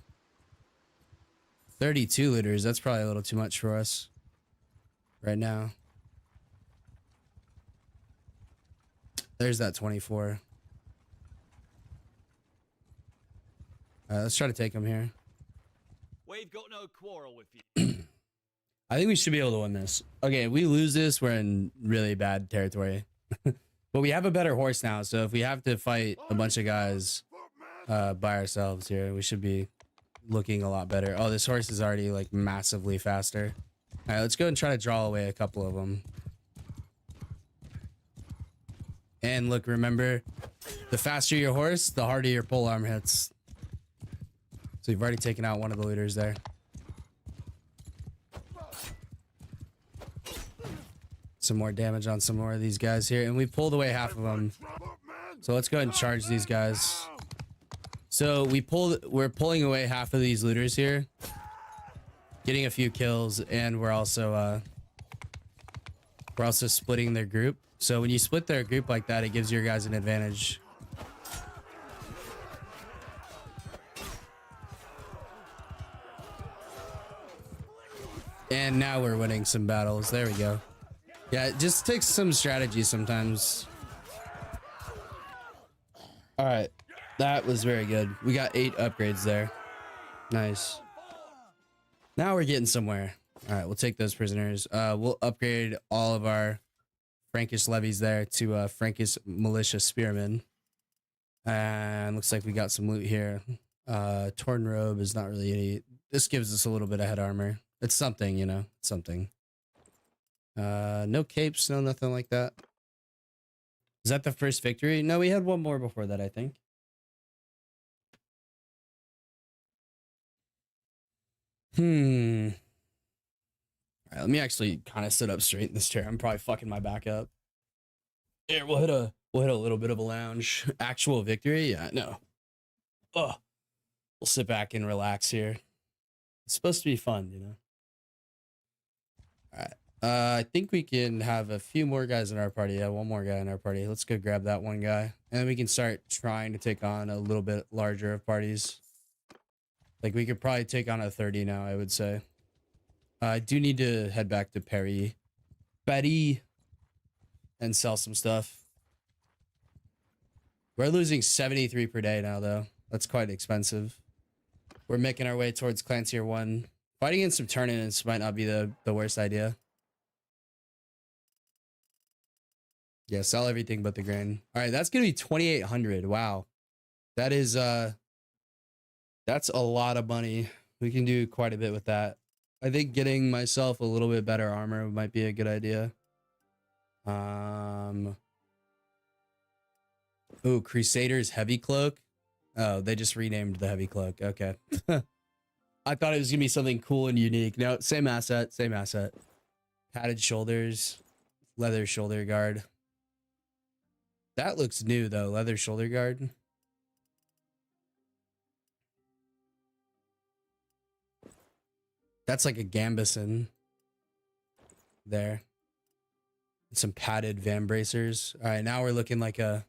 32 looters. That's probably a little too much for us right now. There's that 24. Let's try to take him here. We've got no quarrel with you. I think we should be able to win this. Okay, if we lose this, we're in really bad territory. But we have a better horse now, so if we have to fight a bunch of guys by ourselves here, we should be looking a lot better. Oh, this horse is already like massively faster. All right, let's go and try to draw away a couple of them. And look, remember, the faster your horse, the harder your polearm hits. So we've already taken out one of the looters there. Some more damage on some more of these guys here, and we pulled away half of them. So let's go ahead and charge these guys. So we're pulling away half of these looters here, getting a few kills, and we're also splitting their group. So when you split their group like that, it gives your guys an advantage. And now we're winning some battles. There we go. Yeah, it just takes some strategy sometimes. All right. That was very good. We got 8 upgrades there. Nice. Now we're getting somewhere. All right, we'll take those prisoners. We'll upgrade all of our Frankish levies there to Frankish militia spearmen. And looks like we got some loot here. Torn robe is not really any. This gives us a little bit of head armor. It's something, you know, something. No capes, no nothing like that. Is that the first victory? No, we had one more before that, I think. All right, let me actually kind of sit up straight in this chair. I'm probably fucking my back up. Here, we'll hit a little bit of a lounge. Actual victory? Yeah, no. Oh, we'll sit back and relax here. It's supposed to be fun, you know. All right. I think we can have a few more guys in our party. Yeah, one more guy in our party. Let's go grab that one guy. And then we can start trying to take on a little bit larger of parties. Like, we could probably take on a 30 now, I would say. I do need to head back to Betty, and sell some stuff. We're losing 73 per day now, though. That's quite expensive. We're making our way towards Clan Tier 1. Fighting in some tournaments might not be the worst idea. Yeah, sell everything but the grain. All right, that's going to be 2,800. Wow. That is, that's a lot of money. We can do quite a bit with that. I think getting myself a little bit better armor might be a good idea. Ooh, Crusader's Heavy Cloak. Oh, they just renamed the Heavy Cloak. Okay. I thought it was going to be something cool and unique. No, same asset, same asset. Padded shoulders, leather shoulder guard. That looks new though. Leather shoulder guard. That's like a Gambison there. And some padded van bracers. All right, now we're looking like a...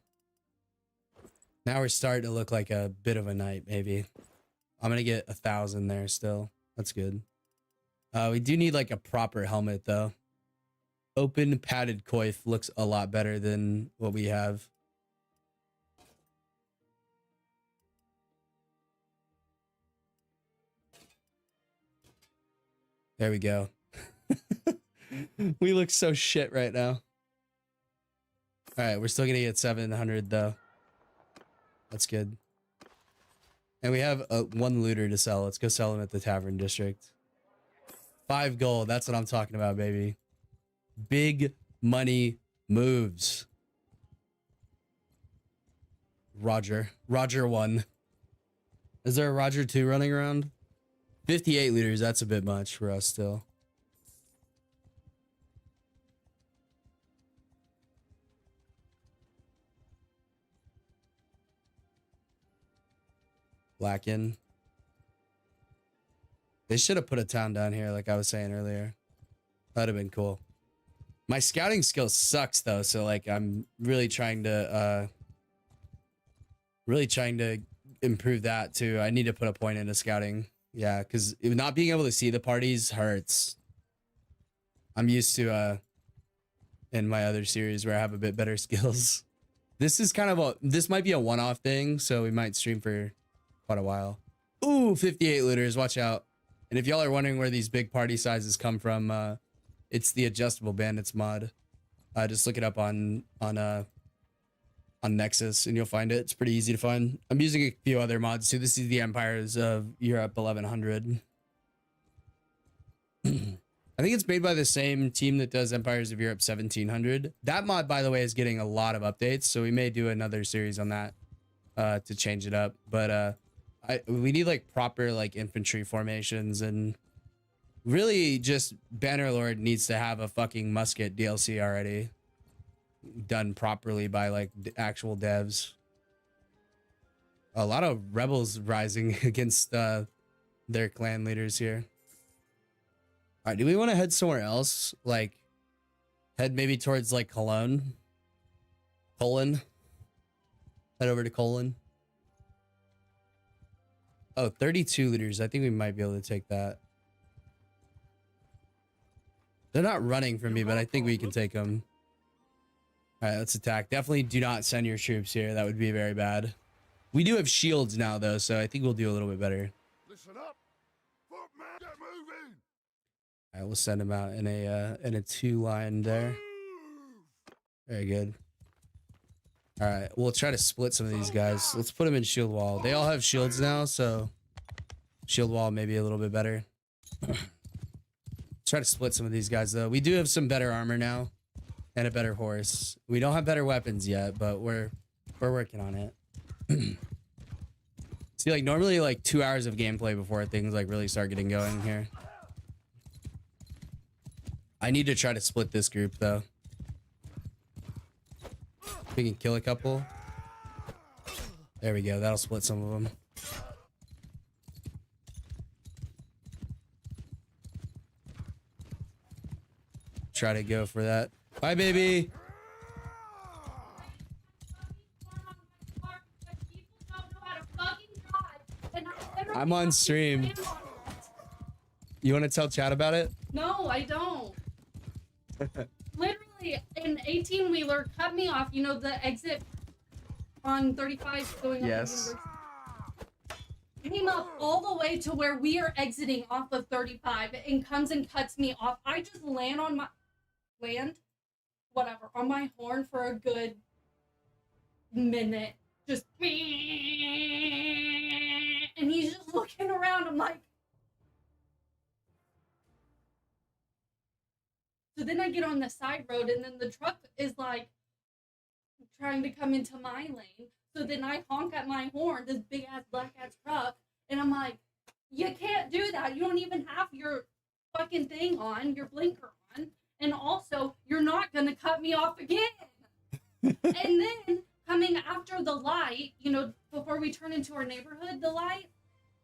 Now we're starting to look like a bit of a knight, maybe. I'm going to get 1,000 there still. That's good. We do need like a proper helmet though. Open padded coif looks a lot better than what we have. There we go. We look so shit right now. All right, we're still gonna get 700 though. That's good. And we have one looter to sell. Let's go sell him at the Tavern District. 5 gold. That's what I'm talking about, baby. Big money moves. Roger. Roger 1. Is there a Roger 2 running around? 58 liters. That's a bit much for us still. Blacken. They should have put a town down here like I was saying earlier. That'd have been cool. My scouting skill sucks though, so like I'm really trying to improve that too. I need to put a point into scouting. Yeah, because not being able to see the parties hurts. I'm used to in my other series where I have a bit better skills. This is kind of this might be a one-off thing, so we might stream for quite a while. Ooh, 58 looters, watch out. And if y'all are wondering where these big party sizes come from, it's the Adjustable Bandits mod. Just look it up on Nexus and you'll find it. It's pretty easy to find. I'm using a few other mods too. This is the Empires of Europe 1100. I think it's made by the same team that does Empires of Europe 1700. That mod, by the way, is getting a lot of updates, so we may do another series on that to change it up. But we need like proper like infantry formations, and really just Bannerlord needs to have a fucking musket DLC already done properly by like actual devs. A lot of rebels rising against their clan leaders here. All right, do we want to head somewhere else? Like head maybe towards like Cologne? Head over to Cologne. Oh, 32 liters. I think we might be able to take that. They're not running from me, but I think we can take them. All right, let's attack. Definitely do not send your troops here. That would be very bad. We do have shields now, though, so I think we'll do a little bit better. Listen up. Footman, get moving. All right, we'll send them out in a 2-line there. Very good. All right, we'll try to split some of these guys. Let's put them in shield wall. They all have shields now, so shield wall may be a little bit better. Try to split some of these guys, though. We do have some better armor now and a better horse. We don't have better weapons yet, but we're working on it. See, like normally like 2 hours of gameplay before things like really start getting going here. I need to try to split this group, though. We can kill a couple. There we go. That'll split some of them. Try to go for that. Bye, baby. I'm on stream. You want to tell chat about it? No, I don't. Literally, an 18-wheeler cut me off. You know, the exit on 35 going up. Yes. Came up all the way to where we are exiting off of 35 and comes and cuts me off. I just land on my on my horn for a good minute. Just and he's just looking around. I'm like, so then I get on the side road and then the truck is like trying to come into my lane. So then I honk at my horn, this big ass black ass truck, and I'm like, you can't do that. You don't even have your fucking thing on, your blinker on. And also, you're not gonna cut me off again. And then coming after the light, you know, before we turn into our neighborhood, the light.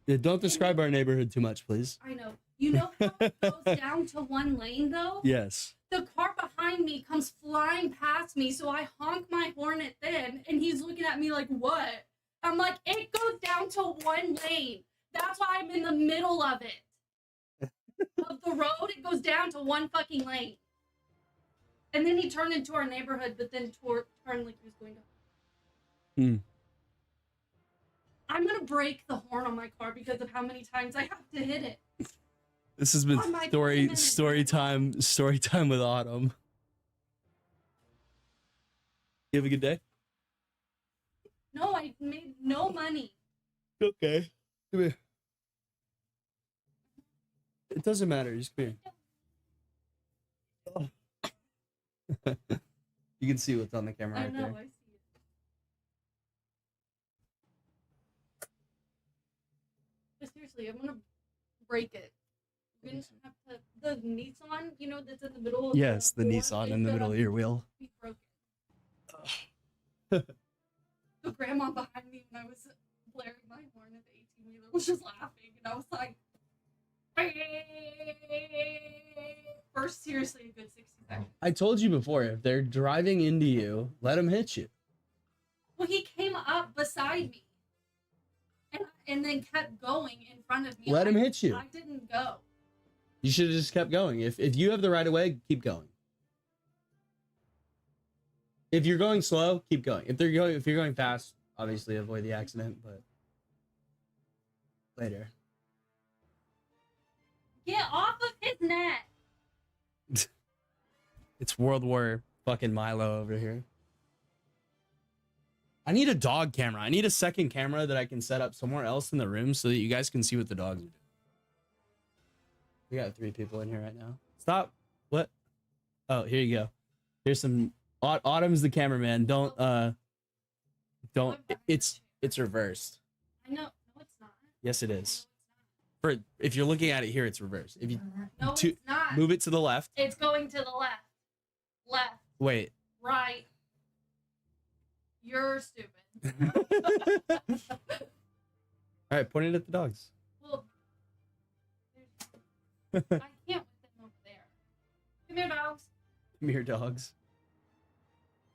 Yeah, don't describe our neighborhood too much, please. I know. You know how it goes down to one lane though? Yes. The car behind me comes flying past me, so I honk my horn at them, and he's looking at me like, what? I'm like, it goes down to one lane. That's why I'm in the middle of it. Of the road, it goes down to one fucking lane. And then he turned into our neighborhood, but then turned like he was going to. I'm gonna break the horn on my car because of how many times I have to hit it. This has been On my story time with Autumn. You have a good day? No, I made no money. Okay. Come here. It doesn't matter. Just come here. Oh. You can see what's on the camera I right know, there. I see it. But seriously, I'm gonna break it. We're gonna have to, the Nissan, you know, that's in the middle of Yes, the floor, Nissan is in the gonna middle of your wheel. be broken. The grandma behind me when I was blaring my horn at the 18-wheeler was just laughing, and I was like, for seriously a good 60 seconds. I told you before, if they're driving into you, let them hit you. Well, he came up beside me, and then kept going in front of me. Let him hit you. I didn't go. You should have just kept going. If you have the right of way, keep going. If you're going slow, keep going. If you're going fast, obviously avoid the accident, but later. Get off of his neck. It's World War fucking Milo over here. I need a dog camera. I need a second camera that I can set up somewhere else in the room so that you guys can see what the dogs are doing. We got 3 people in here right now. Stop. What? Oh, here you go. Here's some. Autumn's the cameraman. Don't. It's reversed. I know. No, it's not. Yes, it is. For if you're looking at it here, it's reversed. If you No, it's not. move it to the left. It's going to the left. Left. Wait. Right. You're stupid. All right, point it at the dogs. Well, I can't with them over there. Come here, dogs. Come here, dogs.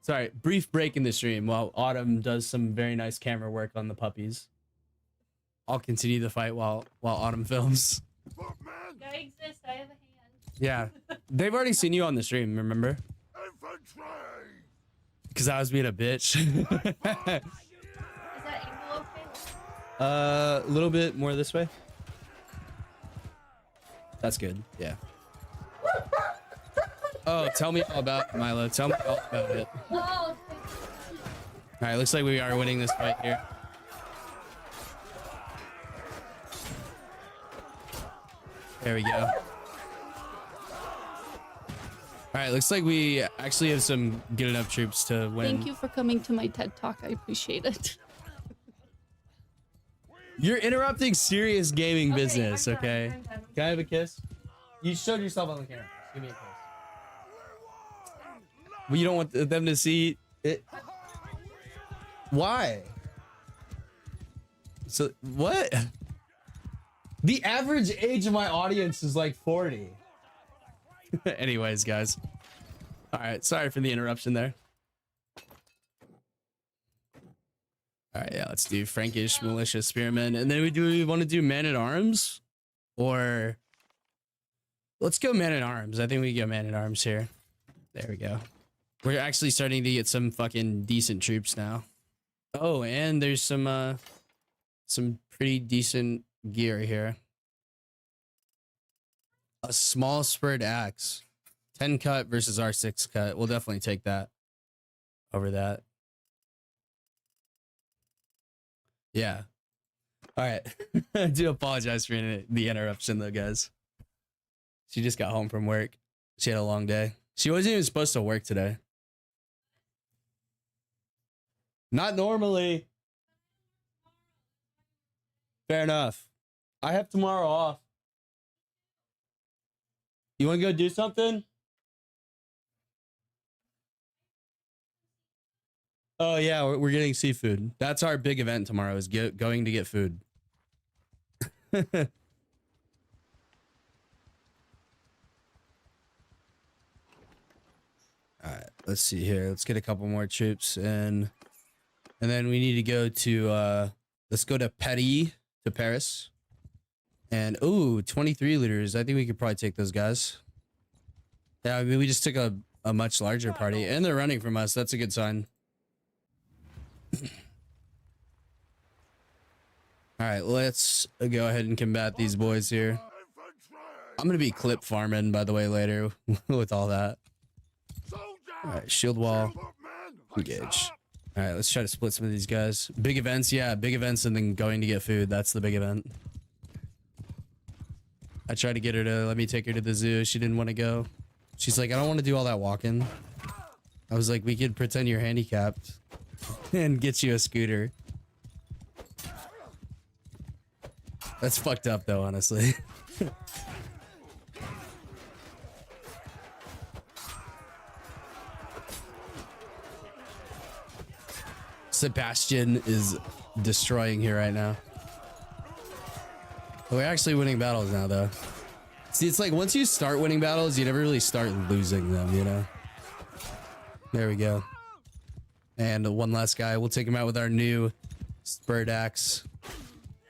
Sorry, brief break in the stream while Autumn does some very nice camera work on the puppies. I'll continue the fight while Autumn films. I exist. I have a hand. Yeah, they've already seen you on the stream, remember? Because I was being a bitch. Is that angle okay? A little bit more this way. That's good. Yeah. Oh, tell me all about it, Milo. Tell me all about it. Oh, All right, looks like we are winning this fight here. There we go. All right, looks like we actually have some good enough troops to win. thank you for coming to my TED Talk. I appreciate it. You're interrupting serious gaming Okay, business, I'm done, okay? I'm done. Can I have a kiss? You showed yourself on the camera. Give me a kiss. Well, you don't want them to see it. Why? So, what? The average age of my audience is like 40. Anyways, guys. All right, sorry for the interruption there. All right, yeah, let's do Frankish Militia Spearmen. And then we want to do Man at Arms? Or let's go Man at Arms. I think we go Man at Arms here. There we go. We're actually starting to get some fucking decent troops now. Oh, and there's some pretty decent gear here. A small spurred axe. 10 cut versus our 6 cut. We'll definitely take that over that. Yeah. All right. I do apologize for the interruption though, guys. She just got home from work. She had a long day. She wasn't even supposed to work today. Not normally. Fair enough. I have tomorrow off. You want to go do something? Oh yeah, we're getting seafood. That's our big event tomorrow. Is going to get food. All right, let's see here. Let's get a couple more troops in, and then we need to go to let's go to Paris, to Paris. And ooh, 23 liters. I think we could probably take those guys. Yeah, I mean we just took a much larger party, and they're running from us. That's a good sign. All right, let's go ahead and combat these boys here. I'm gonna be clip farming, by the way, later with all that. All right, shield wall, engage. All right, let's try to split some of these guys. Big events, yeah, big events, and then going to get food. That's the big event. I tried to get her to let me take her to the zoo. She didn't want to go. She's like, I don't want to do all that walking. I was like, we could pretend you're handicapped and get you a scooter. That's fucked up though, honestly. Sebastian is destroying here right now. We're actually winning battles now though. See, it's like once you start winning battles, you never really start losing them, you know? There we go. And one last guy. We'll take him out with our new spurred axe.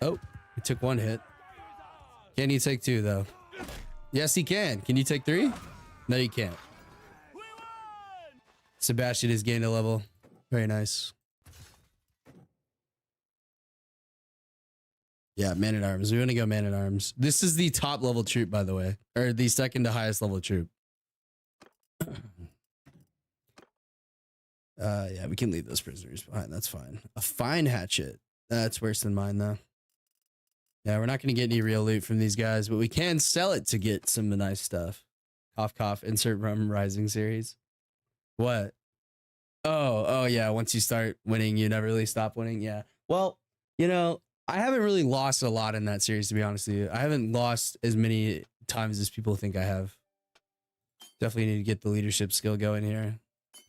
Oh, he took one hit. Can you take two though? Yes, he can. Can you take three? No, you can't. Sebastian has gained a level. Very nice. Yeah, man at arms. We want to go man at arms. This is the top level troop, by the way, or the second to highest level troop. Yeah, we can leave those prisoners behind. That's fine. A fine hatchet. That's worse than mine, though. Yeah, we're not going to get any real loot from these guys, but we can sell it to get some nice stuff. Cough, cough. Insert Rum Rising series. What? Oh, yeah. Once you start winning, you never really stop winning. Yeah. Well, you know, I haven't really lost a lot in that series, to be honest with you. I haven't lost as many times as people think I have. Definitely need to get the leadership skill going here.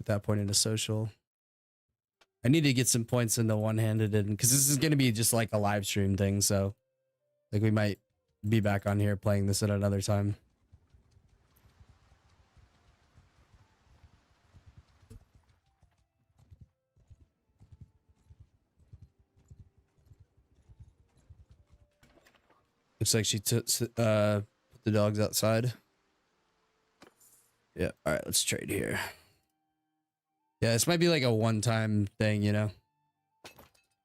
At that point into social. I need to get some points into one-handed, and because this is going to be just like a live stream thing, so like we might be back on here playing this at another time. Looks like she took put the dogs outside. Yeah. All right. Let's trade here. Yeah, this might be like a one-time thing, you know.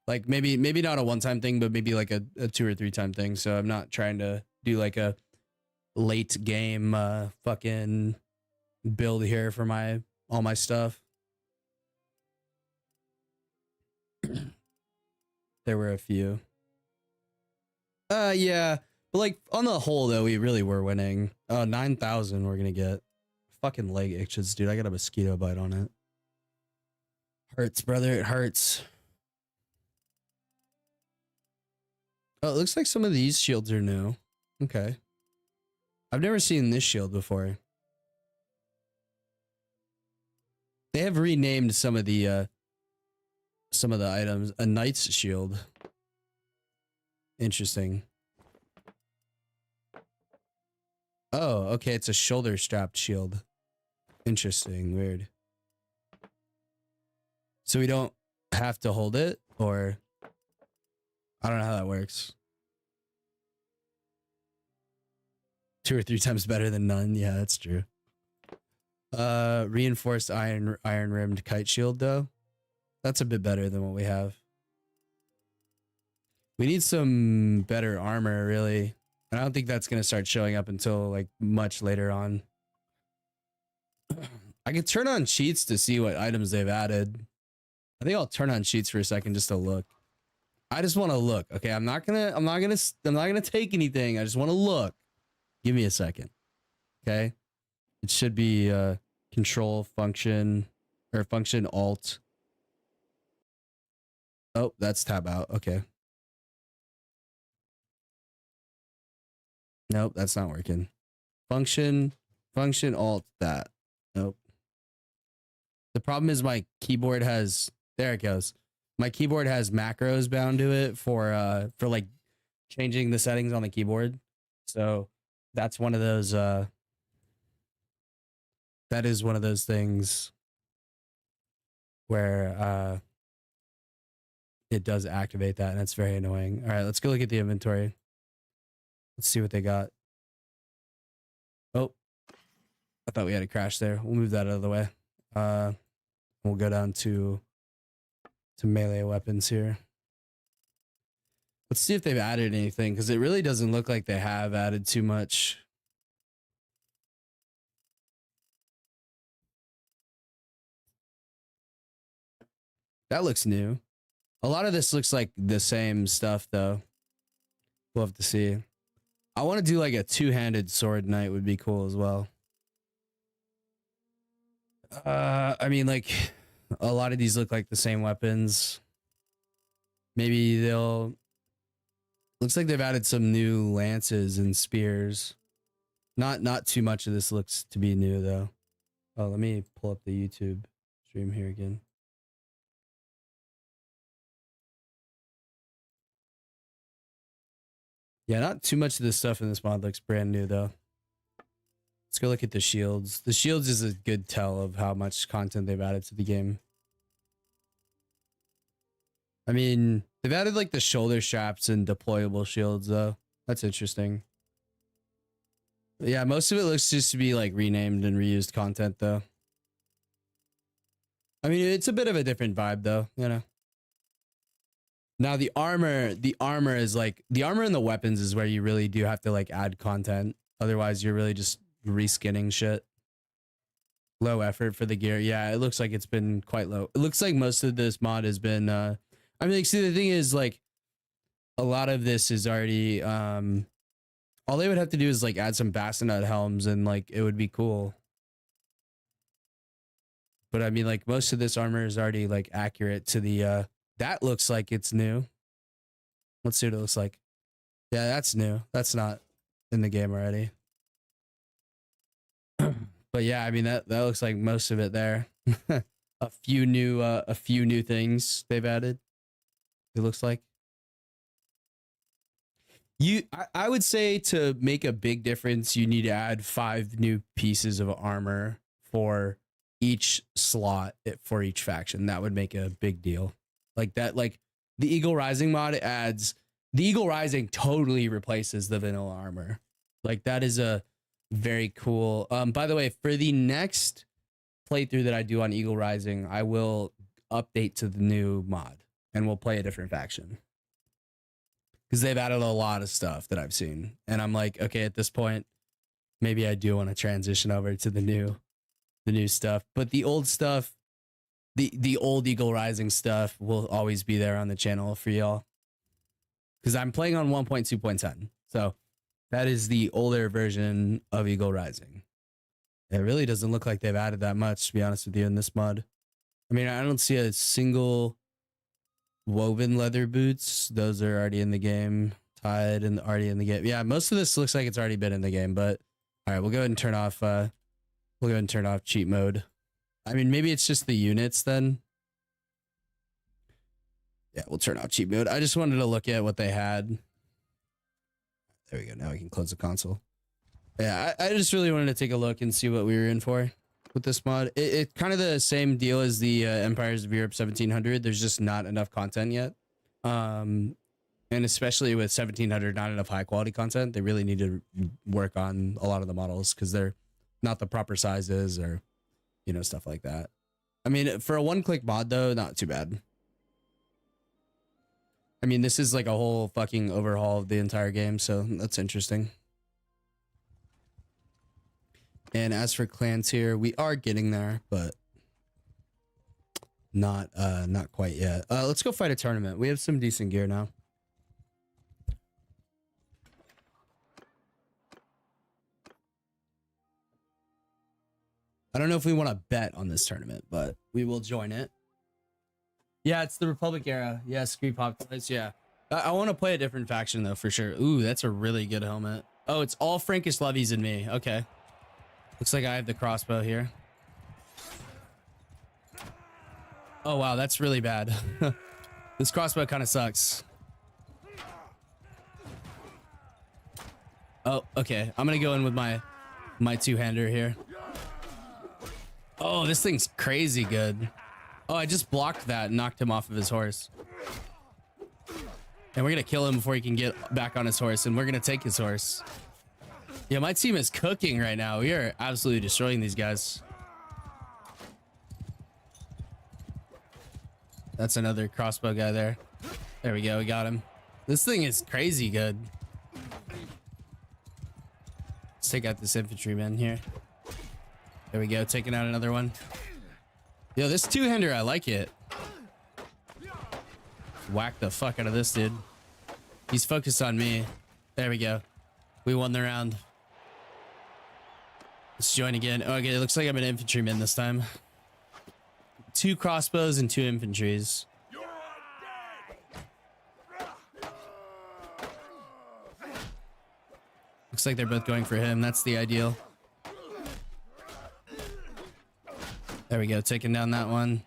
Like maybe not a one-time thing, but maybe like a 2 or 3 time thing. So I'm not trying to do like a late game fucking build here for all my stuff. There were a few. Yeah, but like on the whole though, we really were winning. 9,000 we're gonna get. Fucking leg itches, dude. I got a mosquito bite on it. Hurts, brother. It hurts. Oh, it looks like some of these shields are new. Okay. I've never seen this shield before. They have renamed some of the items. A knight's shield. Interesting. Oh, okay. It's a shoulder strapped shield. Interesting. Weird. So we don't have to hold it, or I don't know how that works. 2 or 3 times better than none. Yeah, that's true. Reinforced iron rimmed kite shield though. That's a bit better than what we have. We need some better armor, really. And I don't think that's going to start showing up until like much later on. I could turn on cheats to see what items they've added. I think I'll turn on cheats for a second just to look. I just want to look. Okay, I'm not gonna take anything. I just want to look. Give me a second. Okay. It should be control function or function alt. Oh, that's tab out. Okay. Nope, that's not working. Function alt that. Nope. The problem is my keyboard has There it goes. My keyboard has macros bound to it for like changing the settings on the keyboard. So that's one of those that is one of those things where it does activate that, and it's very annoying. All right, let's go look at the inventory. Let's see what they got. Oh, I thought we had a crash there. We'll move that out of the way. We'll go down to melee weapons here. Let's see if they've added anything, because it really doesn't look like they have added too much. That looks new. A lot of this looks like the same stuff, though. We'll have to see. I want to do like a two-handed sword knight would be cool as well. I mean, like, a lot of these look like the same weapons. Maybe they'll... Looks like they've added some new lances and spears. Not too much of this looks to be new, though. Oh, let me pull up the YouTube stream here again. Yeah, not too much of this stuff in this mod looks brand new, though. Let's go look at the shields. The shields is a good tell of how much content they've added to the game. I mean, they've added like the shoulder straps and deployable shields, though. That's interesting. But yeah, most of it looks just to be like renamed and reused content, though. I mean, it's a bit of a different vibe, though, you know. Now the armor is like, the armor and the weapons is where you really do have to like add content. Otherwise, you're really just reskinning shit. Low effort for the gear. Yeah, it looks like it's been quite low. It looks like most of this mod has been, I mean, like, see, the thing is, like, a lot of this is already, all they would have to do is like add some bassinet helms and like, it would be cool. But I mean, like, most of this armor is already like accurate to the, that looks like it's new. Let's see what it looks like. Yeah, that's new. That's not in the game already. But yeah, I mean, that looks like most of it there. a few new things they've added. It looks like. I would say to make a big difference, you need to add 5 new pieces of armor for each slot for each faction. That would make a big deal. Like that, like the Eagle Rising mod adds, the Eagle Rising totally replaces the vanilla armor. Like that is a very cool. By the way, for the next playthrough that I do on Eagle Rising, I will update to the new mod and we'll play a different faction. Because they've added a lot of stuff that I've seen. And I'm like, okay, at this point, maybe I do want to transition over to the new stuff. But the old stuff, the old Eagle Rising stuff will always be there on the channel for y'all. Because I'm playing on 1.2.10. So that is the older version of Eagle Rising. It really doesn't look like they've added that much, to be honest with you, in this mod. I mean, I don't see a single woven leather boots. Those are already in the game. Tied and already in the game. Yeah, most of this looks like it's already been in the game, but all right, we'll go ahead and turn off cheat mode. I mean, maybe it's just the units then. Yeah, we'll turn off cheat mode. I just wanted to look at what they had. There we go. Now we can close the console. Yeah, I just really wanted to take a look and see what we were in for with this mod. It's kind of the same deal as the Empires of Europe 1700. There's just not enough content yet. And especially with 1700, not enough high quality content. They really need to work on a lot of the models because they're not the proper sizes or, you know, stuff like that. I mean, for a one-click mod, though, not too bad. I mean, this is like a whole fucking overhaul of the entire game, so that's interesting. And as for clan tier, we are getting there, but not quite yet. Let's go fight a tournament. We have some decent gear now. I don't know if we want to bet on this tournament, but we will join it. Yeah, it's the Republic era. Yeah, Scree Pop Toys. Yeah. I want to play a different faction, though, for sure. Ooh, that's a really good helmet. Oh, it's all Frankish levies and me. Okay. Looks like I have the crossbow here. Oh wow, that's really bad. This crossbow kind of sucks. Oh, okay. I'm gonna go in with my two-hander here. Oh, this thing's crazy good. Oh, I just blocked that and knocked him off of his horse. And we're gonna kill him before he can get back on his horse, and we're gonna take his horse. Yeah, my team is cooking right now. We are absolutely destroying these guys. That's another crossbow guy there. There we go, we got him. This thing is crazy good. Let's take out this infantryman here. There we go, taking out another one. Yo, this two-hander, I like it. Whack the fuck out of this dude. He's focused on me. There we go. We won the round. Let's join again. Okay, it looks like I'm an infantryman this time. 2 crossbows and 2 infantries. Looks like they're both going for him. That's the ideal. There we go, taking down that one.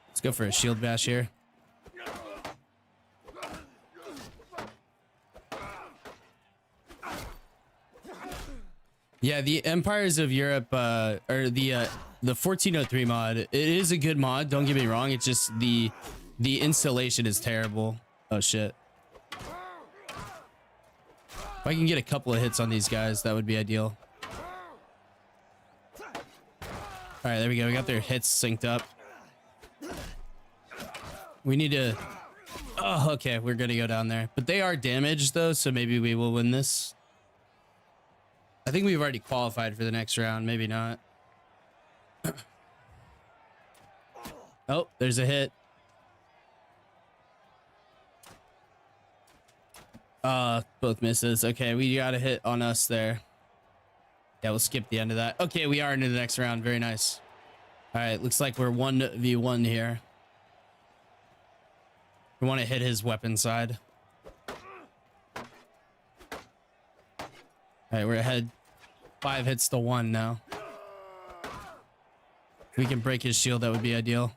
Let's go for a shield bash here. Yeah, the Empires of Europe, or the 1403 mod, it is a good mod, don't get me wrong. It's just the installation is terrible. Oh shit. If I can get a couple of hits on these guys, that would be ideal. All right, there we go. We got their hits synced up. We need to... Oh, okay. We're going to go down there. But they are damaged, though, so maybe we will win this. I think we've already qualified for the next round. Maybe not. Oh, there's a hit. Both misses. Okay, we got a hit on us there. Yeah, we'll skip the end of that. Okay, we are into the next round. Very nice. All right, looks like we're 1v1 here. We want to hit his weapon side. All right, we're ahead. 5 hits to 1 now. If we can break his shield, that would be ideal.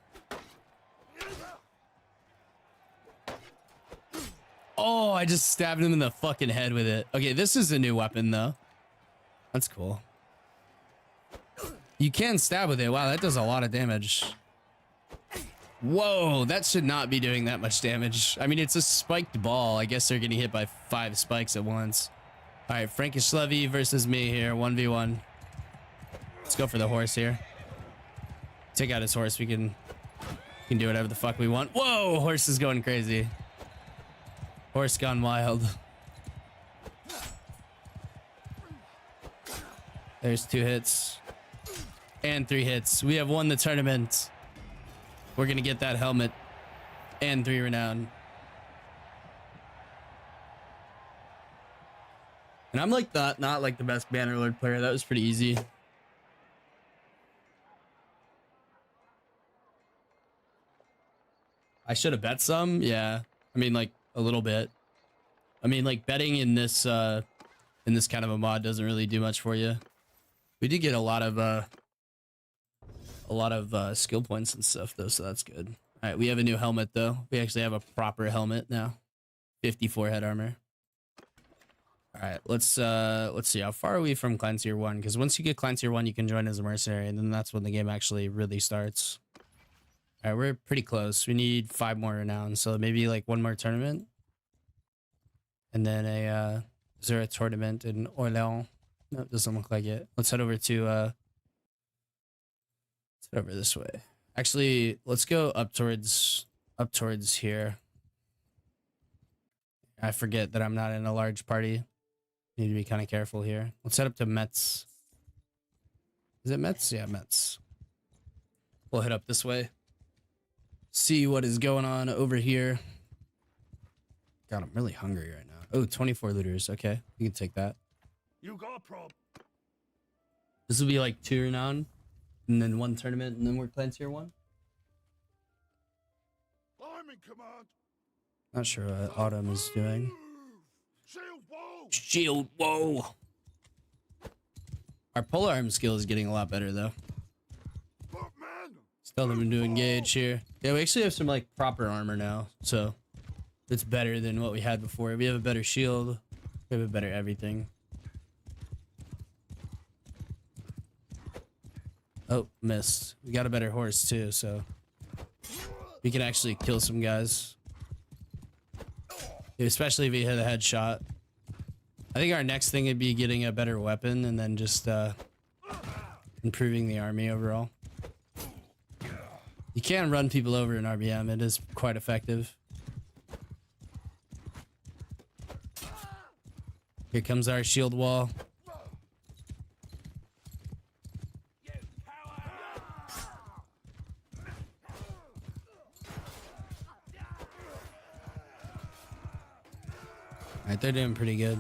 Oh, I just stabbed him in the fucking head with it. Okay, this is a new weapon, though. That's cool. You can stab with it. Wow, that does a lot of damage. Whoa, that should not be doing that much damage. I mean, it's a spiked ball. I guess they're getting hit by 5 spikes at once. All right, Frankish Levy versus me here, 1v1. Let's go for the horse here. Take out his horse. We can do whatever the fuck we want. Whoa, horse is going crazy. Horse gone wild. There's 2 hits. And 3 hits. We have won the tournament. We're going to get that helmet. And 3 renown. And I'm like not like the best Bannerlord player. That was pretty easy. I should have bet some. Yeah. I mean, like a little bit. I mean, like betting in this kind of a mod doesn't really do much for you. We did get a lot of skill points and stuff though, so that's good. All right, we have a new helmet though. We actually have a proper helmet now. 54 head armor. All right, let's see. How far are we from Clan Tier 1? Because once you get Clan Tier 1, you can join as a mercenary, and then that's when the game actually really starts. All right, we're pretty close. We need 5 more renown, so maybe like 1 more tournament. And then is there a tournament in Orléans? No, it doesn't look like it. Let's head over to let's head over this way. Actually, let's go up towards here. I forget that I'm not in a large party. Need to be kind of careful here. Let's head up to Metz. Is it Metz? Yeah, Metz. We'll head up this way. See what is going on over here. God, I'm really hungry right now. Oh, 24 looters. Okay, we can take that. You got a problem. This will be like 2 renown, and then 1 tournament, and then we're Clan Tier 1. I'm in command. Not sure what Autumn is doing. Shield wall. Shield, whoa. Our polearm skill is getting a lot better though. Footman. Tell them to engage here. Yeah, we actually have some like proper armor now, so it's better than what we had before. We have a better shield. We have a better everything. Oh, missed. We got a better horse too, so we can actually kill some guys. Especially if we hit a headshot. I think our next thing would be getting a better weapon and then just improving the army overall. You can run people over in RBM. It is quite effective. Here comes our shield wall. Alright, they're doing pretty good.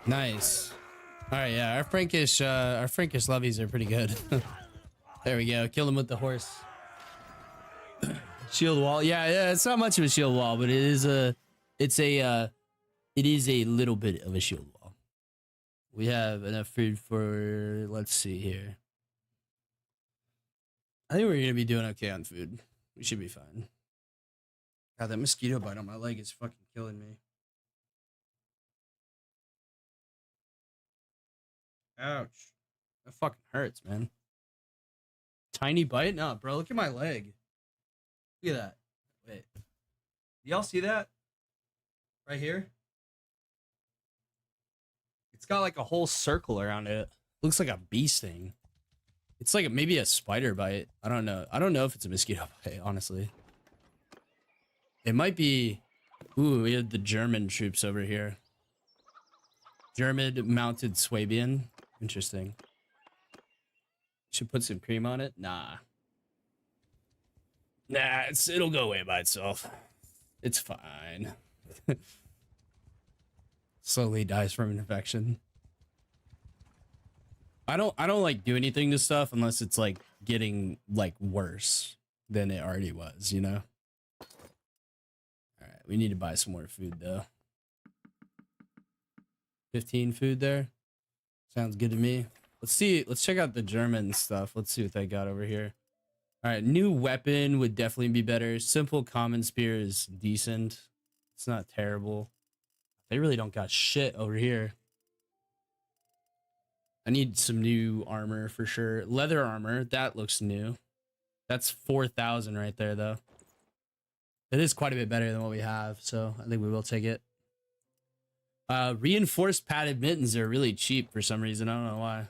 Nice. All right, yeah, our Frankish levies are pretty good. There we go. Kill him with the horse. Shield wall. Yeah, it's not much of a shield wall, but it is a little bit of a shield wall. We have enough food for, let's see here. I think we're gonna be doing okay on food. We should be fine. God, that mosquito bite on my leg is fucking killing me. Ouch. That fucking hurts, man. Tiny bite? No, bro, look at my leg. Look at that. Wait. Y'all see that? Right here? It's got like a whole circle around it. Looks like a bee sting. It's like maybe a spider bite. I don't know. I don't know if it's a mosquito bite, honestly. It might be... Ooh, we had the German troops over here. German mounted Swabian. Interesting. Should put some cream on it? Nah. Nah, it'll go away by itself. It's fine. Slowly dies from an infection. I don't like do anything to stuff unless it's like getting like worse than it already was, you know? All right, we need to buy some more food though. 15 food there. Sounds good to me. Let's see. Let's check out the German stuff. Let's see what they got over here. All right, new weapon would definitely be better. Simple common spear is decent. It's not terrible. They really don't got shit over here. I need some new armor for sure. Leather armor, that looks new. That's 4,000 right there, though. It is quite a bit better than what we have, so I think we will take it. Reinforced padded mittens are really cheap for some reason. I don't know why.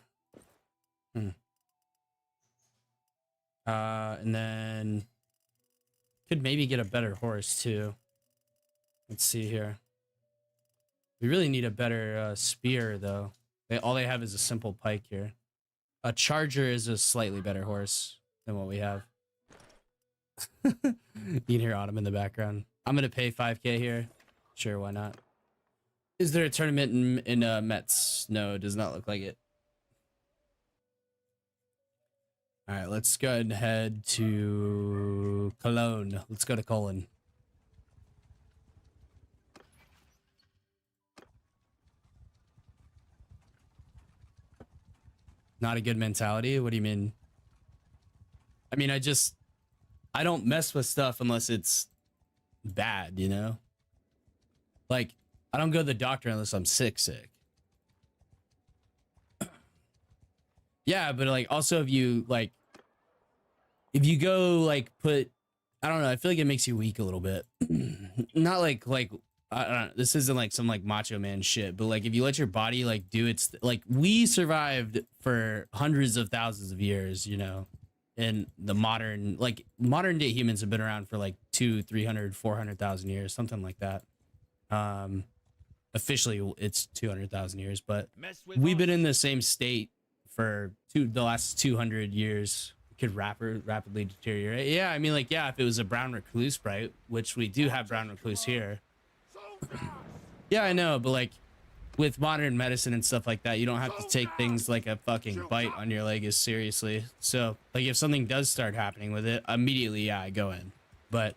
And then could maybe get a better horse too. Let's see here. We really need a better spear though. All they have is a simple pike here. A charger is a slightly better horse than what we have. You can hear Autumn in the background. I'm gonna pay 5K here. Sure, why not? Is there a tournament in Metz? No, it does not look like it. All right, let's go ahead and head to Cologne. Let's go to Cologne. Not a good mentality? What do you mean? I mean, I don't mess with stuff unless it's bad, you know? Like, I don't go to the doctor unless I'm sick. Yeah, but like also if you go like put, I don't know, I feel like it makes you weak a little bit. Not like I don't know, this isn't like some like macho man shit, but like if you let your body like do its like we survived for hundreds of thousands of years, you know, and the modern day humans have been around for like 200, 300, 400,000 years, something like that. Officially it's 200,000 years, but we've been in the same state for the last 200 years. It could rapidly deteriorate. Yeah, I mean, like, yeah, if it was a brown recluse, right, which we do have brown recluse here. Yeah, I know, but like with modern medicine and stuff like that, you don't have to take things like a fucking bite on your leg as seriously. So like if something does start happening with it, immediately, yeah, I go in. But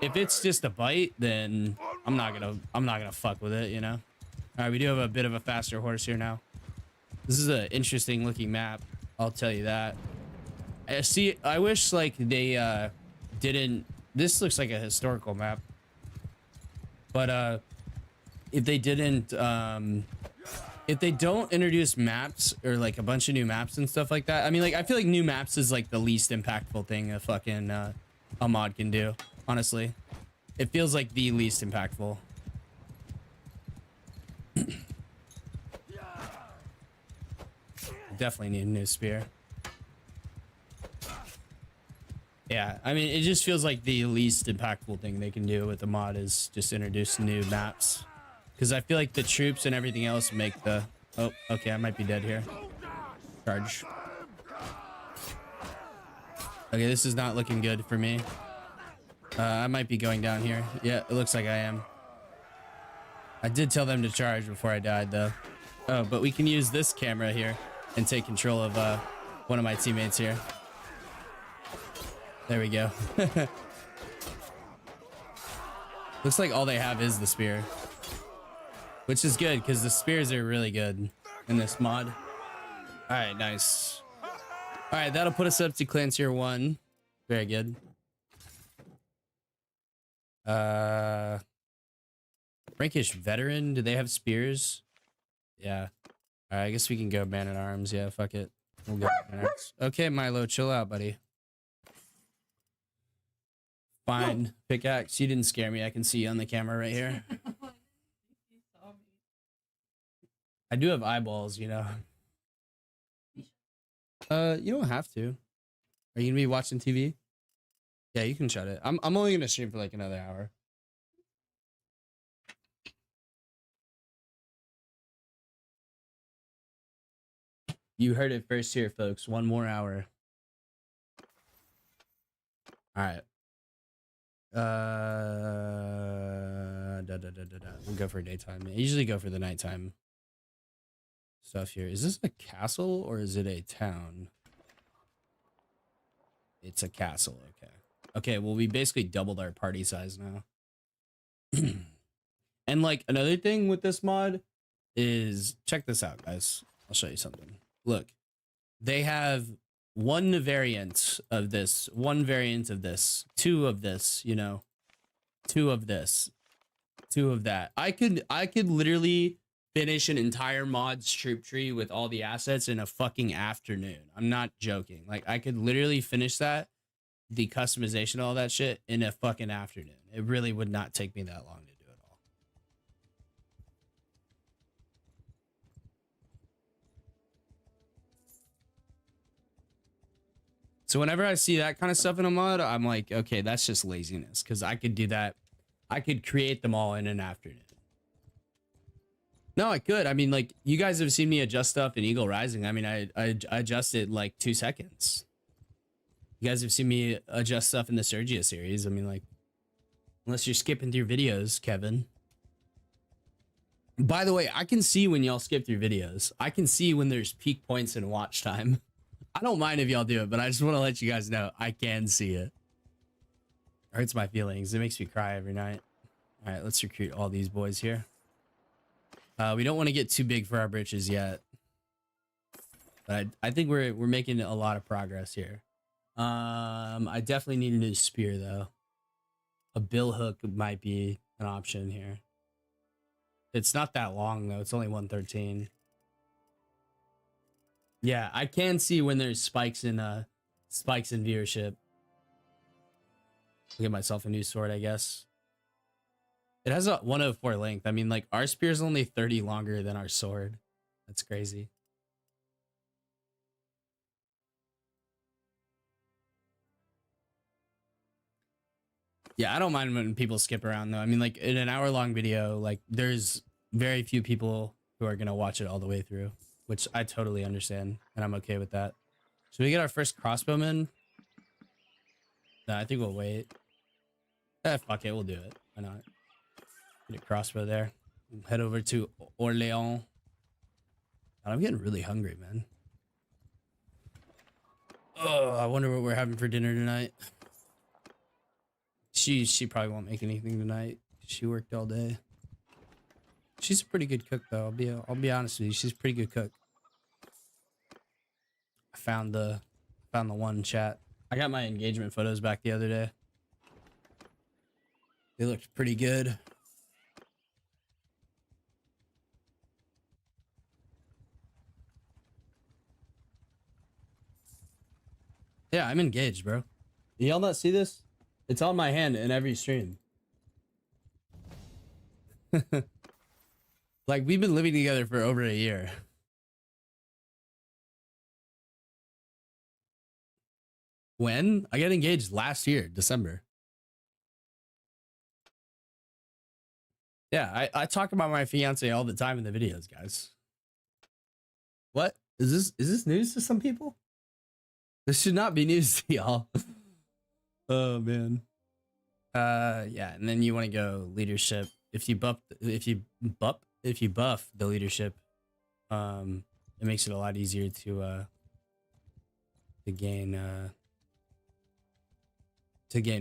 if it's just a bite, then I'm not gonna fuck with it, you know? All right, we do have a bit of a faster horse here now. This is an interesting looking map. I'll tell you that. I wish like they didn't. This looks like a historical map. But if they didn't, if they don't introduce maps or like a bunch of new maps and stuff like that, I mean, like I feel like new maps is like the least impactful thing a fucking a mod can do. Honestly, it feels like the least impactful. Definitely need a new spear. Yeah, I mean, it just feels like the least impactful thing they can do with the mod is just introduce new maps. Because I feel like the troops and everything else make the... Oh, okay, I might be dead here. Charge. Okay, this is not looking good for me. I might be going down here. Yeah, it looks like I am. I did tell them to charge before I died, though. Oh, but we can use this camera here and take control of one of my teammates here. There we go. Looks like all they have is the spear. Which is good, because the spears are really good in this mod. Alright, nice. Alright, that'll put us up to clan tier 1. Very good. Frankish veteran, do they have spears? Yeah. Alright, I guess we can go man at arms. Yeah, fuck it. We'll go man at arms. Okay, Milo, chill out, buddy. Fine. Pickaxe, you didn't scare me. I can see you on the camera right here. I do have eyeballs, you know. You don't have to. Are you gonna be watching TV? Yeah, you can shut it. I'm only gonna stream for like another hour. You heard it first here, folks. 1 more hour. All right. We'll go for daytime. I usually go for the nighttime stuff here. Is this a castle or is it a town? It's a castle. Okay. Okay, well, we basically doubled our party size now. And like another thing with this mod is, check this out, guys. I'll show you something. Look, they have 1 variant of this, 1 variant of this, 2 of this, you know, 2 of this, 2 of that. I could literally finish an entire mod's troop tree with all the assets in a fucking afternoon. I'm not joking. Like, I could literally finish that, the customization, all that shit, in a fucking afternoon. It really would not take me that long to do it all. So whenever I see that kind of stuff in a mod, I'm like, okay, that's just laziness, because I could do that. I could create them all in an afternoon. No, I could. I mean, like, you guys have seen me adjust stuff in Eagle Rising. I mean, I adjusted like 2 seconds. You guys have seen me adjust stuff in the Sergia series. I mean, like, unless you're skipping through videos, Kevin. By the way, I can see when y'all skip through videos. I can see when there's peak points in watch time. I don't mind if y'all do it, but I just want to let you guys know I can see it. It hurts my feelings. It makes me cry every night. All right, let's recruit all these boys here. We don't want to get too big for our britches yet. But I think we're making a lot of progress here. I definitely need a new spear though. A bill hook might be an option here. It's not that long though. It's only 113. Yeah, I can see when there's spikes in viewership. I'll get myself a new sword, I guess. It has a 104 length. I mean, like, our spear's only 30 longer than our sword. That's crazy. Yeah, I don't mind when people skip around though. I mean, like, in an hour-long video, like, there's very few people who are gonna watch it all the way through, which I totally understand, and I'm okay with that. Should we get our first crossbowman? No, I think we'll wait. Fuck it, we'll do it. Why not? Get a crossbow there. Head over to Orléans. God, I'm getting really hungry, man. Oh, I wonder what we're having for dinner tonight. She probably won't make anything tonight. She worked all day. She's a pretty good cook though. I'll be honest with you. She's a pretty good cook. I found the one chat. I got my engagement photos back the other day. They looked pretty good. Yeah, I'm engaged, bro. Y'all not see this? It's on my hand in every stream. Like, we've been living together for over a year. When? I got engaged last year, December. Yeah, I talk about my fiance all the time in the videos, guys. What? Is this news to some people? This should not be news to y'all. Oh man. Yeah, and then you want to go leadership. If you buff the leadership, it makes it a lot easier to gain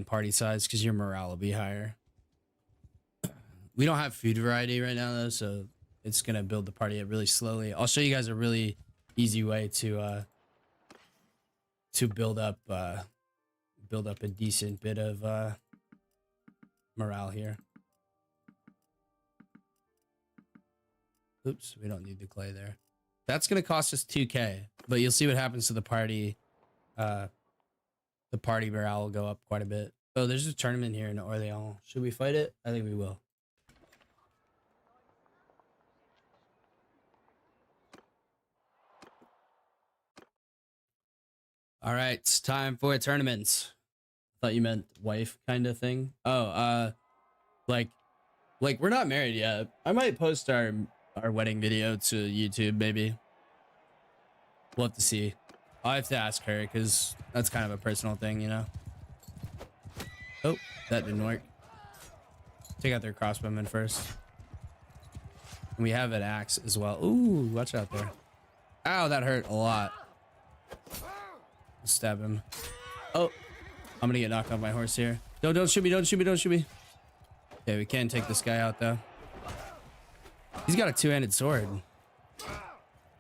party size because your morale will be higher. We don't have food variety right now though, so it's gonna build the party up really slowly. I'll show you guys a really easy way to build up a decent bit of morale here. Oops, we don't need the clay there. That's gonna cost us 2K, but you'll see what happens to the party. The party morale will go up quite a bit. Oh, there's a tournament here in Orleans. Should we fight it? I think we will. All right, it's time for tournaments. Thought you meant wife kind of thing. Oh, like we're not married yet. I might post our wedding video to YouTube maybe. We'll have to see. I'll have to ask her because that's kind of a personal thing, you know. Oh, that didn't work. Take out their crossbowmen first. And we have an axe as well. Ooh, watch out there. Ow, that hurt a lot. Stab him. Oh, I'm gonna get knocked off my horse here. No, don't shoot me, don't shoot me, don't shoot me. Okay, we can take this guy out though. He's got a two-handed sword.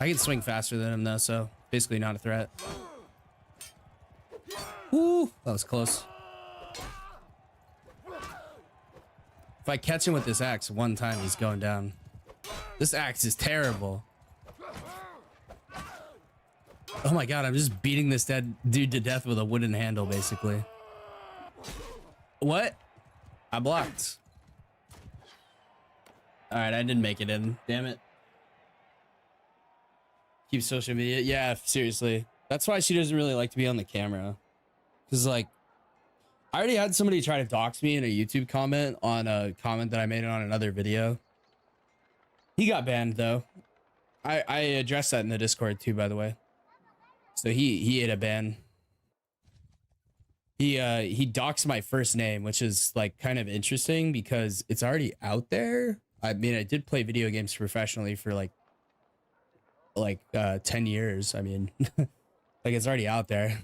I can swing faster than him though, so basically not a threat. Ooh, that was close. If I catch him with this axe one time, he's going down. This axe is terrible. Oh my god, I'm just beating this dead dude to death with a wooden handle, basically. What? I blocked. Alright, I didn't make it in. Damn it. Keep social media. Yeah, seriously. That's why she doesn't really like to be on the camera. Because, like, I already had somebody try to dox me in a YouTube comment on a comment that I made on another video. He got banned, though. I addressed that in the Discord, too, by the way. So he ate a ban. He doxed my first name, which is like kind of interesting because it's already out there. I mean, I did play video games professionally for like 10 years. I mean, like it's already out there.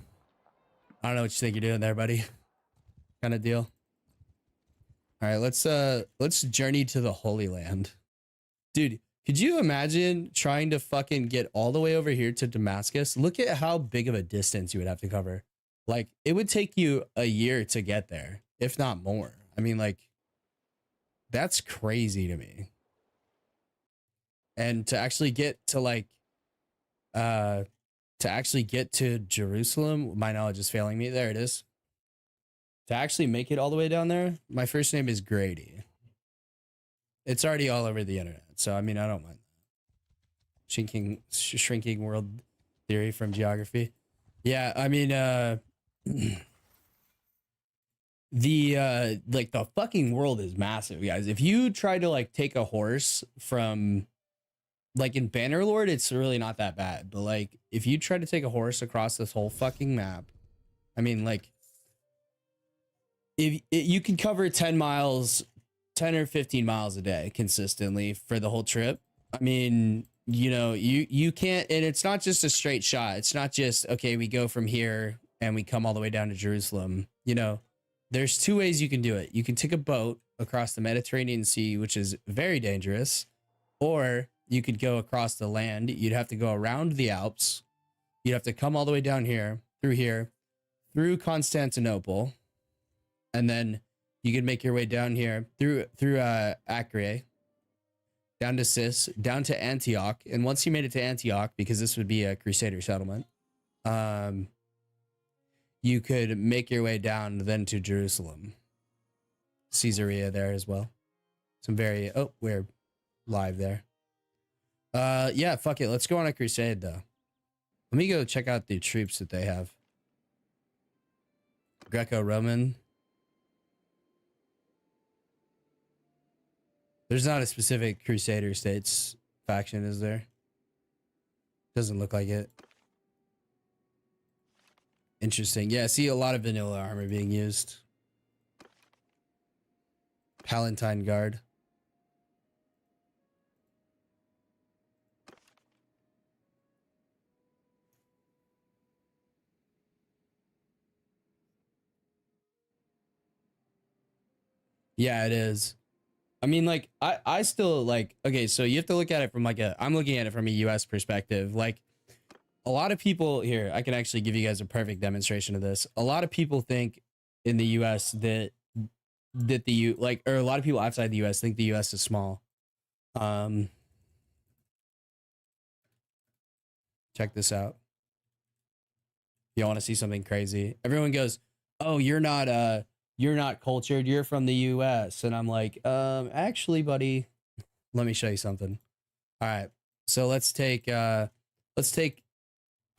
I don't know what you think you're doing there, buddy. Kind of deal. All right, let's journey to the Holy Land. Dude, could you imagine trying to fucking get all the way over here to Damascus? Look at how big of a distance you would have to cover. Like, it would take you a year to get there, if not more. I mean, like, that's crazy to me. And to actually get to, like, to actually get to Jerusalem, my knowledge is failing me. There it is. To actually make it all the way down there, my first name is Grady. It's already all over the internet, so I mean, I don't mind. Shrinking world theory from geography. Yeah, I mean, the fucking world is massive, guys. If you try to like take a horse from, like in Bannerlord, it's really not that bad. But like, if you try to take a horse across this whole fucking map, I mean, like, you can cover 10 or 15 miles a day consistently for the whole trip. I mean, you know, you can't, and it's not just a straight shot. It's not just, okay, we go from here and we come all the way down to Jerusalem. You know, there's two ways you can do it. You can take a boat across the Mediterranean Sea, which is very dangerous, Or you could go across the land. You'd have to go around the Alps. You'd have to come all the way down here, through Constantinople, and then you could make your way down here through Acre, down to Sis, down to Antioch. And once you made it to Antioch, because this would be a Crusader settlement, you could make your way down then to Jerusalem, Caesarea there as well. Some very, oh, we're live there. Yeah, fuck it. Let's go on a crusade though. Let me go check out the troops that they have. Greco-Roman. There's not a specific Crusader States faction, is there? Doesn't look like it. Interesting. Yeah, I see a lot of vanilla armor being used. Palatine Guard. Yeah, it is. I mean, like, I still like, okay, so you have to look at it from like I'm looking at it from a US perspective. Like, a lot of people here, I can actually give you guys a perfect demonstration of this. A lot of people think in the US that or a lot of people outside the US think the US is small. Check this out. You want to see something crazy? Everyone goes, "Oh, you're not cultured. You're from the US." And I'm like, actually, buddy, let me show you something. All right. So let's take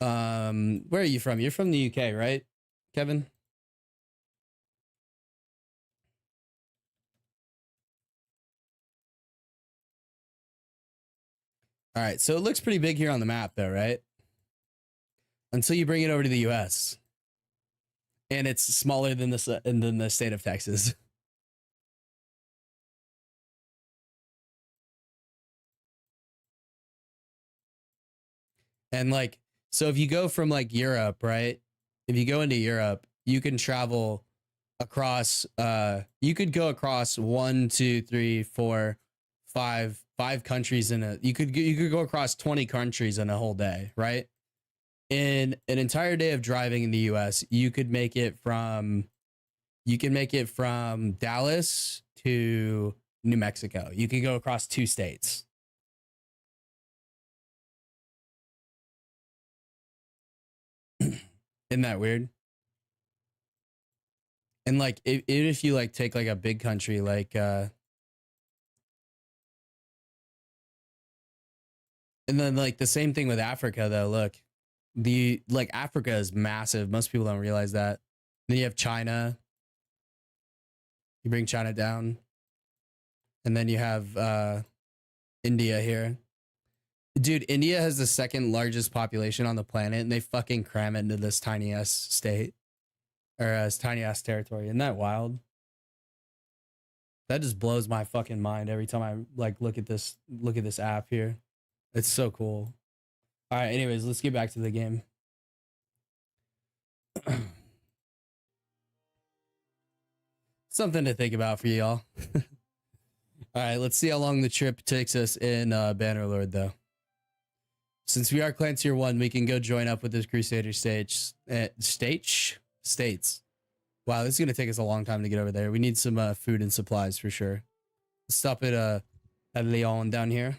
where are you from? You're from the UK, right, Kevin? All right. So it looks pretty big here on the map though, right? Until you bring it over to the US. And it's smaller than the state of Texas. And like, so if you go from like Europe, right? If you go into Europe, you can travel across, you could go across 1, 2, 3, 4, 5 countries you could go across 20 countries in a whole day, right? In an entire day of driving in the US, you can make it from Dallas to New Mexico. You could go across 2 states. Isn't that weird? And like, even if you like take like a big country, like, and then like the same thing with Africa though, look, Africa is massive. Most people don't realize that. Then you have China. You bring China down. And then you have India here. Dude, India has the second largest population on the planet, and they fucking cram into this tiny ass state. Or this tiny ass territory. Isn't that wild? That just blows my fucking mind every time I like look at this app here. It's so cool. All right, anyways, let's get back to the game. Something to think about for y'all. All right, let's see how long the trip takes us in Bannerlord, though. Since we are Clan Tier 1, we can go join up with this Crusader States. Wow, this is going to take us a long time to get over there. We need some food and supplies for sure. Let's stop at Lyon down here.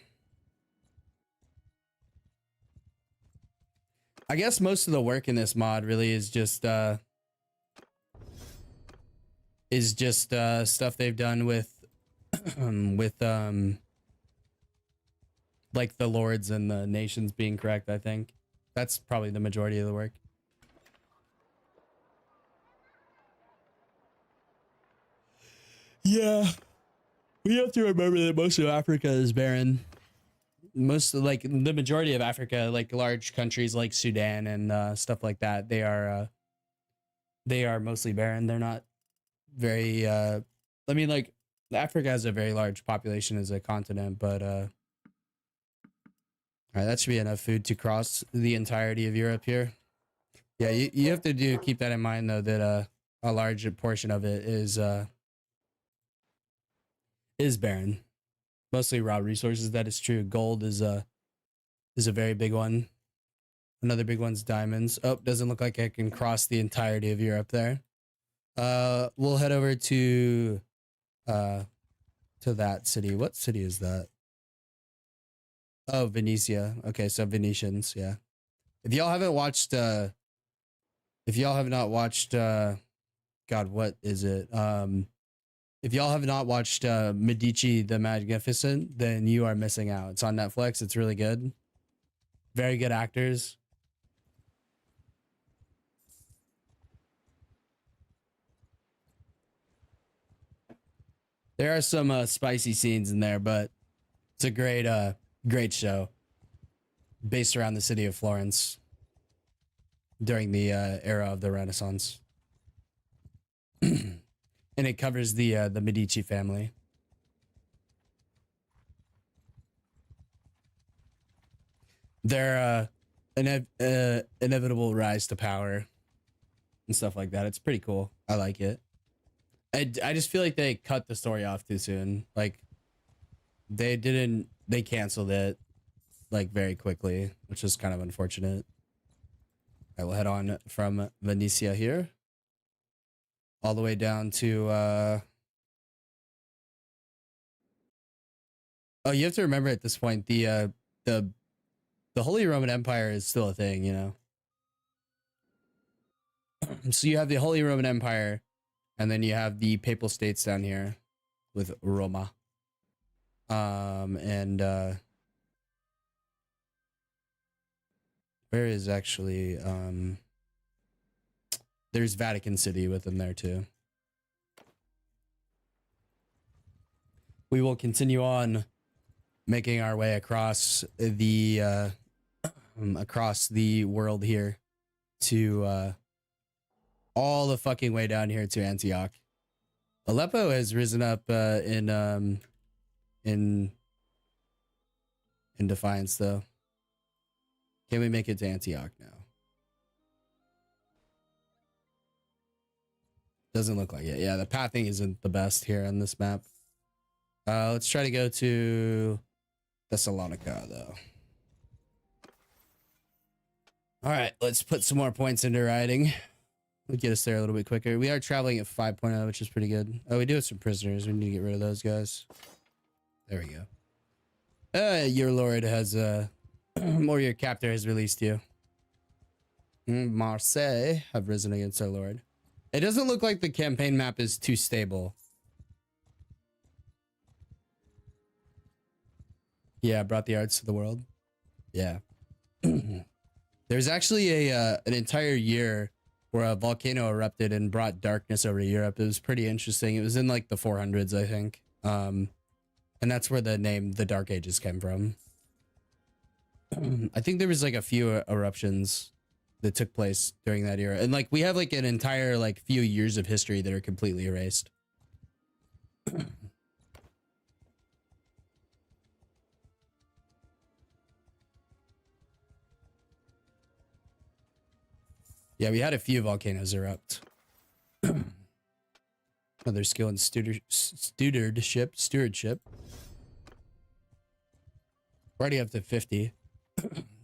I guess most of the work in this mod really is just stuff they've done with like the lords and the nations being correct. I think that's probably the majority of the work. Yeah, we have to remember that most of Africa is barren. Like the majority of Africa, like large countries like Sudan and stuff like that, they are mostly barren. They're not very I mean, like, Africa has a very large population as a continent, but all right, that should be enough food to cross the entirety of Europe here. Yeah, you have to keep that in mind though, that a large portion of it is barren. mostly raw resources. That is true. Gold is a very big one. Another big one's diamonds. Oh, doesn't look like I can cross the entirety of Europe there. We'll head over to that city. What city is that? Oh, Venetia. Okay, so Venetians, yeah. If y'all have not watched God, what is it? If y'all have not watched Medici the Magnificent, then you are missing out. It's on Netflix. It's really good. Very good actors. There are some spicy scenes in there, but it's a great show based around the city of Florence during the era of the Renaissance. And it covers the Medici family. Their inevitable rise to power and stuff like that. It's pretty cool. I like it. I just feel like they cut the story off too soon. Like they canceled it like very quickly, which is kind of unfortunate. I will head on from Venetia here all the way down to oh, you have to remember at this point the Holy Roman Empire is still a thing, you know. So you have the Holy Roman Empire, and then you have the Papal States down here with Roma. And where is actually there's Vatican City within there too. We will continue on making our way across the world here to all the fucking way down here to Antioch. Aleppo has risen up in defiance though. Can we make it to Antioch now? Doesn't look like it. Yeah, the pathing isn't the best here on this map. Let's try to go to Thessalonica though. All right, let's put some more points into riding. We'll get us there a little bit quicker. We are traveling at 5.0, which is pretty good. Oh, we do have some prisoners. We need to get rid of those guys. There we go. Your lord has or your captor has released you. Marseille have risen against our lord. It doesn't look like the campaign map is too stable. Yeah, brought the arts to the world. Yeah. There's actually an entire year where a volcano erupted and brought darkness over to Europe. It was pretty interesting. It was in like the 400s, I think. And that's where the name the Dark Ages came from. I think there was like a few eruptions that took place during that era. And like we have like an entire like few years of history that are completely erased. Yeah, we had a few volcanoes erupt. Another skill in stewardship. We're already up to 50.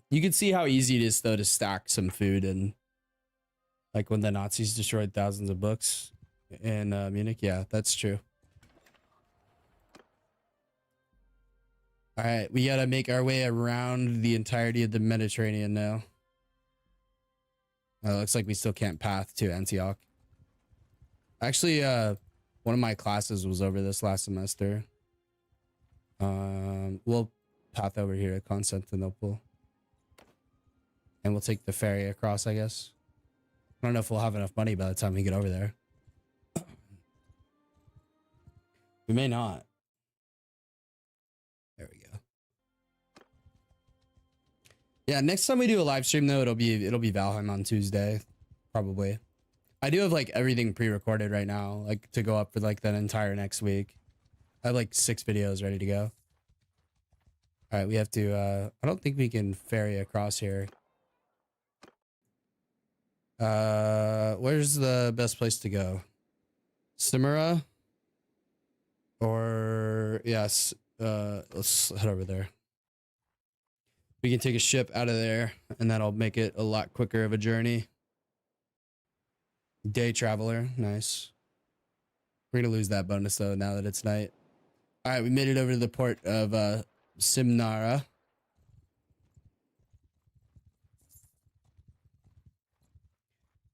You can see how easy it is though to stack some food, and like when the Nazis destroyed thousands of books in Munich. Yeah, that's true. All right, we gotta make our way around the entirety of the Mediterranean now. Looks like we still can't path to Antioch. Actually, one of my classes was over this last semester. We'll path over here to Constantinople. And we'll take the ferry across, I guess. I don't know if we'll have enough money by the time we get over there. We may not. There we go. Yeah, next time we do a live stream though, it'll be Valheim on Tuesday, probably. I do have like everything pre-recorded right now, like to go up for like that entire next week. I have like 6 videos ready to go. All right, we have to. I don't think we can ferry across here. Where's the best place to go? Stimura? Or yes, let's head over there. We can take a ship out of there, and that'll make it a lot quicker of a journey. Day traveler, nice. We're gonna lose that bonus though now that it's night. All right, we made it over to the port of Simnara.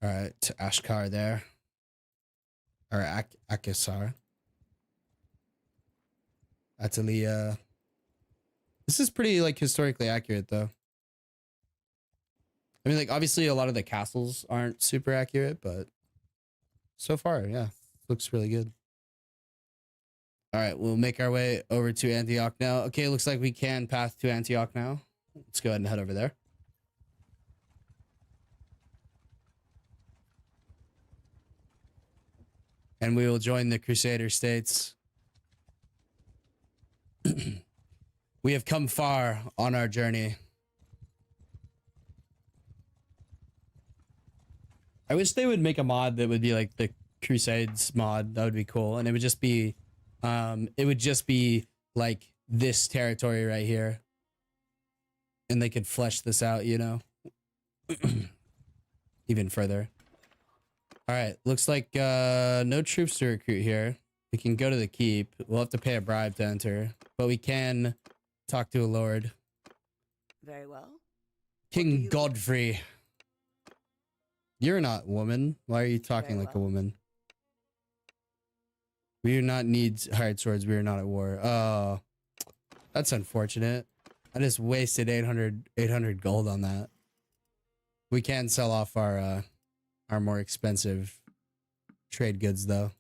All right, to Ashkar there, or Akasar. Atalia. This is pretty like historically accurate though. I mean, like obviously a lot of the castles aren't super accurate, but so far, yeah, looks really good. All right, we'll make our way over to Antioch now. Okay, looks like we can path to Antioch now. Let's go ahead and head over there. And we will join the Crusader states. We have come far on our journey. I wish they would make a mod that would be like the Crusades mod. That would be cool. And it would just be like this territory right here. And they could flesh this out, you know, even further. All right. Looks like no troops to recruit here. We can go to the keep. We'll have to pay a bribe to enter, but we can talk to a lord. Very well. King Godfrey. You're not woman. Why are you talking like a woman? We do not need hired swords. We are not at war. Oh, that's unfortunate. I just wasted 800 gold on that. We can sell off our more expensive trade goods though.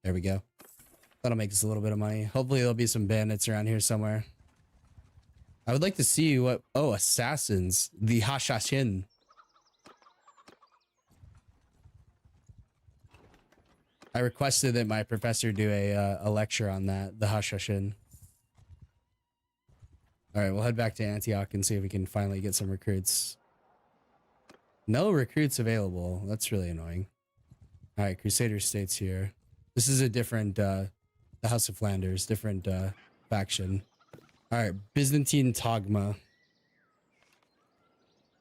There we go. That'll make us a little bit of money. Hopefully there'll be some bandits around here somewhere. I would like to see what... Oh, assassins. The Hashashin. I requested that my professor do a lecture on that. The Hashashin. Alright, we'll head back to Antioch and see if we can finally get some recruits. No recruits available. That's really annoying. Alright, Crusader states here. This is a different, the House of Flanders, different faction. All right, Byzantine Togma.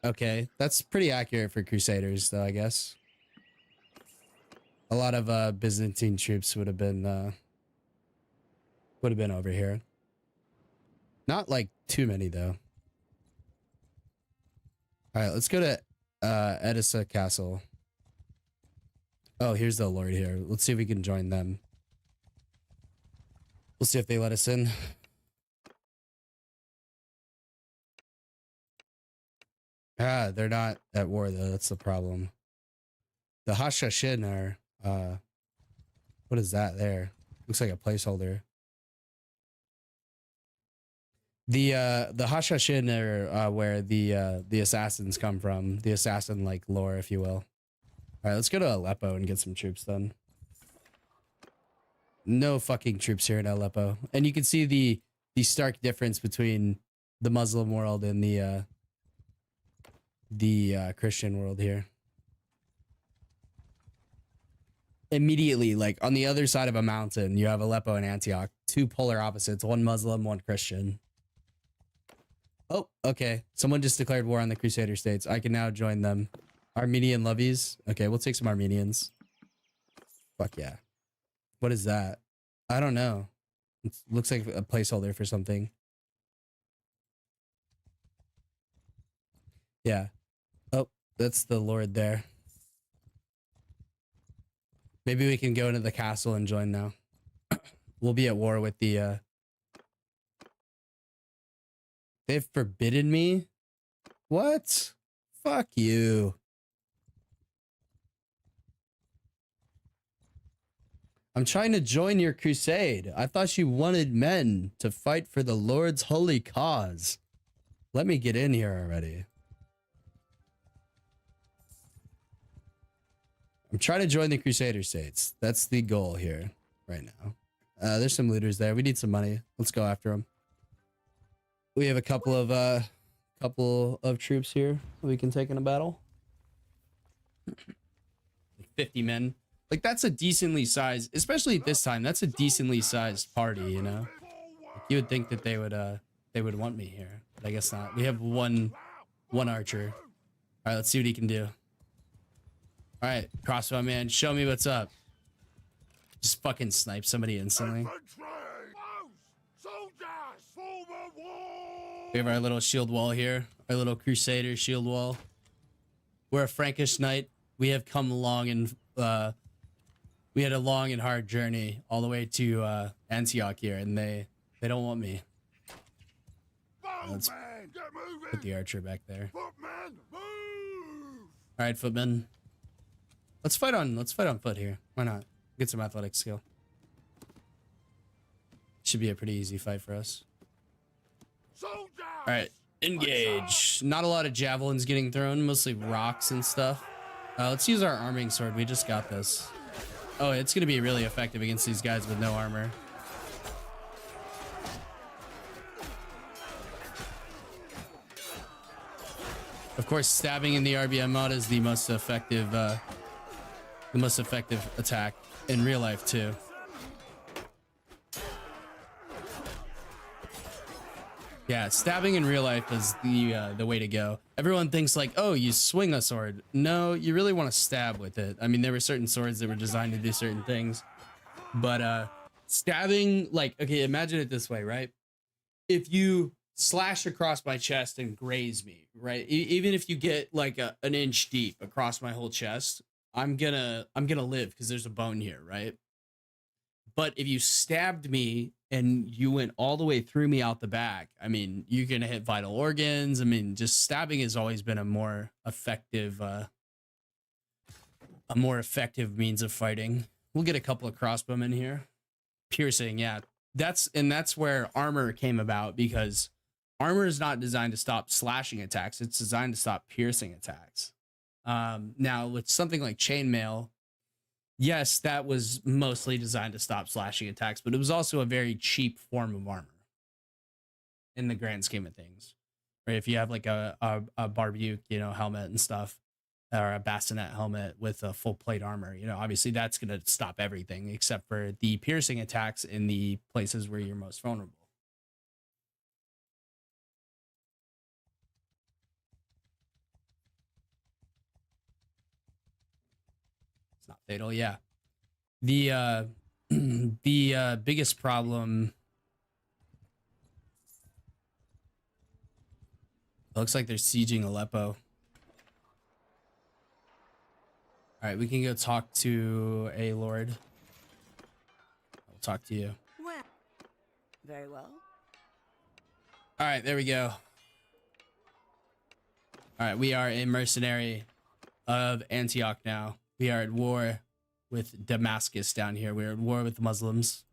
Okay, that's pretty accurate for Crusaders, though, I guess. A lot of Byzantine troops would have been over here. Not like too many, though. All right, let's go to Edessa Castle. Oh, here's the lord here. Let's see if we can join them. We'll see if they let us in. Ah, they're not at war though. That's the problem. The Hashashin are, what is that there? Looks like a placeholder. The Hashashin are where the assassins come from. The assassin like lore, if you will. All right, let's go to Aleppo and get some troops then. No fucking troops here in Aleppo. And you can see the stark difference between the Muslim world and the Christian world here. Immediately, like on the other side of a mountain, you have Aleppo and Antioch. Two polar opposites, one Muslim, one Christian. Oh, okay. Someone just declared war on the Crusader states. I can now join them. Armenian levies. Okay, we'll take some Armenians. Fuck yeah. What is that? I don't know. It looks like a placeholder for something. Yeah. Oh, that's the lord there. Maybe we can go into the castle and join now. We'll be at war with the... They've forbidden me? What? Fuck you. I'm trying to join your crusade. I thought you wanted men to fight for the Lord's holy cause. Let me get in here already. I'm trying to join the Crusader states. That's the goal here right now. There's some looters there. We need some money. Let's go after them. We have a couple of troops here we can take in a battle. 50 men. Like that's a decently sized, especially at this time, that's a decently sized party, you know? Like, you would think that they would want me here, but I guess not. We have one archer. All right, let's see what he can do. All right, crossbow man, show me what's up. Just fucking snipe somebody instantly. We have our little shield wall here, our little crusader shield wall. We're a Frankish knight. We have come along and we had a long and hard journey all the way to Antioch here, and they don't want me. Let's put the archer back there. All right, footman. Let's fight on foot here. Why not? Get some athletic skill. Should be a pretty easy fight for us. All right, engage. Not a lot of javelins getting thrown, mostly rocks and stuff. Let's use our arming sword. We just got this. Oh, it's gonna be really effective against these guys with no armor. Of course, stabbing in the RBM mod is the most effective attack in real life too. Yeah, stabbing in real life is the way to go. Everyone thinks like, oh, you swing a sword. No, you really want to stab with it. I mean, there were certain swords that were designed to do certain things, but stabbing, like, okay, imagine it this way, right? If you slash across my chest and graze me, right? Even if you get like an inch deep across my whole chest, I'm gonna live because there's a bone here, right? But if you stabbed me and you went all the way through me out the back, I mean, you're gonna hit vital organs. I mean, just stabbing has always been a more effective means of fighting. We'll get a couple of crossbowmen here. Piercing, yeah. That's where armor came about, because armor is not designed to stop slashing attacks. It's designed to stop piercing attacks. Now with something like chainmail, yes, that was mostly designed to stop slashing attacks, but it was also a very cheap form of armor in the grand scheme of things. Right? If you have like a Barbuke, you know, helmet and stuff, or a bassinet helmet with a full plate armor, you know, obviously that's going to stop everything except for the piercing attacks in the places where you're most vulnerable. It's not fatal, yeah. The biggest problem, it looks like they're sieging Aleppo. All right, we can go talk to a lord. I'll talk to you. Well, very well. All right, there we go. All right, we are a mercenary of Antioch now. We are at war with Damascus down here. We're at war with the Muslims.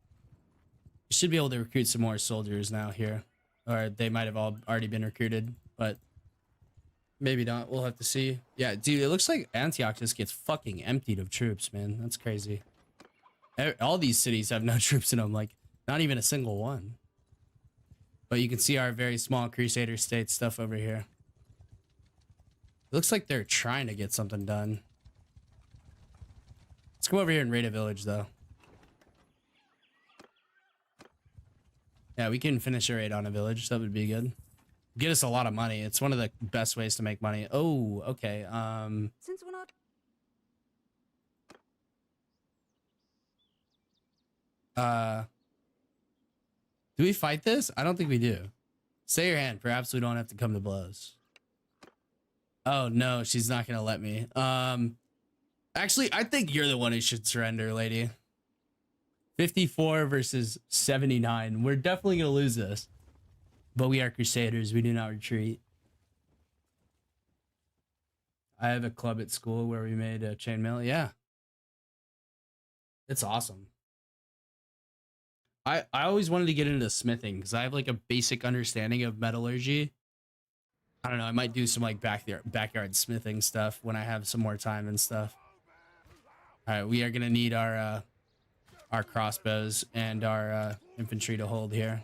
We should be able to recruit some more soldiers now here. Or they might have all already been recruited, but maybe not. We'll have to see. Yeah, dude, it looks like Antioch just gets fucking emptied of troops, man. That's crazy. All these cities have no troops in them, like not even a single one. But you can see our very small Crusader state stuff over here. It looks like they're trying to get something done. Let's come over here and raid a village, though. Yeah, we can finish a raid on a village. That would be good. Get us a lot of money. It's one of the best ways to make money. Oh, okay. Since we're not... Do we fight this? I don't think we do. Say your hand. Perhaps we don't have to come to blows. Oh, no, she's not going to let me. Actually, I think you're the one who should surrender, lady. 54 versus 79. We're definitely going to lose this. But we are Crusaders. We do not retreat. I have a club at school where we made a chainmail. Yeah. It's awesome. I always wanted to get into smithing because I have like a basic understanding of metallurgy. I don't know. I might do some like backyard smithing stuff when I have some more time and stuff. All right, we are gonna need our crossbows and our infantry to hold here.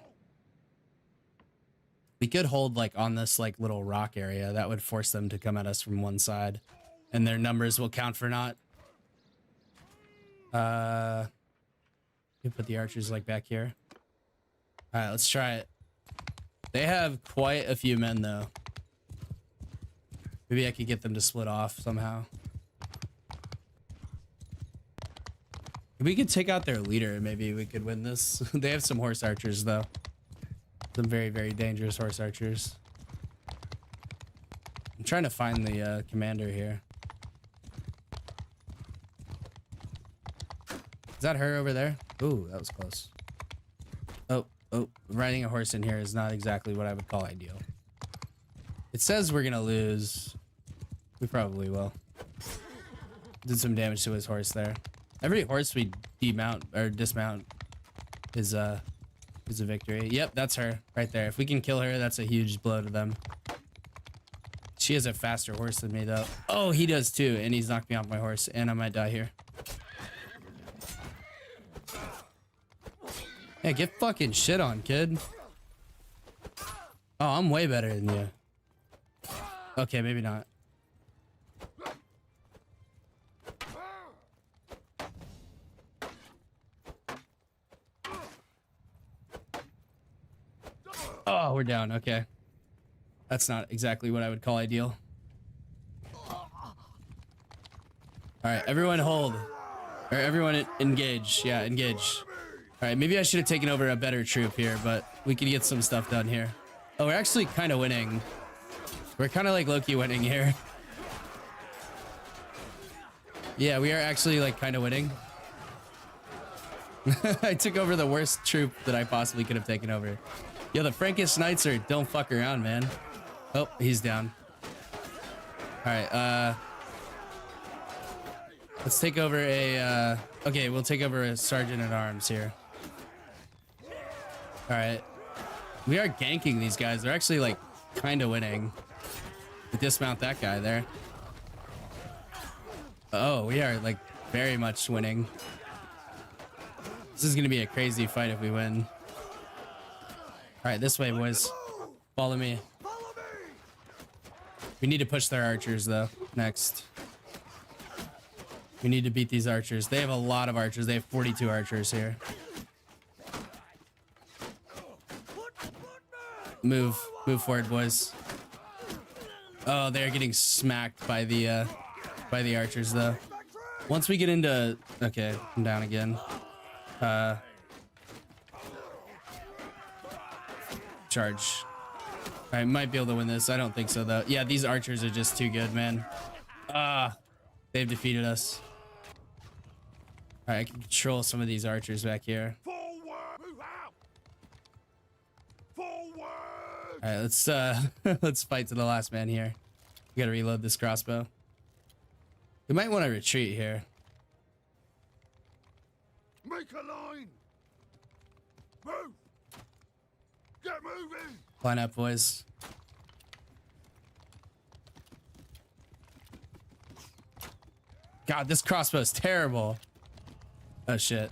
We could hold like on this like little rock area. That would force them to come at us from one side, and their numbers will count for naught. You put the archers like back here. All right, let's try it. They have quite a few men though. Maybe I could get them to split off somehow. If we could take out their leader, maybe we could win this. They have some horse archers though. Some very, very dangerous horse archers. I'm trying to find the commander here. Is that her over there? Ooh, that was close. Oh, riding a horse in here is not exactly what I would call ideal. It says we're gonna lose. We probably will. Did some damage to his horse there. Every horse we demount or dismount is a victory. Yep, that's her right there. If we can kill her, that's a huge blow to them. She has a faster horse than me though. Oh, he does too, and he's knocked me off my horse, and I might die here. Hey, get fucking shit on, kid. Oh, I'm way better than you. Okay, maybe not. Oh, we're down. Okay. That's not exactly what I would call ideal. All right, everyone hold. Or everyone engage. Yeah, engage. All right, maybe I should have taken over a better troop here, but we can get some stuff done here. Oh, we're actually kind of winning. We're kind of like low-key winning here. Yeah, we are actually like kind of winning. I took over the worst troop that I possibly could have taken over. Yo, the Frankish Knights are don't fuck around, man. Oh, he's down. All right, let's take over a, okay, we'll take over a sergeant at arms here. All right. We are ganking these guys. They're actually like kind of winning. We dismount that guy there. Oh, we are like very much winning. This is going to be a crazy fight if we win. All right, this way, boys. Follow me. We need to push their archers though. Next. We need to beat these archers. They have a lot of archers. They have 42 archers here. Move forward, boys. Oh, they're getting smacked by the archers though. Once we get into, okay, I'm down again. Charge. I might be able to win this. I don't think so though. Yeah, these archers are just too good, man. They've defeated us. All right, I can control some of these archers back here. All right, let's let's fight to the last man here. We gotta reload this crossbow. We might want to retreat here. Make a line. Move. Get moving. Line up, boys. God, this crossbow is terrible. Oh shit.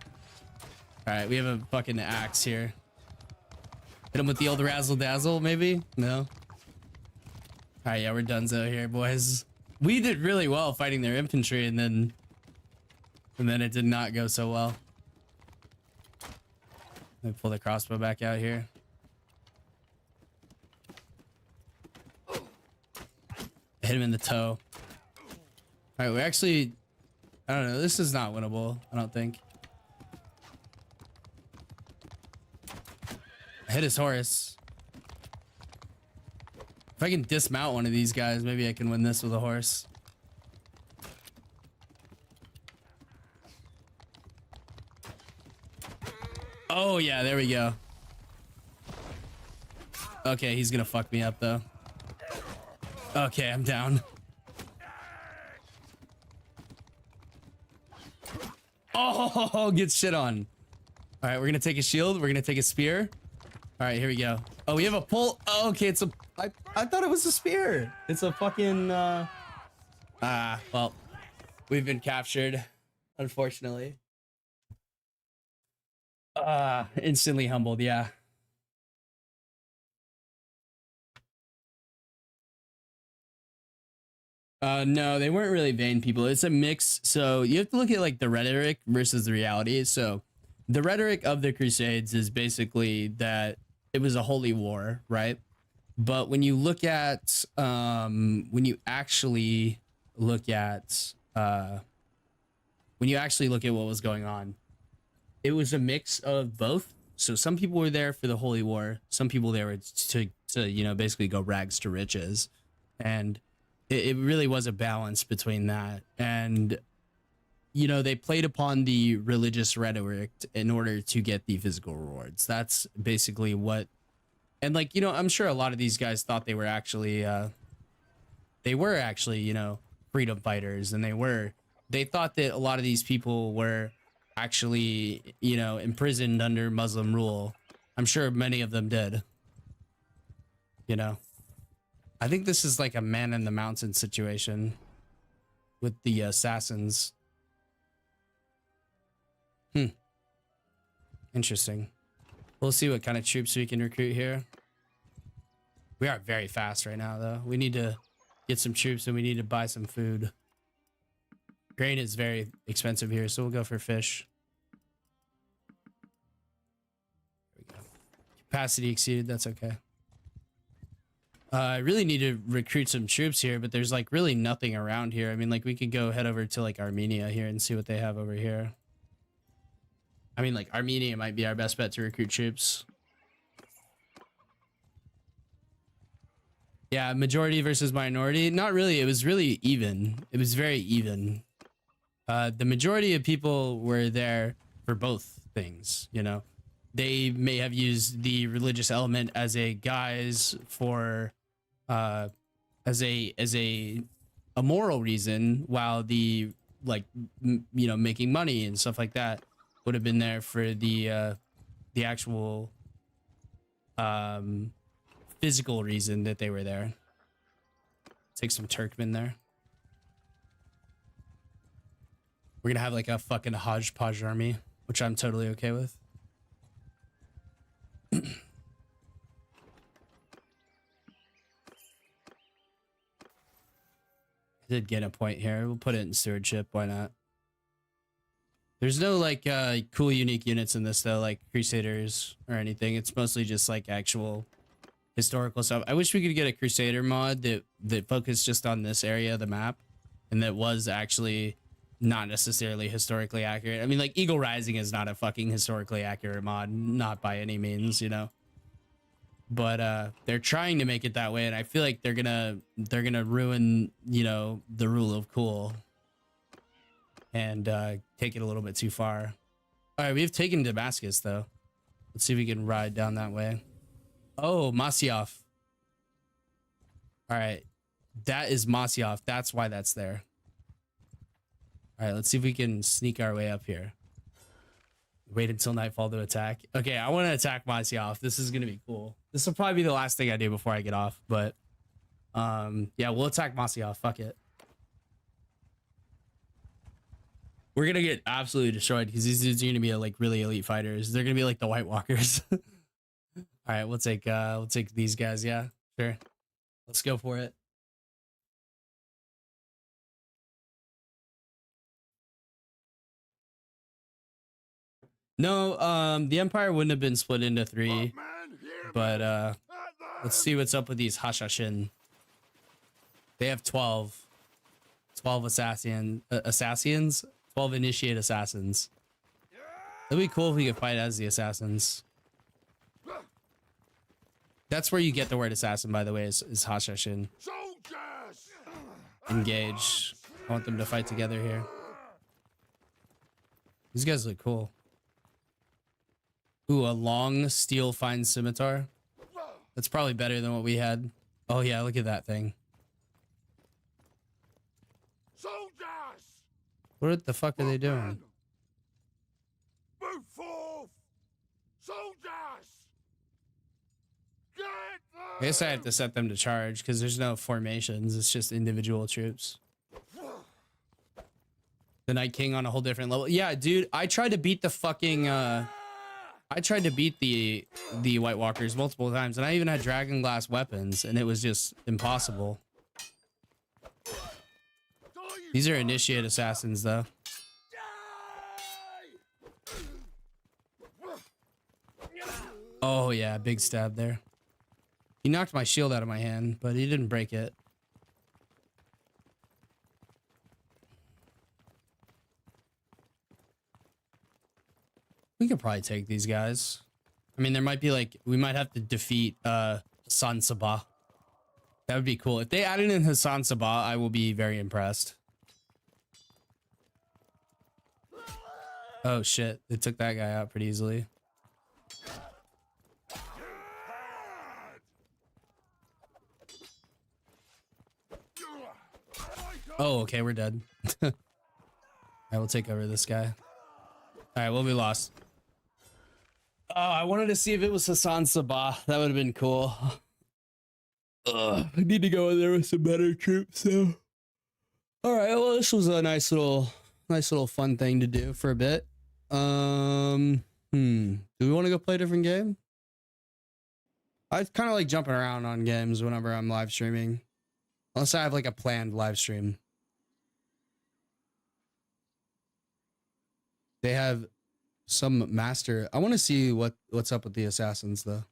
All right, we have a fucking axe here. Hit him with the old razzle dazzle, maybe? No. All right, yeah, we're donezo here, boys. We did really well fighting their infantry, and then it did not go so well. Let me pull the crossbow back out here. Hit him in the toe. All right, we actually, I don't know. This is not winnable, I don't think. Hit his horse. If I can dismount one of these guys, maybe I can win this with a horse. Oh yeah, there we go. Okay, he's gonna fuck me up though. Okay, I'm down. Oh, get shit on. All right, we're gonna take a shield. We're gonna take a spear. All right, here we go. Oh, we have a pull. Oh, okay, it's a. I thought it was a spear. It's a fucking. Well, we've been captured, unfortunately. Instantly humbled. Yeah. No, they weren't really vain people. It's a mix. So you have to look at like the rhetoric versus the reality. So the rhetoric of the Crusades is basically that it was a holy war, right? But when you look at when you actually look at what was going on, it was a mix of both. So some people were there for the holy war, some people there were to you know, basically go rags to riches, and it really was a balance between that. And you know, they played upon the religious rhetoric in order to get the physical rewards. That's basically what. And like, you know, I'm sure a lot of these guys thought they were actually you know, freedom fighters, and they thought that a lot of these people were actually, you know, imprisoned under Muslim rule. I'm sure many of them did. You know, I think this is like a man in the mountain situation with the assassins. Interesting. We'll see what kind of troops we can recruit here. We are very fast right now, though. We need to get some troops, and we need to buy some food. Grain is very expensive here, so we'll go for fish. There we go. Capacity exceeded. That's okay. I really need to recruit some troops here, but there's like really nothing around here. I mean, like we could go head over to like Armenia here and see what they have over here. I mean, like Armenia might be our best bet to recruit troops. Yeah, majority versus minority. Not really. It was really even. It was very even. The majority of people were there for both things, you know. They may have used the religious element as a guise for as a moral reason, while the like you know, making money and stuff like that would have been there for the actual physical reason that they were there. Take some Turkmen there. We're gonna have like a fucking hodgepodge army, which I'm totally okay with. I did get a point here. We'll put it in stewardship. Why not? There's no like cool unique units in this though, like Crusaders or anything. It's mostly just like actual historical stuff. I wish we could get a Crusader mod that focused just on this area of the map, and that was actually not necessarily historically accurate. I mean, like Eagle Rising is not a fucking historically accurate mod, not by any means, you know. But they're trying to make it that way, and I feel like they're gonna ruin, you know, the rule of cool and take it a little bit too far. All right, we've taken Damascus though. Let's see if we can ride down that way. Oh, Masyaf. All right, that is Masyaf. That's why that's there. All right, let's see if we can sneak our way up here. Wait until nightfall to attack. Okay, I want to attack Masyaf. This is gonna be cool. This will probably be the last thing I do before I get off, but yeah, we'll attack Masyaf. Fuck it. We're gonna get absolutely destroyed because these dudes are gonna be like really elite fighters. They're gonna be like the White Walkers. All right, we'll take these guys. Yeah, sure. Let's go for it. No, the Empire wouldn't have been split into 3, but let's see what's up with these Hashashin. They have 12 assassins, 12 initiate assassins. It'd be cool if we could fight as the assassins. That's where you get the word assassin, by the way, is Hashashin. Engage. I want them to fight together here. These guys look cool. Ooh, a long steel fine scimitar. That's probably better than what we had. Oh yeah, look at that thing. What the fuck are they doing? Move forth! Soldiers! I guess I have to set them to charge because there's no formations. It's just individual troops. The Night King on a whole different level. Yeah, dude, I tried to beat the fucking I tried to beat the White Walkers multiple times, and I even had dragon glass weapons, and it was just impossible. These are initiate assassins, though. Oh, yeah, big stab there. He knocked my shield out of my hand, but he didn't break it. We could probably take these guys. I mean, there might be like, we might have to defeat Hassan Sabah. That would be cool. If they added in Hassan Sabah, I will be very impressed. Oh shit, they took that guy out pretty easily. Oh, okay, we're dead. I will take over this guy. All right, we'll be lost. Oh, I wanted to see if it was Hassan Sabah. That would have been cool. I need to go in there with some better troops, though. All right, well, this was a nice little fun thing to do for a bit. Do we want to go play a different game? I kind of like jumping around on games whenever I'm live streaming, unless I have like a planned live stream. They have some master. I want to see what's up with the assassins, though.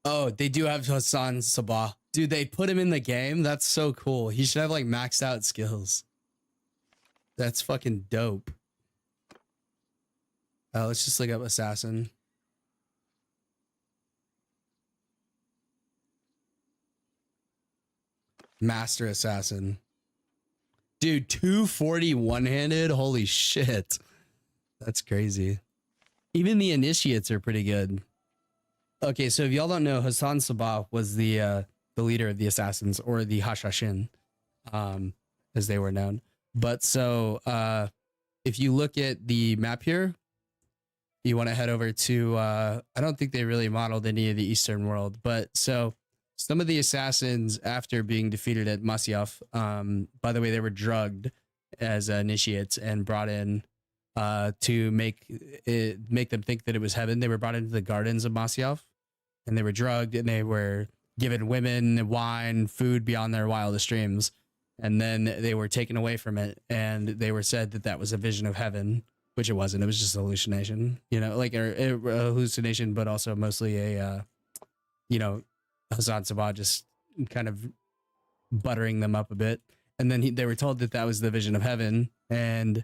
Oh, they do have Hassan Sabah. Dude, they put him in the game. That's so cool. He should have like maxed out skills. That's fucking dope. Let's just look up assassin. Master assassin. Dude, 240 one-handed. Holy shit. That's crazy. Even the initiates are pretty good. Okay, so if y'all don't know, Hassan Sabah was the leader of the assassins, or the Hashashin, as they were known. But so if you look at the map here, you want to head over to I don't think they really modeled any of the Eastern world, but so some of the assassins, after being defeated at Masyaf, by the way, they were drugged as initiates and brought in to make them think that it was heaven. They were brought into the gardens of Masyaf, and they were drugged, and they were given women, wine, food beyond their wildest dreams. And then they were taken away from it, and they were said that that was a vision of heaven, which it wasn't. It was just a hallucination, you know, like a hallucination, but also mostly a, you know, Hassan Sabah just kind of buttering them up a bit. And then they were told that that was the vision of heaven. And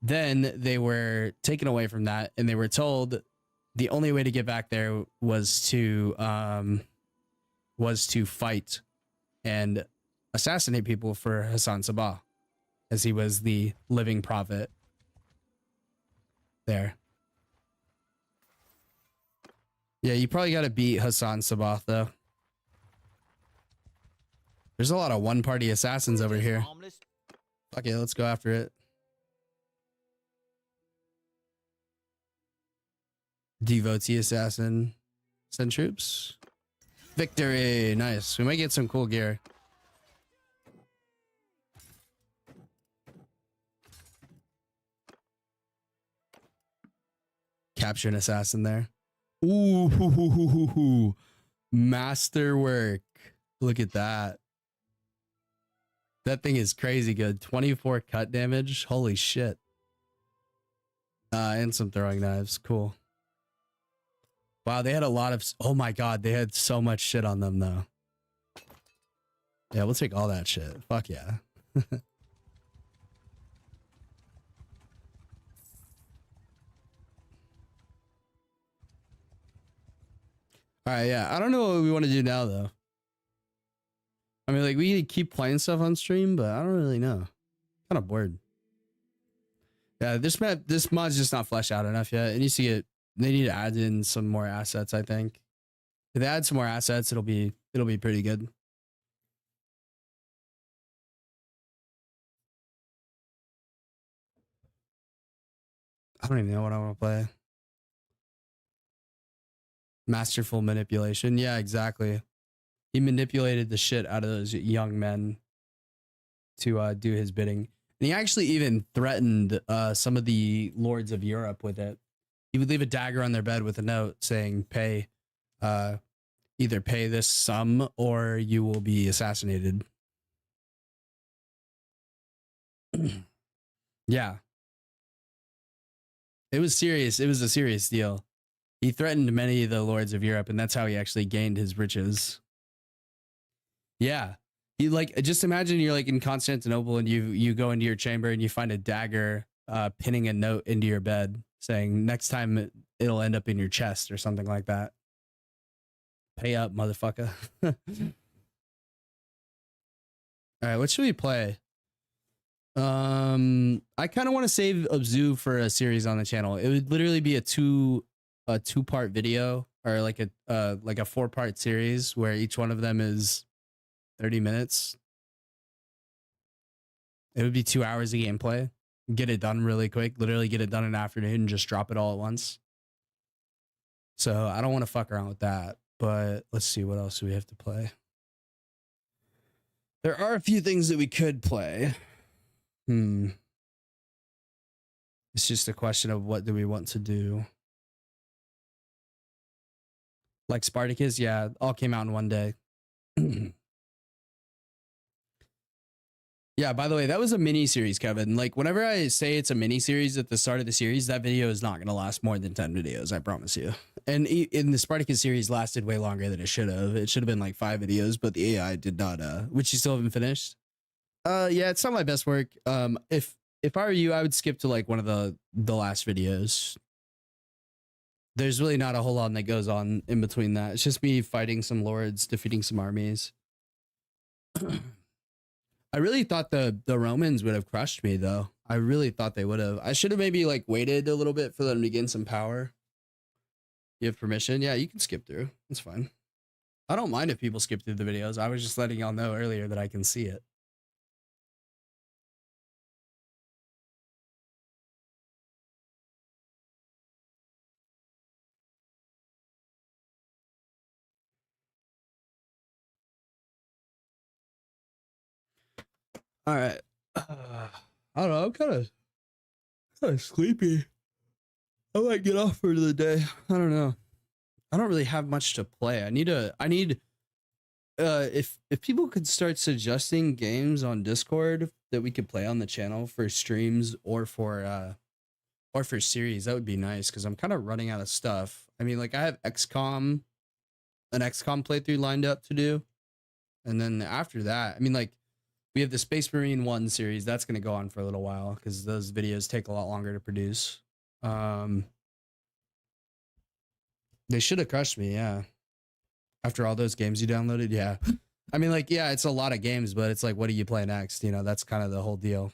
then they were taken away from that, and they were told the only way to get back there was to fight and assassinate people for Hassan Sabah, as he was the living prophet there. Yeah, you probably got to beat Hassan Sabah, though. There's a lot of one-party assassins over here. Okay, let's go after it. Devotee assassin. Send troops. Victory. Nice. We might get some cool gear. Capture an assassin there. Ooh, masterwork. Look at that. That thing is crazy good. 24 cut damage. Holy shit. And some throwing knives. Cool. Wow, they had a lot of... Oh my god, they had so much shit on them, though. Yeah, we'll take all that shit. Fuck yeah. Alright, yeah. I don't know what we want to do now, though. I mean, like, we could keep playing stuff on stream, but I don't really know. Kind of bored. Yeah, this mod's just not fleshed out enough yet. It needs to get... They need to add in some more assets, I think. If they add some more assets, it'll be pretty good. I don't even know what I want to play. Masterful manipulation. Yeah, exactly. He manipulated the shit out of those young men to do his bidding. And he actually even threatened some of the lords of Europe with it. He would leave a dagger on their bed with a note saying, pay. either pay this sum or you will be assassinated. Yeah. It was serious. It was a serious deal. He threatened many of the lords of Europe, and that's how he actually gained his riches. Yeah. You like just imagine you're like in Constantinople and you go into your chamber and you find a dagger pinning a note into your bed saying next time it'll end up in your chest or something like that. Pay up, motherfucker. All right, what should we play? I kind of want to save Abzu for a series on the channel. It would literally be a two-part video or like a 4-part series where each one of them is 30 minutes. It would be 2 hours of gameplay. Get it done really quick. Literally get it done in an afternoon and just drop it all at once. So I don't want to fuck around with that. But let's see, what else do we have to play? There are a few things that we could play. It's just a question of what do we want to do. Like Spartacus, yeah, all came out in one day. Yeah, by the way, that was a mini series, Kevin. Like whenever I say it's a mini series at the start of the series, that video is not going to last more than 10 videos, I promise you. And in the Spartacus series lasted way longer than it should have. It should have been like 5 videos, but the AI did not which you still haven't finished. Yeah, it's not my best work. If I were you, I would skip to like one of the last videos. There's really not a whole lot that goes on in between that. It's just me fighting some lords, defeating some armies. I really thought the Romans would have crushed me though. I really thought they would have. I should have maybe like waited a little bit for them to gain some power. You have permission? Yeah, you can skip through. It's fine. I don't mind if people skip through the videos. I was just letting y'all know earlier that I can see it. All right. I don't know. I'm kind of sleepy. I might get off for the day. I don't know. I don't really have much to play. I need if people could start suggesting games on Discord that we could play on the channel for streams or for series, that would be nice because I'm kind of running out of stuff. I mean, like I have an XCOM playthrough lined up to do. And then after that, I mean, like we have the Space Marine 1 series. That's going to go on for a little while because those videos take a lot longer to produce. They should have crushed me, yeah. After all those games you downloaded, yeah. I mean, like, yeah, it's a lot of games, but it's like, what do you play next? You know, that's kind of the whole deal.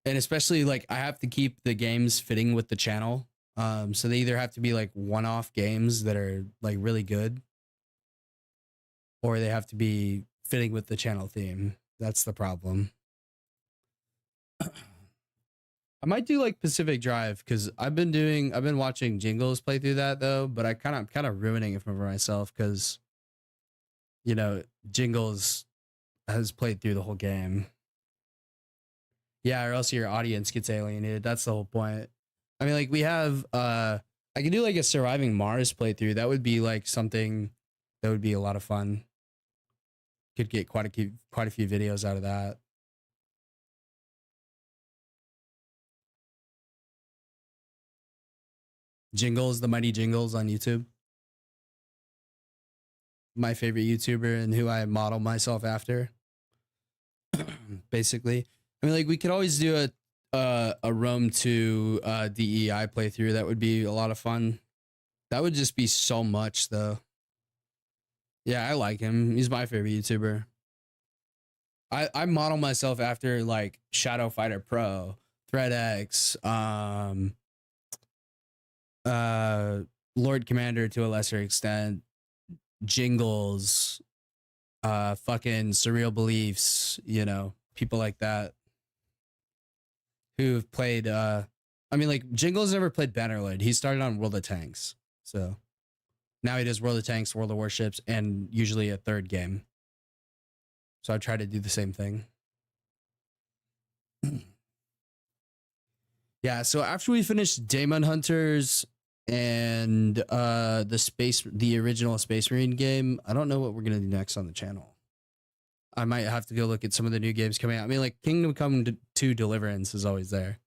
And especially, like, I have to keep the games fitting with the channel. So they either have to be, like, one-off games that are, like, really good, or they have to be fitting with the channel theme. That's the problem. I might do like Pacific Drive because I've been watching Jingles play through that though, but I'm kind of ruining it for myself because, you know, Jingles has played through the whole game. Yeah, or else your audience gets alienated. That's the whole point. I mean, like we have, I can do like a Surviving Mars playthrough. That would be like something that would be a lot of fun. Could get quite a few videos out of that. Jingles, the Mighty Jingles on YouTube. My favorite YouTuber and who I model myself after. Basically. I mean, like we could always do a Rome 2 DEI playthrough. That would be a lot of fun. That would just be so much though. Yeah, I like him. He's my favorite YouTuber. I model myself after like Shadow Fighter Pro, ThreadX, Lord Commander to a lesser extent, Jingles, fucking Surreal Beliefs, you know, people like that who've played I mean like Jingles never played Bannerlord. He started on World of Tanks. So now he does World of Tanks, World of Warships, and usually a third game. So I try to do the same thing. Yeah, so after we finish Daemon Hunters and the original Space Marine game. I don't know what we're gonna do next on the channel. I might have to go look at some of the new games coming out. I mean, like Kingdom Come 2 Deliverance is always there.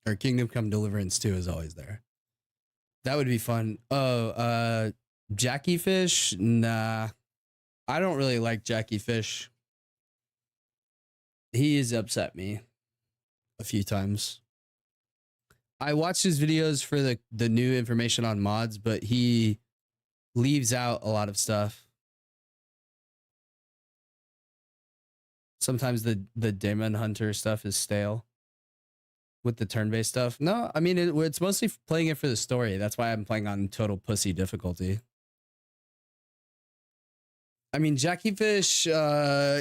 Or Kingdom Come Deliverance 2 is always there. That would be fun. Oh, Jackie Fish? Nah. I don't really like Jackie Fish. He has upset me a few times. I watched his videos for the new information on mods, but he leaves out a lot of stuff. Sometimes the Demon Hunter stuff is stale with the turn-based stuff. No, I mean, it's mostly playing it for the story. That's why I'm playing on total pussy difficulty. I mean, Jackie Fish,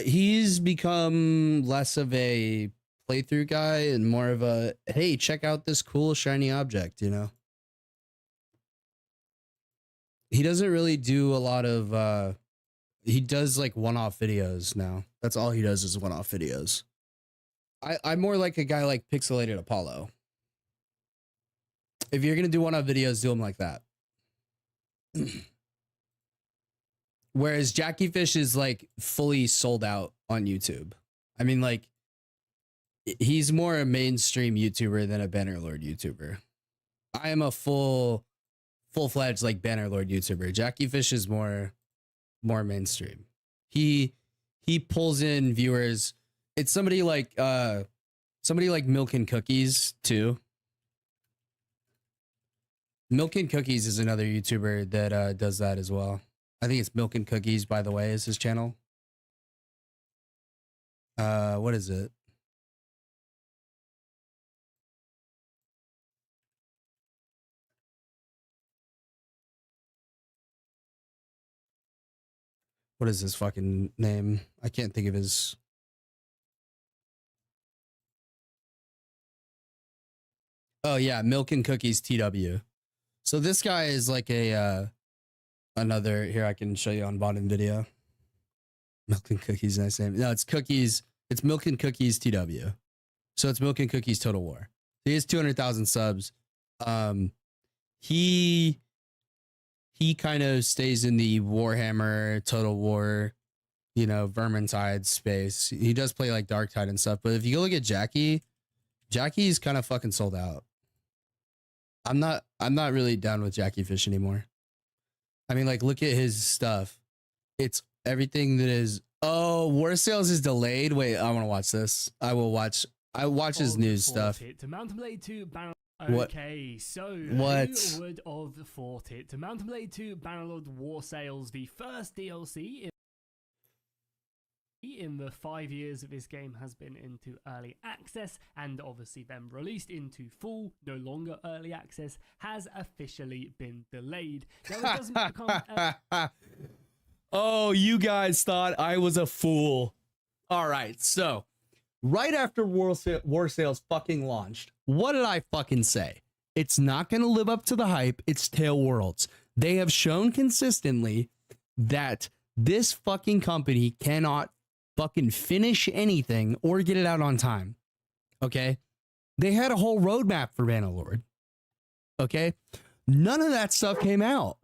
he's become less of a playthrough guy and more of a, hey, check out this cool shiny object, you know? He doesn't really do a lot of, he does like one-off videos now. That's all he does is one-off videos. I'm more like a guy like Pixelated Apollo. If you're going to do one-off videos, do them like that. Whereas Jackie Fish is like fully sold out on YouTube. I mean, like, he's more a mainstream YouTuber than a Bannerlord YouTuber. I am a full-fledged like Bannerlord YouTuber. Jackie Fish is more mainstream. He pulls in viewers. It's somebody like Milk and Cookies too. Milk and Cookies is another YouTuber that does that as well. I think it's Milk and Cookies, by the way, is his channel. What is it? What is his fucking name? I can't think of his. Oh yeah, Milk and Cookies TW. So this guy is like a another, here I can show you on bottom video. Milk and Cookies, nice name. No, it's Cookies. It's Milk and Cookies TW. So it's Milk and Cookies Total War. He has 200,000 subs. He kind of stays in the Warhammer Total War, you know, Vermintide space. He does play like Darktide and stuff, but if you go look at Jackie's kind of fucking sold out. I'm not really down with Jackie Fish anymore. I mean, like, look at his stuff. It's everything that is. Oh, War Sales is delayed. Wait, I want to watch this. I watch his news stuff. To Mount and Blade 2 Banner. What? Okay, so What? who would have thought it? To Mount and Blade 2 Bannerlord War Sales, the first DLC in the 5 years that this game has been into early access and obviously then released into full, no longer early access, has officially been delayed. Now it doesn't become Oh, you guys thought I was a fool. All right, so right after War Sales fucking launched, what did I fucking say? It's not going to live up to the hype. It's Tale Worlds. They have shown consistently that this fucking company cannot fucking finish anything or get it out on time. Okay? They had a whole roadmap for Bannerlord. Okay? None of that stuff came out.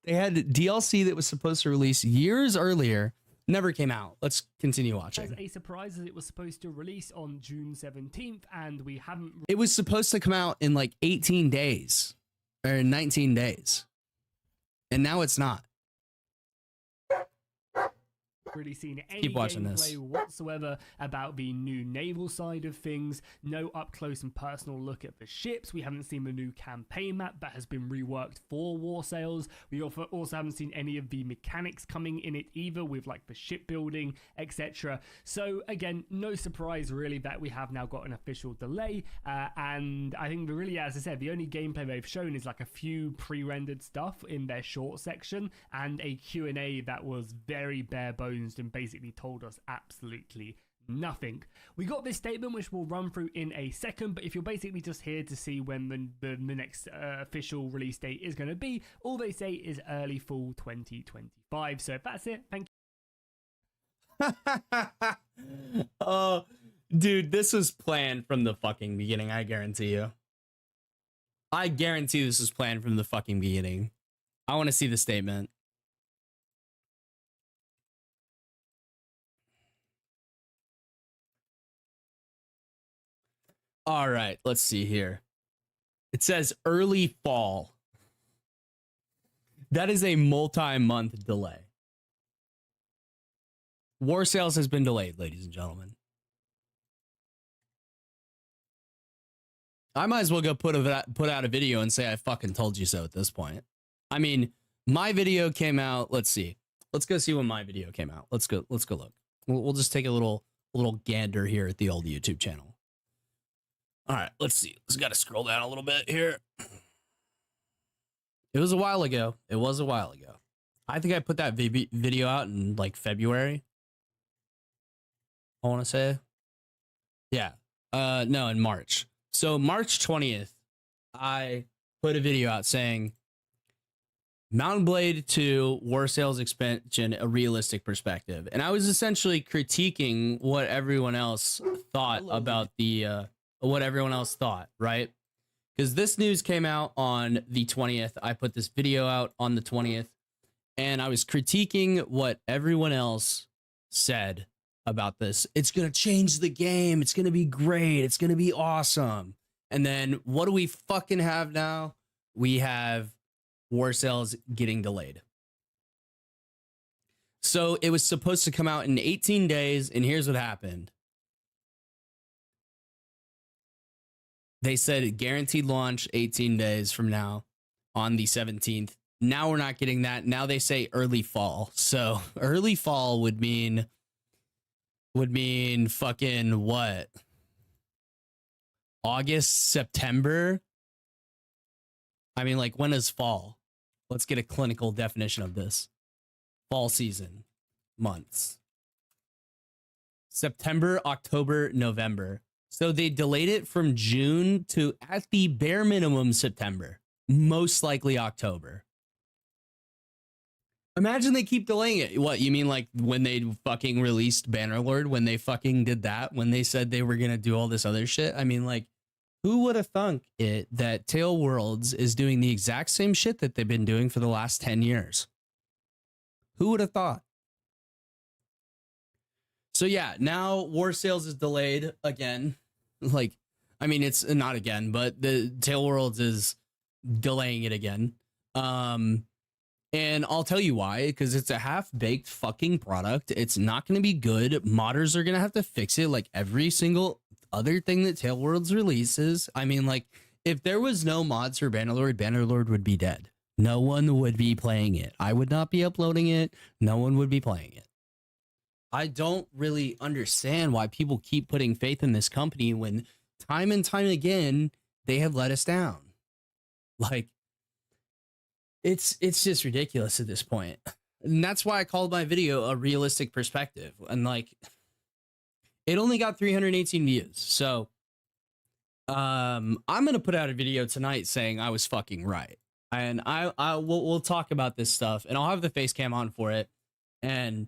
They had DLC that was supposed to release years earlier. Never came out. Let's continue watching. As a surprise, as it was supposed to release on June 17th, and we haven't. It was supposed to come out in like 18 days or 19 days. And now it's not. Really seen any Keep watching gameplay this. whatsoever about the new naval side of things. No up close and personal look at the ships. We haven't seen the new campaign map that has been reworked for War Sales. We also haven't seen any of the mechanics coming in it either, with like the shipbuilding, etc. So again, no surprise really that we have now got an official delay. And I think really, as I said, the only gameplay they've shown is like a few pre-rendered stuff in their short section and a Q&A that was very bare bones and basically told us absolutely nothing. We got this statement which we'll run through in a second, but if you're basically just here to see when the next official release date is going to be, all they say is early fall 2025. So if that's it, thank you. Oh, dude, this was planned from the fucking beginning. I guarantee you. I guarantee this was planned from the fucking beginning. I want to see the statement. All right, let's see here. It says early fall. That is a multi-month delay. War Sales has been delayed, ladies and gentlemen. I might as well go put out a video and say I fucking told you so at this point. I mean, my video came out. Let's see. Let's go see when my video came out. Let's go look. We'll just take a little gander here at the old YouTube channel. All right, let's see. Just got to scroll down a little bit here. It was a while ago. I think I put that video out in like February. I want to say. Yeah. No, in March. So March 20th, I put a video out saying Mount & Blade 2 War Sales Expansion, a realistic perspective. And I was essentially critiquing what everyone else thought about the what everyone else thought, right? Because this news came out on the 20th. I put this video out on the 20th, and I was critiquing what everyone else said about this. It's going to change the game. It's going to be great. It's going to be awesome. And then what do we fucking have now? We have War Sales getting delayed. So it was supposed to come out in 18 days, and here's what happened. They said guaranteed launch 18 days from now on the 17th. Now we're not getting that. Now they say early fall. So early fall would mean fucking what? August, September? I mean, like, when is fall? Let's get a clinical definition of this. Fall season. Months. September, October, November. So they delayed it from June to, at the bare minimum, September. Most likely October. Imagine they keep delaying it. What, you mean like when they fucking released Bannerlord, when they fucking did that, when they said they were going to do all this other shit? I mean, like, who would have thunk it that Tail Worlds is doing the exact same shit that they've been doing for the last 10 years? Who would have thought? So yeah, now War Sales is delayed again. Like, I mean, it's not again, but the Tail Worlds is delaying it again. And I'll tell you why, because it's a half-baked fucking product. It's not going to be good. Modders are going to have to fix it like every single other thing that Tail Worlds releases. I mean, like, if there was no mods for Bannerlord, Bannerlord would be dead. No one would be playing it. I would not be uploading it. No one would be playing it. I don't really understand why people keep putting faith in this company when time and time again, they have let us down. Like, it's just ridiculous at this point. And that's why I called my video a realistic perspective. And like, it only got 318 views. So I'm going to put out a video tonight saying I was fucking right. And we'll talk about this stuff, and I'll have the face cam on for it. And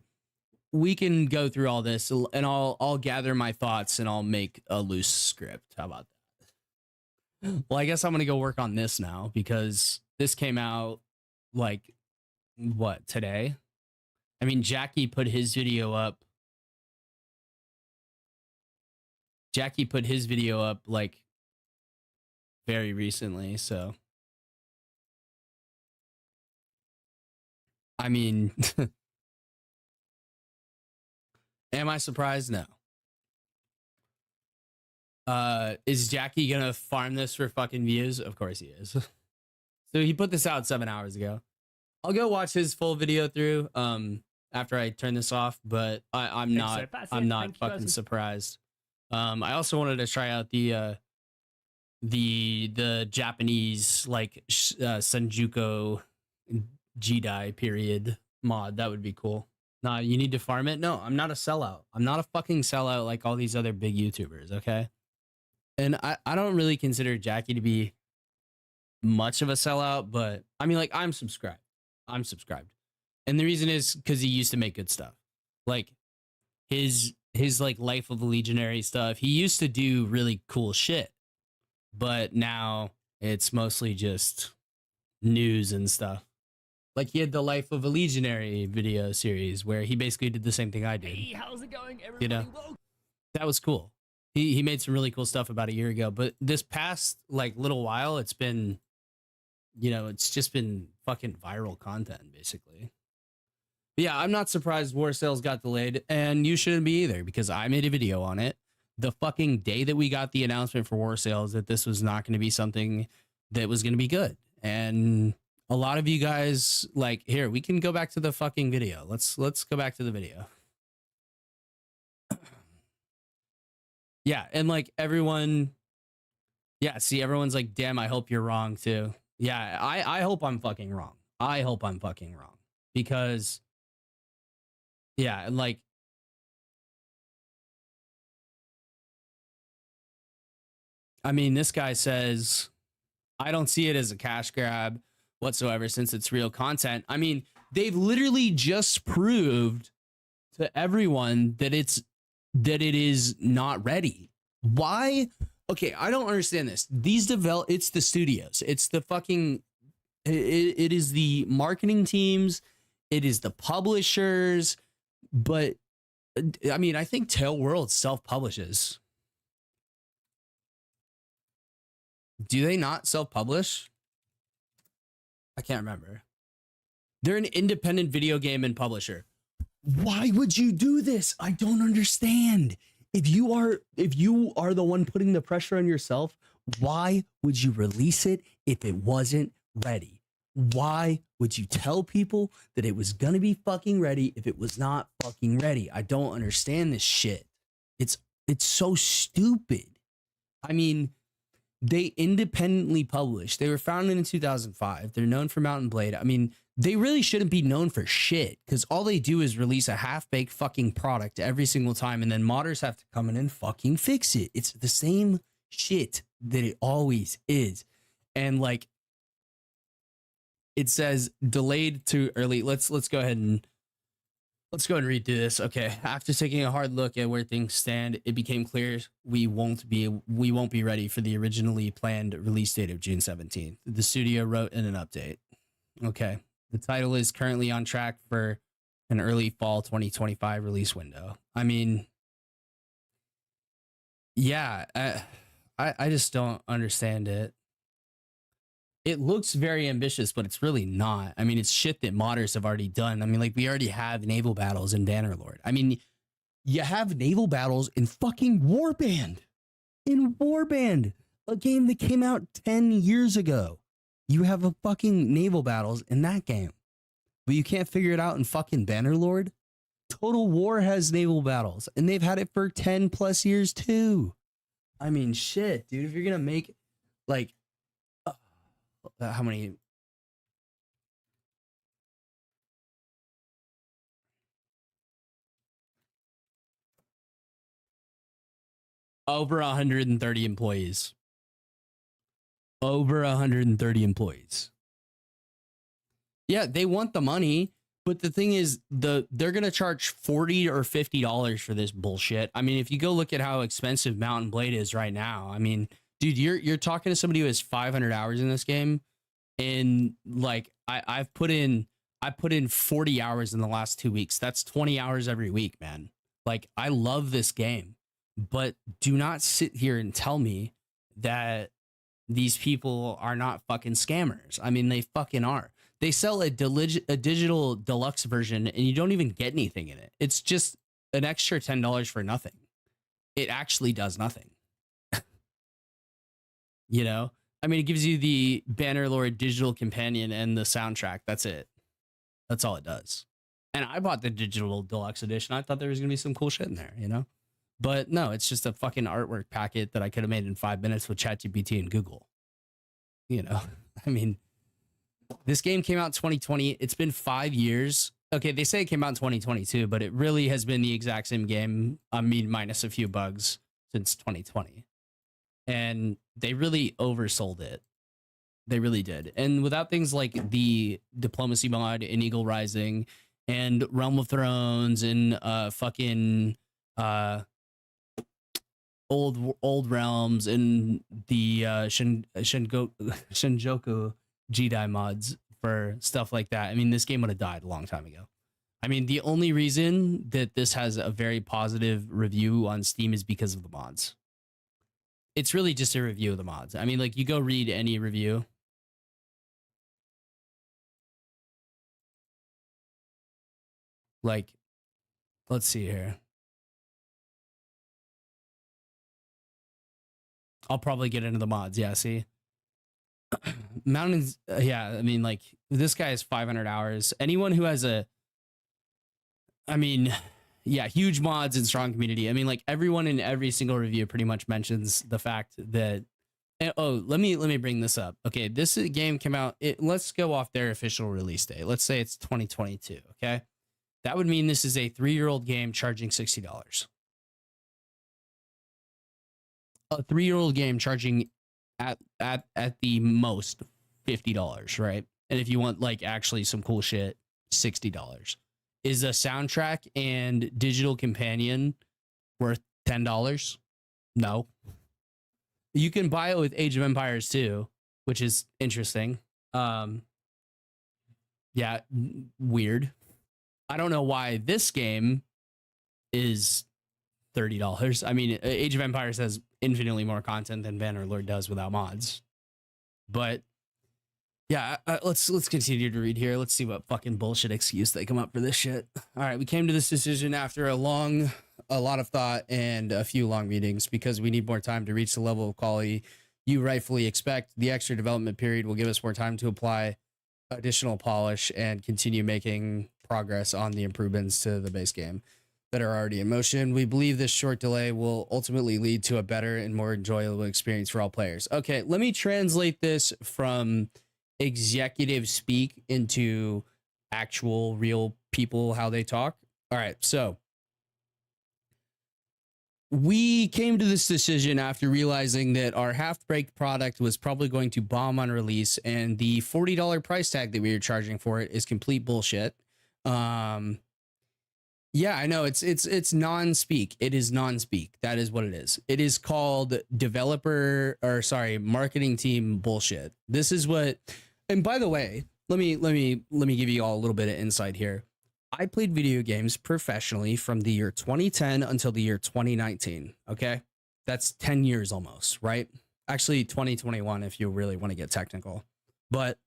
we can go through all this, and I'll gather my thoughts, and I'll make a loose script. How about that? Well, I guess I'm going to go work on this now, because this came out like, what, today? I mean, Jackie put his video up. Like very recently, so I mean, am I surprised? No. Is Jackie gonna farm this for fucking views? Of course he is. So he put this out 7 hours ago. I'll go watch his full video through after I turn this off, but I'm not fucking surprised. I also wanted to try out the Japanese like Senjuko Jidai period mod. That would be cool. Nah, you need to farm it. No, I'm not a sellout. I'm not a fucking sellout like all these other big YouTubers, okay? And I don't really consider Jackie to be much of a sellout, but I mean, like, I'm subscribed. And the reason is because he used to make good stuff. Like his like Life of a Legionary stuff. He used to do really cool shit. But now it's mostly just news and stuff. Like he had the Life of a Legionary video series where he basically did the same thing I did. Hey, how's it going, everybody? You know, that was cool. He made some really cool stuff about a year ago. But this past like little while, it's been, you know, it's just been fucking viral content basically. But yeah, I'm not surprised War Sales got delayed, and you shouldn't be either because I made a video on it the fucking day that we got the announcement for War Sales that this was not going to be something that was going to be good. And a lot of you guys like, here, we can go back to the fucking video. Let's go back to the video. Yeah, and like everyone, yeah, see, everyone's like, damn, I hope you're wrong too. Yeah, I hope I'm fucking wrong. I hope I'm fucking wrong. Because, yeah, and like, I mean, this guy says, I don't see it as a cash grab whatsoever since it's real content. I mean, they've literally just proved to everyone that it is not ready. Why? Okay, I don't understand this. It's the studios. It's the fucking, it is the marketing teams. It is the publishers. But, I mean, I think Tail World self-publishes. Do they not self-publish? I can't remember. They're an independent video game and publisher. Why would you do this? I don't understand. If you are the one putting the pressure on yourself, why would you release it if it wasn't ready? Why would you tell people that it was gonna be fucking ready if it was not fucking ready? I don't understand this shit. It's so stupid. I mean, they independently publish. They were founded in 2005. They're known for Mountain Blade. I mean, they really shouldn't be known for shit because all they do is release a half-baked fucking product every single time, and then modders have to come in and fucking fix it. It's the same shit that it always is. And like, it says delayed too early. Let's go ahead and read through this. Okay. After taking a hard look at where things stand, it became clear we won't be ready for the originally planned release date of June 17th. The studio wrote in an update. Okay. The title is currently on track for an early fall 2025 release window. I mean, yeah, I just don't understand it. It looks very ambitious, but it's really not. I mean, it's shit that modders have already done. I mean, like, we already have naval battles in Bannerlord. I mean, you have naval battles in fucking Warband. In Warband, a game that came out 10 years ago. You have a fucking naval battles in that game. But you can't figure it out in fucking Bannerlord? Total War has naval battles, and they've had it for 10 plus years too. I mean, shit, dude, if you're gonna make, like, how many? Over 130 employees. Over 130 employees. Yeah, they want the money, but the thing is, they're gonna charge $40 or $50 for this bullshit. I mean, if you go look at how expensive Mountain Blade is right now, I mean, dude, you're talking to somebody who has 500 hours in this game, and like I put in 40 hours in the last 2 weeks. That's 20 hours every week, man. Like, I love this game, but do not sit here and tell me that these people are not fucking scammers. I mean, they fucking are. They sell a digital deluxe version and you don't even get anything in it. It's just an extra $10 for nothing. It actually does nothing. You know? I mean, it gives you the Bannerlord digital companion and the soundtrack. That's it. That's all it does. And I bought the digital deluxe edition. I thought there was going to be some cool shit in there, you know? But no, it's just a fucking artwork packet that I could have made in 5 minutes with ChatGPT and Google. You know? I mean, this game came out 2020. It's been 5 years. okay, they say it came out in 2022, but it really has been the exact same game. I mean, minus a few bugs since 2020. And they really oversold it. They really did. And without things like the diplomacy mod in Eagle Rising and Realm of Thrones and fucking old realms and the Shinjoku Jedi mods for stuff like that. I mean, this game would have died a long time ago. I mean, the only reason that this has a very positive review on Steam is because of the mods. It's really just a review of the mods. I mean, like, you go read any review. Like, let's see here. I'll probably get into the mods. Yeah, see? Mountains, yeah, I mean, like, this guy has 500 hours. Anyone who has I mean, yeah, huge mods and strong community. I mean, like, everyone in every single review pretty much mentions the fact that, oh, let me bring this up. Okay, this game came out, let's go off their official release date. Let's say it's 2022, okay? That would mean this is a 3-year-old game charging $60. A 3-year-old game charging at the most $50, right? And if you want, like, actually some cool shit, $60. Is a soundtrack and digital companion worth $10? No. You can buy it with Age of Empires 2, which is interesting. Yeah, weird. I don't know why this game is $30. I mean, Age of Empires has infinitely more content than Bannerlord does without mods. But yeah, let's continue to read here. Let's see what fucking bullshit excuse they come up for this shit. All right, we came to this decision after a lot of thought and a few long meetings because we need more time to reach the level of quality you rightfully expect. The extra development period will give us more time to apply additional polish and continue making progress on the improvements to the base game that are already in motion. We believe this short delay will ultimately lead to a better and more enjoyable experience for all players. Okay, let me translate this from executive speak into actual real people, how they talk. All right, so we came to this decision after realizing that our half-baked product was probably going to bomb on release, and the $40 price tag that we were charging for it is complete bullshit. Yeah, I know it's non-speak. It is non-speak. That is what it is. It is called marketing team bullshit. This is what, and by the way, let me give you all a little bit of insight here. I played video games professionally from the year 2010 until the year 2019. Okay. That's 10 years almost, right? Actually 2021 if you really want to get technical. But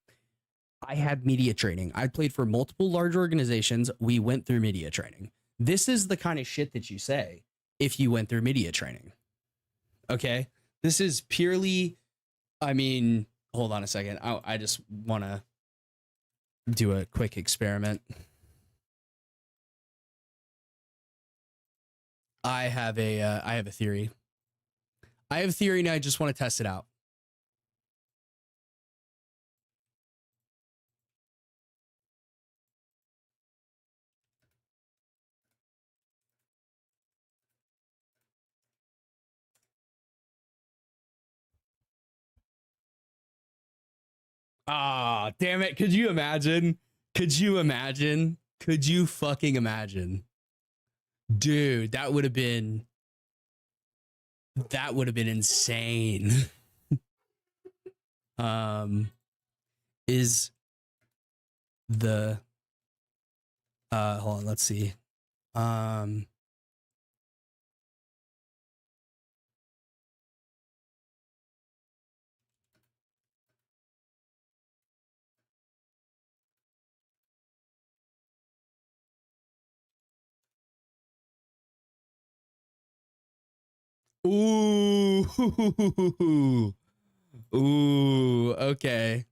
I had media training. I played for multiple large organizations. We went through media training. This is the kind of shit that you say if you went through media training. Okay. This is purely, I mean, hold on a second. I just want to do a quick experiment. I have a theory. I have a theory and I just want to test it out. Ah, damn it. Could you imagine? Could you imagine? Could you fucking imagine? Dude, that would have been insane. Is the hold on, let's see. Ooh, ooh, okay.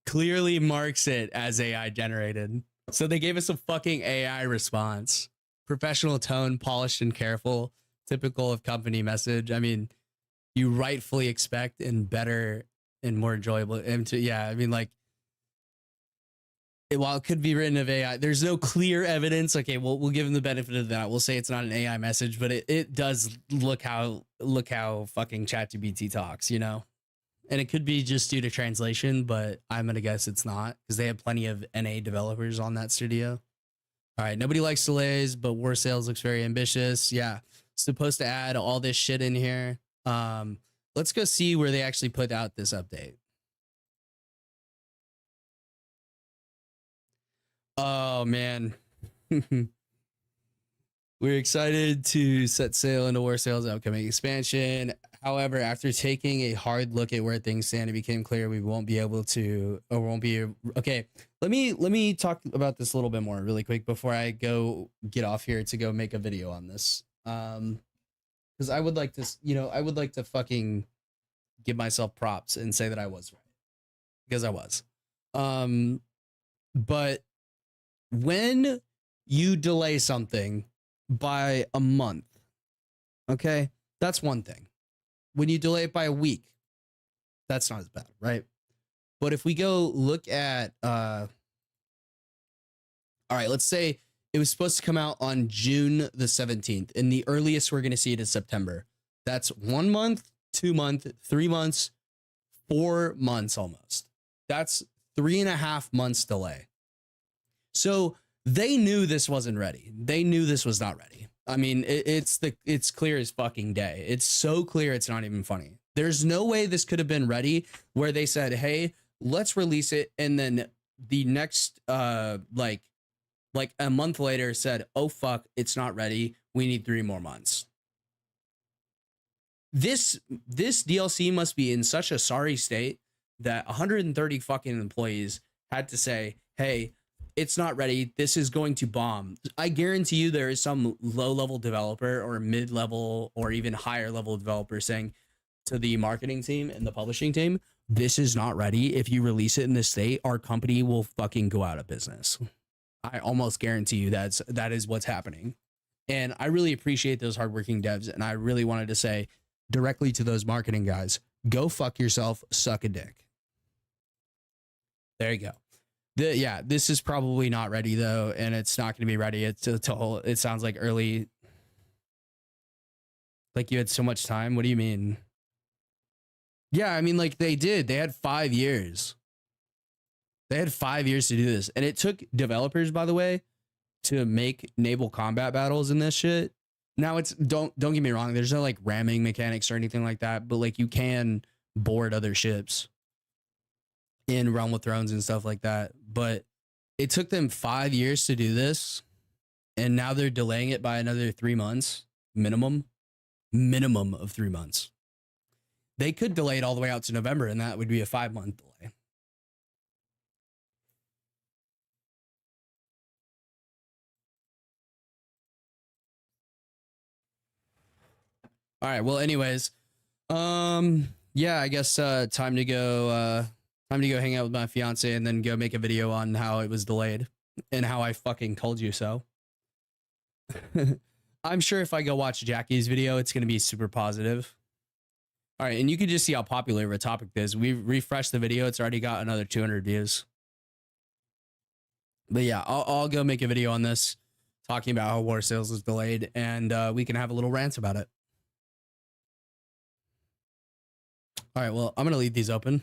Clearly marks it as AI generated. So they gave us a fucking AI response. Professional tone, polished and careful, typical of company message. I mean, you rightfully expect and better and more enjoyable. And yeah, I mean, like, while it could be written of AI, there's no clear evidence. Okay, we'll give him the benefit of that. We'll say it's not an AI message, but it does look how fucking ChatGPT talks, you know? And it could be just due to translation, but I'm gonna guess it's not because they have plenty of NA developers on that studio. All right, nobody likes delays, but War Sales looks very ambitious. Yeah, supposed to add all this shit in here. Let's go see where they actually put out this update. Oh man. We're excited to set sail into War Sales upcoming expansion. However, after taking a hard look at where things stand, it became clear we won't be able to, or won't be. Okay, let me talk about this a little bit more really quick before I go get off here to go make a video on this. Because I would like to, you know, I would like to fucking give myself props and say that I was right, because I was. But when you delay something by a month, okay, that's one thing. When you delay it by a week, that's not as bad, right? But if we go look at, all right, let's say it was supposed to come out on June the 17th, and the earliest we're going to see it is September. That's 1 month, 2 months, 3 months, 4 months almost. That's 3.5 months delay. So they knew this wasn't ready. They knew this was not ready. I mean, it's clear as fucking day. It's so clear it's not even funny. There's no way this could have been ready where they said, hey, let's release it. And then the next, like a month later said, oh, fuck, it's not ready. We need 3 more months. This DLC must be in such a sorry state that 130 fucking employees had to say, hey, it's not ready. This is going to bomb. I guarantee you there is some low-level developer or mid-level or even higher-level developer saying to the marketing team and the publishing team, this is not ready. If you release it in this state, our company will fucking go out of business. I almost guarantee you that is what's happening. And I really appreciate those hardworking devs. And I really wanted to say directly to those marketing guys, go fuck yourself, suck a dick. There you go. Yeah, this is probably not ready though, and it's not going to be ready. It sounds like early. Like you had so much time. What do you mean? Yeah, I mean, like they did. They had 5 years. They had 5 years to do this, and it took developers, by the way, to make naval combat battles in this shit. Now it's don't get me wrong. There's no like ramming mechanics or anything like that, but like you can board other ships in Realm of Thrones and stuff like that. But it took them 5 years to do this, and now they're delaying it by another 3 months minimum of 3 months. They could delay it all the way out to November, and that would be a 5-month delay. All right, well, anyways, yeah, I guess time to go hang out with my fiance and then go make a video on how it was delayed and how I fucking told you so. I'm sure if I go watch Jackie's video, it's going to be super positive. All right, and you can just see how popular of a topic this is. We refreshed the video. It's already got another 200 views. But yeah, I'll go make a video on this talking about how War Sales is delayed, and we can have a little rant about it. All right, well, I'm going to leave these open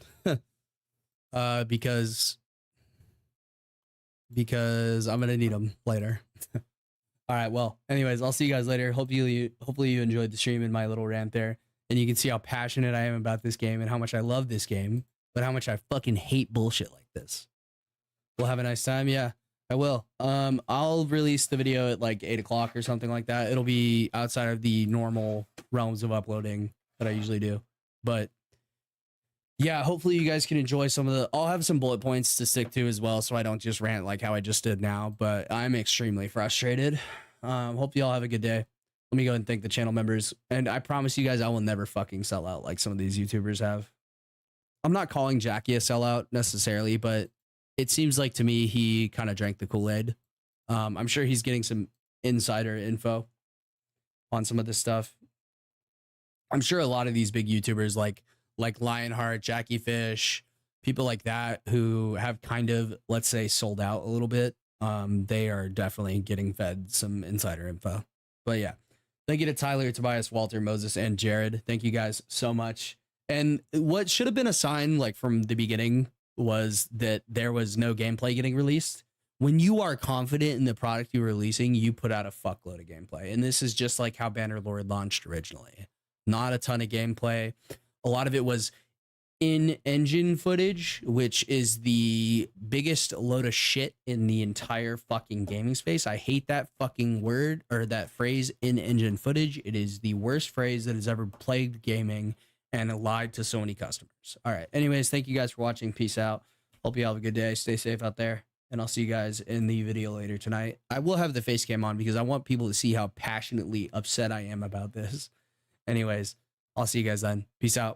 because I'm going to need them later. All right, well, anyways, I'll see you guys later. Hopefully you enjoyed the stream and my little rant there. And you can see how passionate I am about this game and how much I love this game, but how much I fucking hate bullshit like this. We'll have a nice time. Yeah, I will. I'll release the video at like 8 o'clock or something like that. It'll be outside of the normal realms of uploading that I usually do. But yeah, hopefully you guys can enjoy some of the, I'll have some bullet points to stick to as well, so I don't just rant like how I just did now, but I'm extremely frustrated. Hope you all have a good day. Let me go and thank the channel members. And I promise you guys, I will never fucking sell out like some of these YouTubers have. I'm not calling Jackie a sellout necessarily, but it seems like to me, he kind of drank the Kool-Aid. I'm sure he's getting some insider info on some of this stuff. I'm sure a lot of these big YouTubers like Lionheart, Jackie Fish, people like that who have kind of, let's say, sold out a little bit, they are definitely getting fed some insider info. But yeah, thank you to Tyler, Tobias, Walter, Moses, and Jared. Thank you guys so much. And what should have been a sign like from the beginning was that there was no gameplay getting released. When you are confident in the product you're releasing, you put out a fuckload of gameplay. And this is just like how Bannerlord launched originally. Not a ton of gameplay. A lot of it was in-engine footage, which is the biggest load of shit in the entire fucking gaming space. I hate that fucking word or that phrase, in-engine footage. It is the worst phrase that has ever plagued gaming and lied to so many customers. All right. Anyways, thank you guys for watching. Peace out. Hope you have a good day. Stay safe out there. And I'll see you guys in the video later tonight. I will have the face cam on because I want people to see how passionately upset I am about this. Anyways, I'll see you guys then. Peace out.